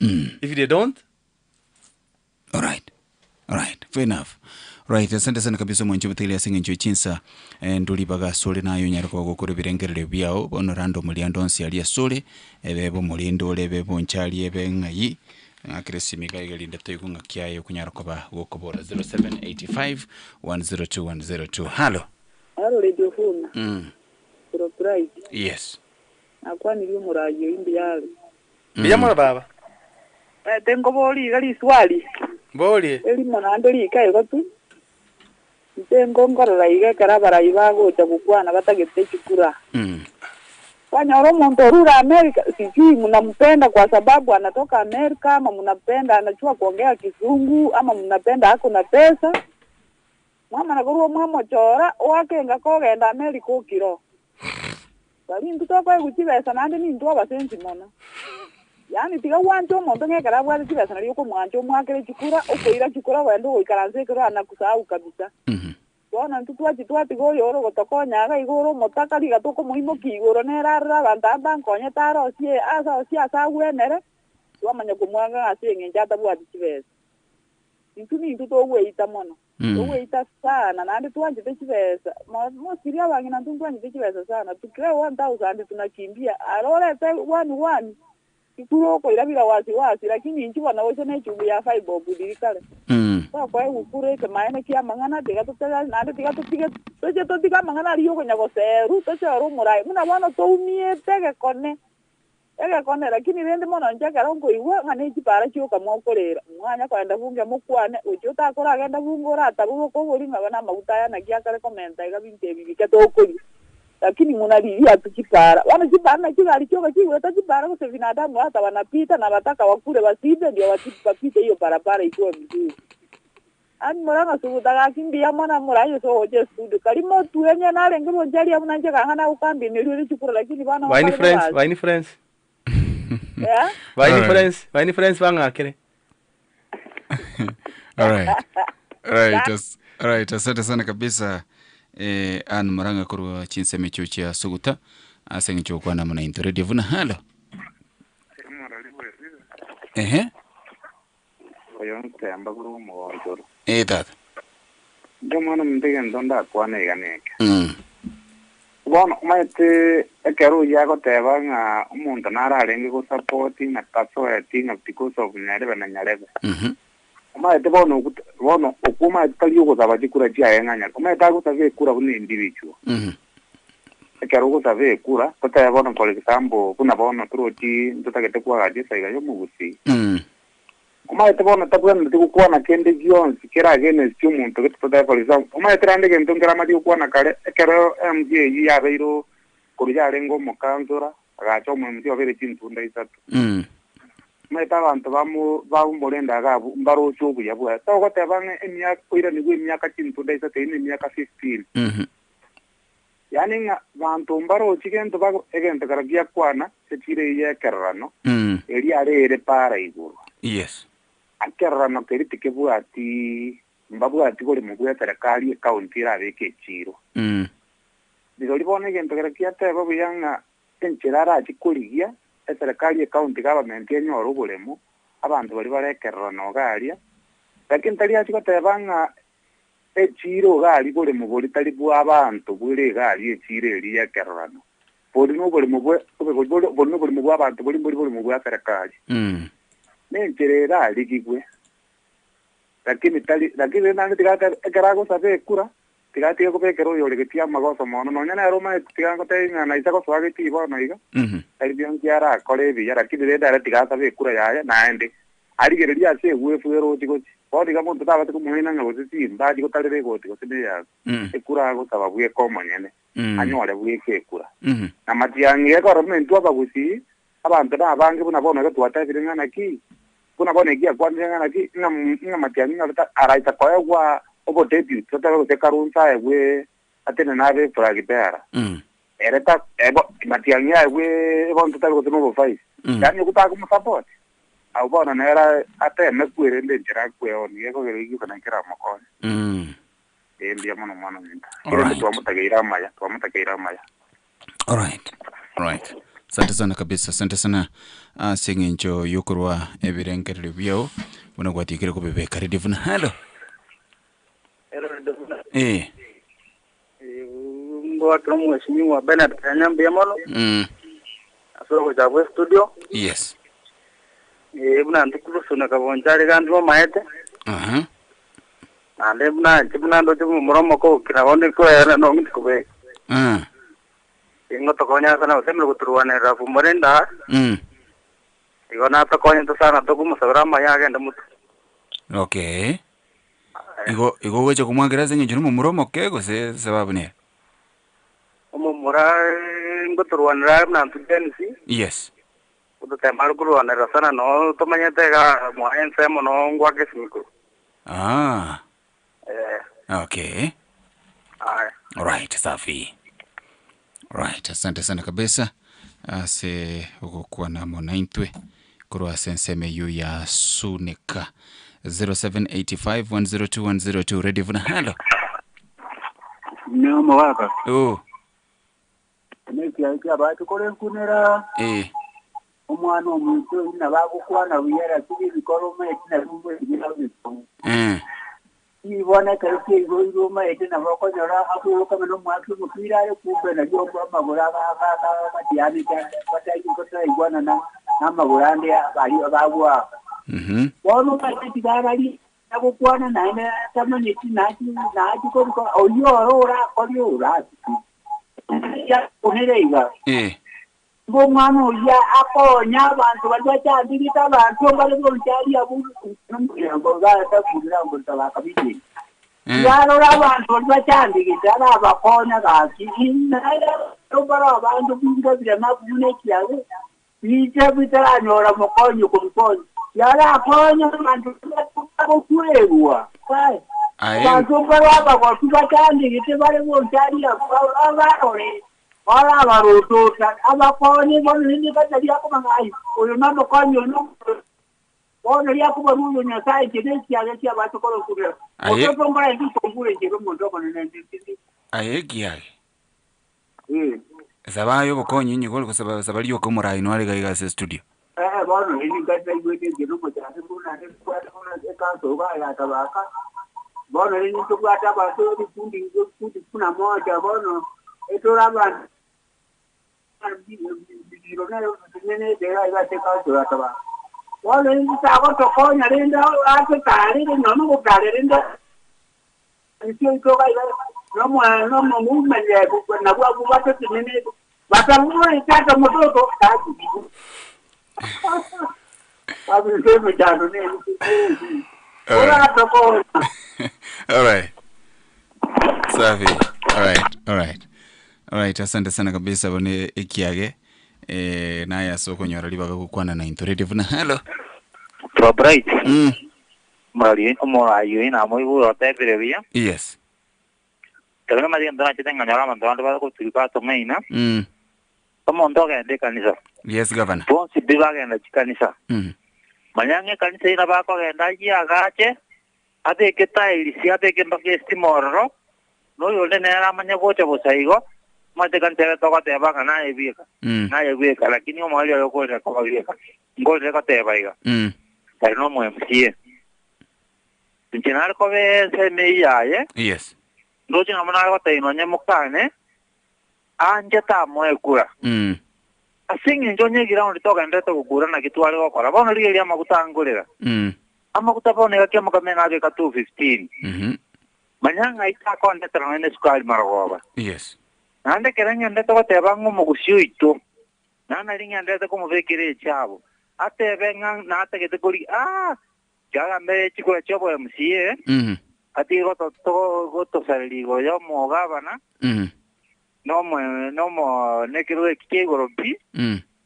if they don't all right fair enough. Right, asante sana kabisa mwancho mtili asinga ncho chinsa nduli baga sole nayo nyarako gukore birengerere byao bono rando muliandonsi ali asole ebebo mulindo lebebo nchali ebe ngai akresimi gaigalinda toyiko ngakiayo kunyarako ba gukobora 0785 102 Hello Radio Phone surprise yes akwa nilio murayo imbiali Biyamora baba tengo boli gali swali boli eli monandoli kai gotu Ntengo ngorora ige karabara ibago chakukwana batagete chukura. Wanyoro montorura Amerika sijui mnampenda kwa sababu anatoka Amerika ama mnapenda anachua kuongea Kizungu ama mnapenda hako na pesa. Mama nagoro mama chora wake ngakogenda Amerika okiro. Bali ntutoko ekuchibesa nande ni ntwa basenzi mona. Yani tiga wancho monto ngekara bwa chibesa nari uko mwancho mwakere chukura ukoira chukura wendo uikaranze kiro anakusahau kabisa. Bona ntutwachi twatigo yoro gotokonyaga igoro motakari gatoko muhimo kigoro nerarra bandamba nkonye taro sie asa wenere wamanya kumwanga asinge njata bwa chibesa. Intuni ntuto weita mono. Weita sana nande twanje chibesa. Mo siria wangina twanje chibesa sana. Tukire 1000 tunakimbia. Arorete 1 Ikuro ko irabira wasi lakini nchi wana wote na chubu ya fiber budirikale. Kwa ukure ke maana kia mangana diga tutela na diga tutiga toje totiga mangana riyo ko nyago seru toje ro murai muna wana to umie tege kone lakini rende mona njaka rongo iwa ngane chipara chyo kamokorera mwanya kwenda bunge mukwane ujo takora agenda bungora atabuko ko buri ngabana magutaya na kia kare komenta iga binte bibike to kuri lakini munalilia tukipara wana chipana kigali choka kiwe tajipara kwa binadamu hata wanapita na wataka wakule wasibe ndio watipapite hiyo barabara ikiwa mzuri ani moranga subutaga kimbia mwana murayo so hoje studio kalimo tuenye na lengero njali ya munanje kangana ukambi nilio chukura lakini bana Wine friends yeah Wine friends banga kile all right asante sana kabisa an maranga kurwa chinse mechochia suguta asengi chokwa na muna into radio vuna halo oyonte ambaguru mugonjoro tata ndomana mbege ndonda kwana iganeke bona maite ekero yago teba nga umuntu nararenge go support na tasoeti na because of nyarebe na nyarebe maite bona okuma taliyo go sabaji kura jia enganya maite go sabe kura bune individual ekero go sabe kura kota bona for example kuna bona troti ndotakete kwa gaje saiga yo mugusi maite bona tabwana ndiko kwa na kende gion sikera against umuntu kete for example maite rande ke ndongera mati kwa na kale ekero MJ ya beiro kurya rengo mukanzura agacho mumti obere chintunda isatu meta abantu bamurenda gabo mbaro chobu yabwa to gote bange emya koira ni gwe myaka chintunda isatu ni myaka 15 yani nga bantu mbaro chigento bago egento karagia kwana setire ye kerrano eri are para iguru yes akerrano keritike buati mbabuati gole mugwe serikali county ra beke chiro digo libone egento karagia tebo buyanga enchirara chikurigia serikali county government yenyoro bulemo abantu bali barekerrano galia lakini tali achikotebanga echiro gali bole muboli tali bwa abantu bule gali echiro eli yakerrano boli no bole mubwe boli no bole mubwa abantu boli mubwa serikali nencherera ligigwe lakini nani tigata ekarago sabe kura tigati ko pekero yo legetia magoso mono no nyana roma tigango tenga na isako swageti bono iga ali bion kiara kole bi yara kidire dara tigata be kura ya naende ali gereria ase wefuero tigo odi kama tutaba tuko muhina ngaboti mbaji ko talere go tigo tinde ya ekura go sababu ye komo nyene anyore bweke ekura na matiange ko romento abagusi abantu nabange buna bona ko twatafire naki buna bona igia kwanje naki nga matiange ngata araita kwa obo debut totalo te karunza ewe atene nave para gitara ereta ebo matiange ewe ebo totalo ko no fai yani kutaka mu support au bona nera ate mekwere ndejera kweoni yeko gerigi kana kira makoni ndia mono nda kile tuamutageira maya all right asante sana kabisa asante sana singinjo yokurwa ebirengerere byo bona gwatikire ko bebeka redivuna hello ngo atomo mheshimiwa Bernard Kanyambi mono asoro kwa studio yes buna ndikulusuna kabonjari kandu maete ande buna ndo timu muromo ko kiraone ko era no ngikube ingo to konya sana usemle kuturuane rafu morenda igona to konya to sana to kumusabra yake ndamutu okay igo weche kumwangira zenye juru muromo kego se sababu ne mura ngoturuane ra na tudensi yes uto marguru anarasana no tomanyatega mwaense mono ngwake simiku okay alright safi right asante sana kabisa ase ukokuwa na monaintwe kurwa senseme yu ya sunika 0785102102 ready vuna hello nemo waka neki abatu kole kunera umwana omuntu nabagukwana biyera kiri bikoroma etina rumwe binabiso ibona kare igoma etina bakonyora akuruka no mwaki mupira ari kumbe na byo kwa magura batiyani batayi kota igwana na magurande bali abagwa wono kati garali nabukwana na tamani tinaki ko oyora oyora ya kunereiga ngo mwana ya akonya abantu bacyandika abantu bari mu cyari abu ngo gata kugira ngo tabakabije yaro abantu bacyandika abakonya gaki bara abantu bingabira mabune kiyawe bije bitanyora mukonyo kubikonyo yara akonya abantu bakurewa kai abantu bara bacyandika bari mu cyari abarore Ora barotota abakoni bono hindi katali yako mangai uyo nando konyo no bono yako baruyo nyasai kidesi yake abantu kolo kure ototo mbaya ndi kongure jero mondo kono nende ayegi yake sabayo bokonyi nyigolo kusaba sabaliyo ko murai no ali ga studio bono hindi katali gwete jero mo jase bona ne kwa ekaso ga ya tabaka bono hindi to kwa tabaka kundi kuna moja bono etora abantu Bilonero tiene de la iba a toda toda. Wale nitako tokonya lenda ate tare no go tare lenda. Sio toka iba no movement ya na kwa kubata tiene bata mwe tata mototo tatu. Babu sema jano ne. Ora tokonya. All right. Safi. All right. Alright, asante sana kabisa bone ikiage. Naye asoko nyora libaga kukwana na Into Vuna. Hello. Probright. Mari omorayo ina mo ibu rote previa. Yes. Tengah mari andana chitenga nyara mandana ba ko tulipa to maina. Tomo ndoga ende kanisa. Yes, governor. Bon si bibaga ende kanisa. Manyange kanisa ina ba ko enda ya gache. Ade kita ilisi ade ke mbakesti morro. No yole nera manya gocha bosaigo. Mate kanisa to ka te ba kana ebika. Na ebika lakini o mali yo ko ko ebika. Ngole ka te ba iga. Pero no mo MCA. Tinchenar ko ve se me ya Yes. Loji ngamana ko te no nyemukane. Anje ta mo ekura. Asingi njonye gira on toka ndeta kugura na kitu wale wakora. Bona ri ya makuta angolera. Amakuta bona ya kema kamenga ke ka 215. Manyanga ita ko ndeta na ne sukali maragoba. Yes. Nande keranya ndeta ko te bangu mugusio ito. Nana ringa ndeta ko muvekire chabo. Ate venga na ate ke te kuri jaga mbe chiko chobo MCA. Ati go to saliri go yo mo gavana. No mo nekiro kigoro bi.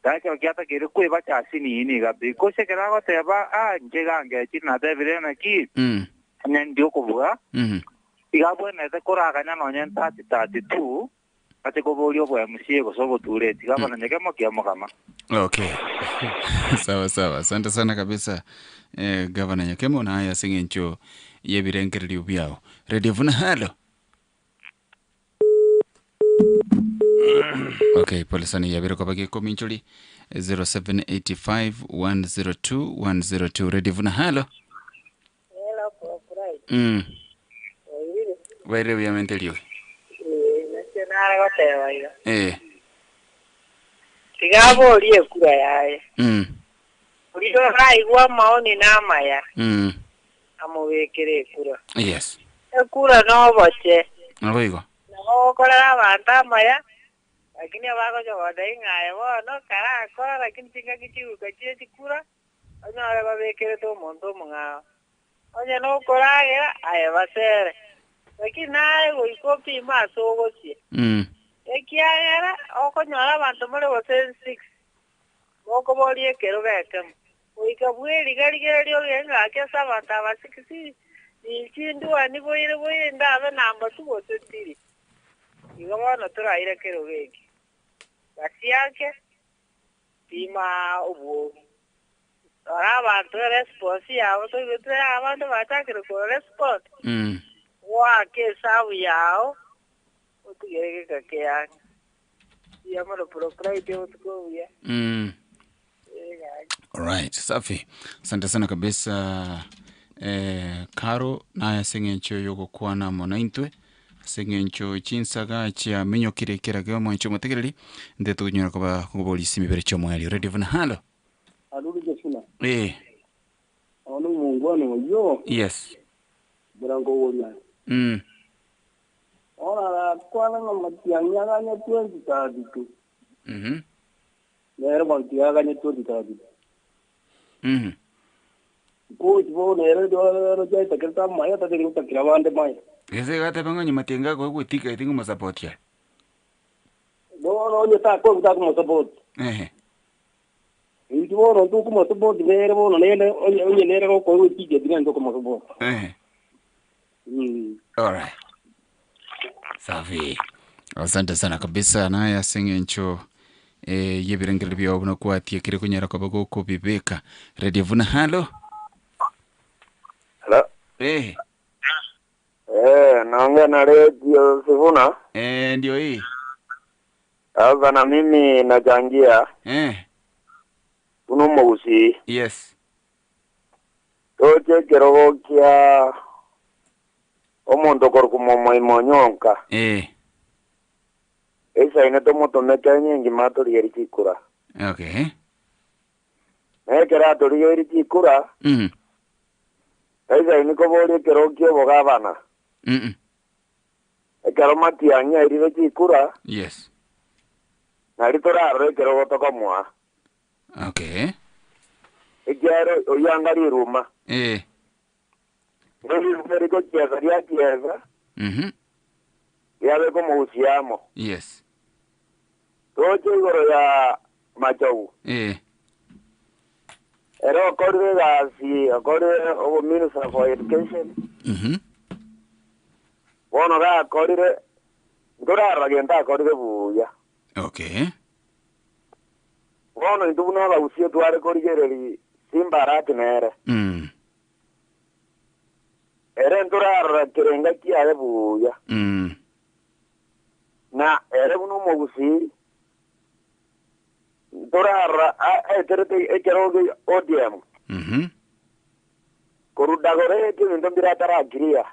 Tacho kiata kire ku ba cha sini ni ga bi ko se kera go te ba njega nge china de vire na ki. Nyen dio ko bua. Iga bo ne te kora ga no nyen ta tu. Ate ko bolio bo MCA go so go ture tiga bana nyeke mo kia mo kama. Okay. Sawa. Asante sana kabisa Governor Nyakemo na haya singencho yebirengereri byao. Radio Vuna halo. Okay, pole sana yabiro kwa bagi komincholi 0785 102 102 Radio Vuna halo. Hello, Probright. Waire uyamenteliyo. Nationale gotewa iga. Tigabo liye kura yae. Ulido raigwa maoni namaya. Amubekere kura. Yes. Ekura no boche. Oigo. No kola banda maya. Lakini abako jo wadinga no kara kola lakini tinga kichu kachi kura. Ono araba bekere to mondo mga. Oye no kola ya aye basere. Lakini nae goikopi maso gochi. Ekiagera okonyora bantu muri go 6 moko bolie kero geke oikabweli galigera lyo genga ke sabata basikisi ikindu ani boire ndabe namba tugo tutiri igabana turaire kero geke basiake pima ubu ara bantu response yao to gutra abantu batakire ko response wa ke sabu yao otigere kake ya yamalo propriety otko ya Alright, safi. Asante sana kabisa Karo na sengencho yogo kwana monaintwe sengencho chinsaga chia minyo kirekera gyo mwancho mategereri ndeto nyora kwa kubolisi mibere chomo yali Radio Vuna halo. Alulu jesuna. Ono mungwano yo. Yes. Brango wonya. Ora kwana na matianya ganya 2032. Nero bantia ganya 2032. Ko tibo nero do jaita kerta maya ta de takira bande maya. Ese gata bango matenga ko kutika itingo mo support ya. No nyata ko ta ko support. Tibo no tu ko support nero no nene onye nero ko kutika dinga ko support. Alright. Safi. Asante sana kabisa na ya sengencho yebirengele byo buno kwatie kire kunyara kwa bago ko bibeka Radio Vuna halo. Hello. Naongea na Radio Vuna. Ndio hii. Sasa na mimi nachangia. Uno mweusi. Yes. Toche kirogo kia omuntu korukumomo imonyonka. Esa ine tomoto mekenye ngimato lieri chikura. Okay. Kera to lieri chikura. Esa ine ko boli kero kio bogabana. Kero matianya iri chikura. Yes. Nari tora re kero gotoka mwa. Okay. Ekero oyangari ruma. Ndio kieza. Ya ve como usiamo. Yes. Toje igoro ya Machau. Ero kore ga si kore o Minister for Education. Wono ga kore ndora ragenda kore buya. Okay. Wono ndubuna ba usie tware kore gereri simbarati nere. Ere ndora rakirenga kiaye buya. Na ere buno mogusi ndora terete ekeroge ODM. Korudagore ke ndombira taragiria.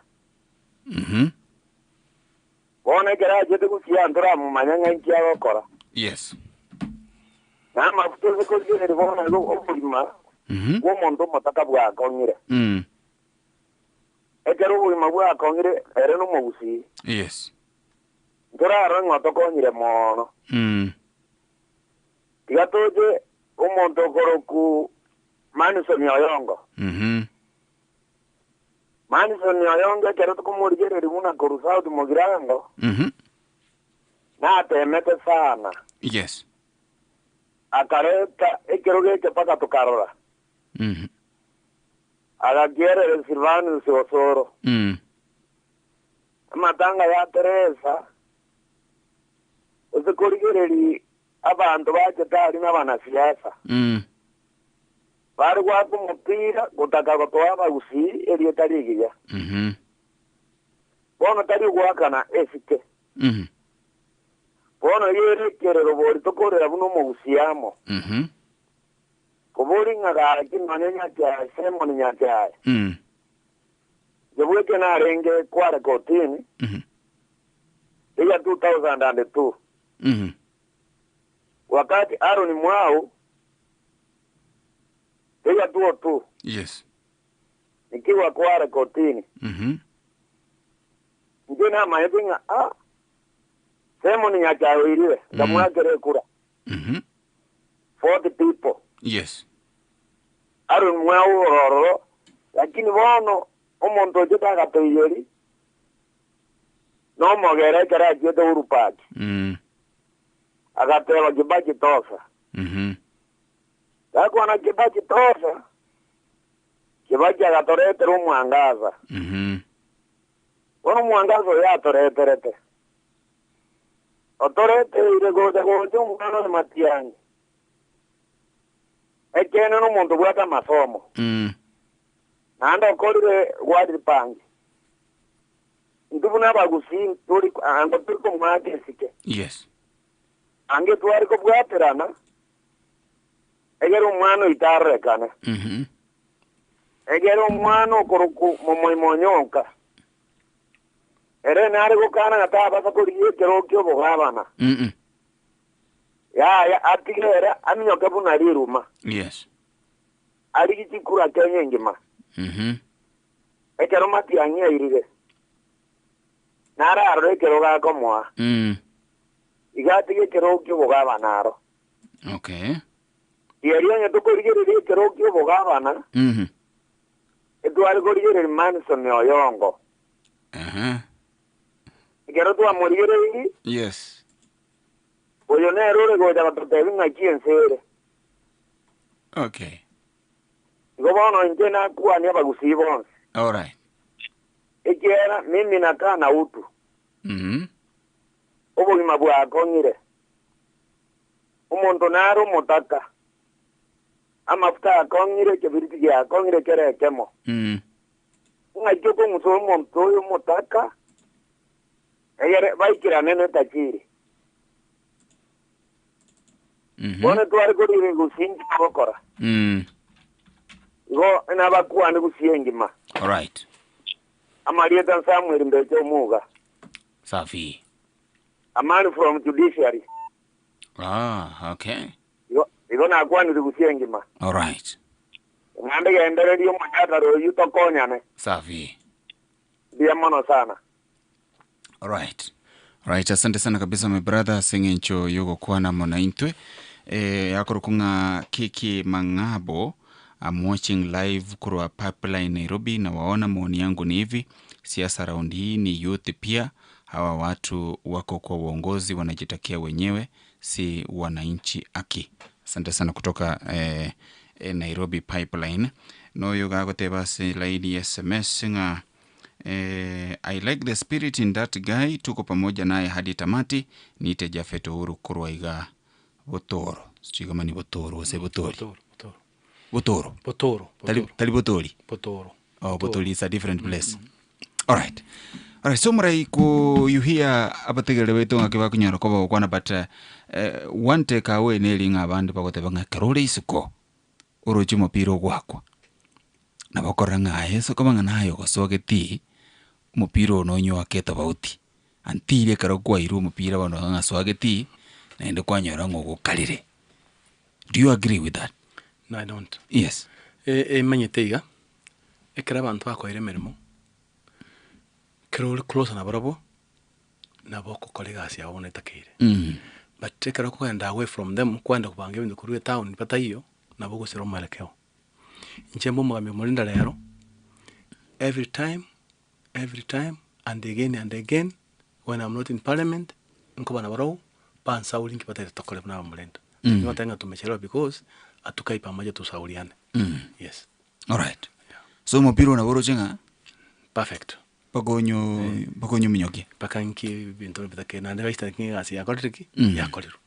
Wona kera jete kusia ndora mu manyanga nkia gokora. Yes. Na mafuto ko jere bona go obulima. Wo mondo mataka bwa kongire. Ekero bulima bwa kongire ere no mogusi. Yes. Ndora rango tokonyire mono. Tigatoje umuntu koroku Manison Oyongo. Manison Oyongo kero tukumurigere rimuna korusao tumugirango. Na temete sana. Yes. Akareta ekeroge ke paka tukarora. Agagiere Silvano Sosoro. Matanga ya Teresa. Uzikurigere abantu bachetari n'abana siasa. Bari kwaku mupira gutaka gotoa bagusi eri etarigiya. Bono tari gwakana esike. Bono yere kerero bori tokorera buno mugusiamo. Kuburi ngaga kinanya kya semoni nyakya. Jebweke na renge kware kotini. Iya 2002. Wakati Aaron Mwao Eya tu. Yes. Nikiwa kware kotini. Njina maedinga semo ni nyachawiriwe. Ndamwakere kura. 40 people. Yes. Aaron Mwao roro. Lakini wono omonto jeta katoyeri. No mogere kera jeta urupaki. Akapewa Kibaki tosa. Kako na Kibaki tosa. Kibaki akatorete rumwangaza. Wono mwangaza ya torete. Otorete ile goja umwana na Matiang'i. Ekene no muntu bwata masomo. Nanda okorire wadi pangi. Ndubuna bagusi turi ando tuko mwake sike. Yes. Ange tuari ko bwaterana. Egero umwana itarekana. Egero umwana okuruku momoimonyonka. Ere nari gukana nataba sakuriye kero kyo bogabana. Ya atigera aminyoka bunari ruma. Yes. Ari kitikura kenye ngima. Ekero Matiang'i irige. Nara arre kero ga komwa. Igatige kero kyo bogabana ro. Okay. Yeriyo nyetukurigere kero kyo bogabana. Edwari gorigere Manison Oyongo. Kero tu amorigere. Yes. Oyo ne erore goja batotevinga kiensere. Okay. Gobono njena kuwa ni abagusibonse. All right. Ekera mimi nakaa na utu. Obulima bwakongire. Umuntu naro mutaka. Amafuta akongire kebiriti ya kongire kere kemo. Ngajoko muso muntu oyo mutaka. Egere baikira nene takiri. Bone tuari kuri gusinji kokora. Go nabakuwa ndi gusiengima. All right. Amarieta Samuel Mbecho Muga. Safi. A man from judiciary. Okay. Igo na kwa ndi gusiengima. All right. Ngande gendere dio mutata ro yuto konyane. Safi. Dia mono sana. All right. Right, asante sana kabisa my brother Sengencho yogo kwana mona intwe. Yakurukunga Kiki Mangabo. I'm watching live kurwa Pipeline Nairobi na waona maoni yangu ni hivi. Siasa raundi hii ni youth pia. Hawa watu wako kwa uongozi wanajitakia wenyewe. si wananchi aki. Asante sana kutoka Nairobi Pipeline. No yoga goteba si laidi SMS nga I like the spirit in that guy. Tuko pamoja naye hadi tamati. Niite Jafet Uhuru Kurwaiga Botoro. Sijui kama ni Botoro wase Botori. Botoro. Tali Botori. Oh, Botori is a different place. All right. So murai ku you hear abategere wetu ngakiba kunyara ko bakwana but one take away nelinga abandi bagoteba ngakarole isuko urochi mupiro gwakwa nabakora ngaye so kama nayo gosogeti mupiro no nyo aketa bauti antire karo kwa iru mupira bano ngasogeti naende kwanyara ngo gukalire. Do you agree with that? No, I don't. Yes. Manyeteiga ekera bantu bakoire merimo kero close na barabo na boko kolegasi ya one takire. But take a kwenda away from them kwenda kubanga ibintu kuri town pata hiyo na boko siro malekeo. Nchembo mwami mulinda lero every time and again when I'm not in parliament nkoba na barabo pansa ulinki pata tokole na mulenda. Nyotenga tumechelewa because atukai pamoja tusauliane. Yes. All right. So mopiro na boro chenga perfect. Pagonyo minyoki. Pakanki bintu bitake na ndeba istanki asi yakoliriki yakoliru.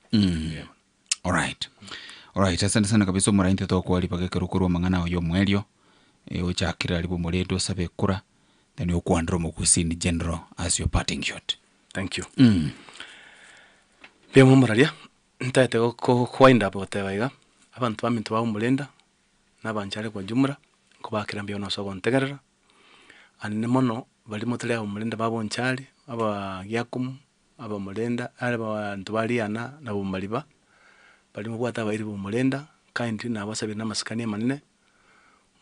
All right. Asante sana kabisa murainte to kwali pagekerukuru mangana yo mwerio. Uchakira libo moledo sabe kura. Then you kwandro mukusini general as your parting shot. Thank you. Bia mumuralia. Ntaite ko kwainda abo tebaiga. Abantu bamintu ba umulenda nabanchale kwa jumla kubakira mbio no sogo ntegerera. Anene mono bali motele umulenda babo nchali aba yakum aba mulenda aba ntubaliana na bumaliba bali mubwata bairi bumulenda kindly na basabe na maskani manene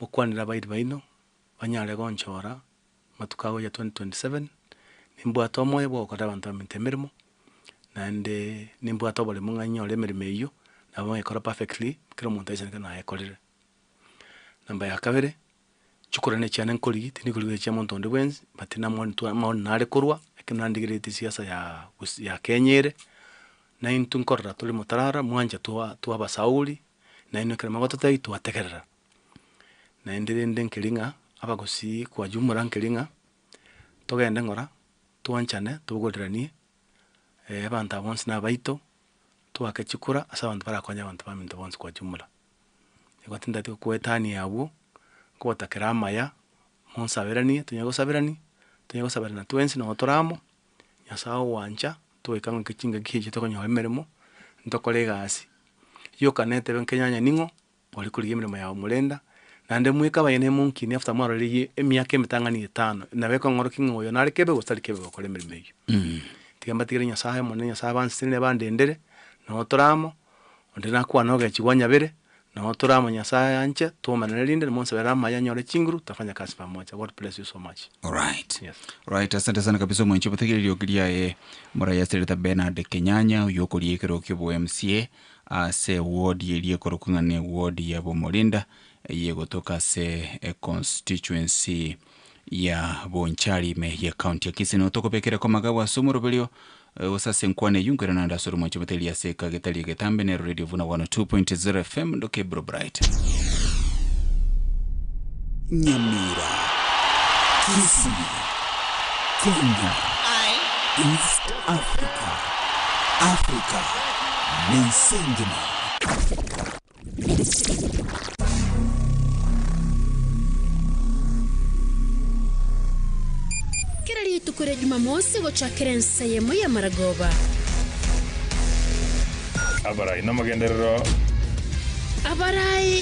mukwanira bairi baino banyale gonchora matukago ya 2027 nimbwato moye bwo kota bantu mintemerimo nande nimbwato bole munganyole merimeyo na bamwe kora perfectly kiro muntu ayisanga na yakolire namba ya kabere chukurane cyane nkoli tini kuri cya muntu ndi wenzi batina mwantu amon nare kurwa ekinandigirete siasa ya Kenyere na intu nkorra tuli mutarara mwanja tuwa basauli na ino kira magoto tai tuwatekerera na endende nkelinga abagosi kwa jumura nkelinga togende ngora tuwanchane tugoderanie abantu abonsi na baito tuwakechukura asa abantu barakonya abantu baminto bonsi kwa jumura ikotinda tiko kwetani yabo kubatakira amaya monsaberani tunyagosabirana twensi no toramo nyasawo wancha tuwekanga kichinga gihe tokonyo emeremo ntokolega asi yo kanete benkenyanya ningo oli kuri emeremo ya mulenda nande mwika bayene munki ni after maro liye emyaka emitangani 5 na beko ngoro kingo yo nare kebe gostali kebe bakole emeremo yo tigamba tigere nyasaye monenya sabansine bandendere no toramo ondena kwa noga chiwanya bere na otura nyasaye anche tuomanelinde monse berama yanyore chinguru tafanya kazi pamoja. God bless you so much. All right. Yes. Right, asante sana kabisa mwenche pathikiri liogilia muraya Senator Bernard Kenyanya uyokoli ekero kyobo MCA se ward yelie korokungane ward ya Bomolinda yegotoka se constituency ya Bonchari me ya county ya Kisii no tokopekera kwa magawa somorobelio usase nkwane yungera na ndasoro mwenche pathikiri ya seka getali getambe ne Radio Vuna 102.0 FM ndoke Bro Bright Nyamira Kisii Kenya East Africa Mensengima Kirali tukure Jumamosi gochakira nsayemo ya Maragoba Abarai namagenderero Abarai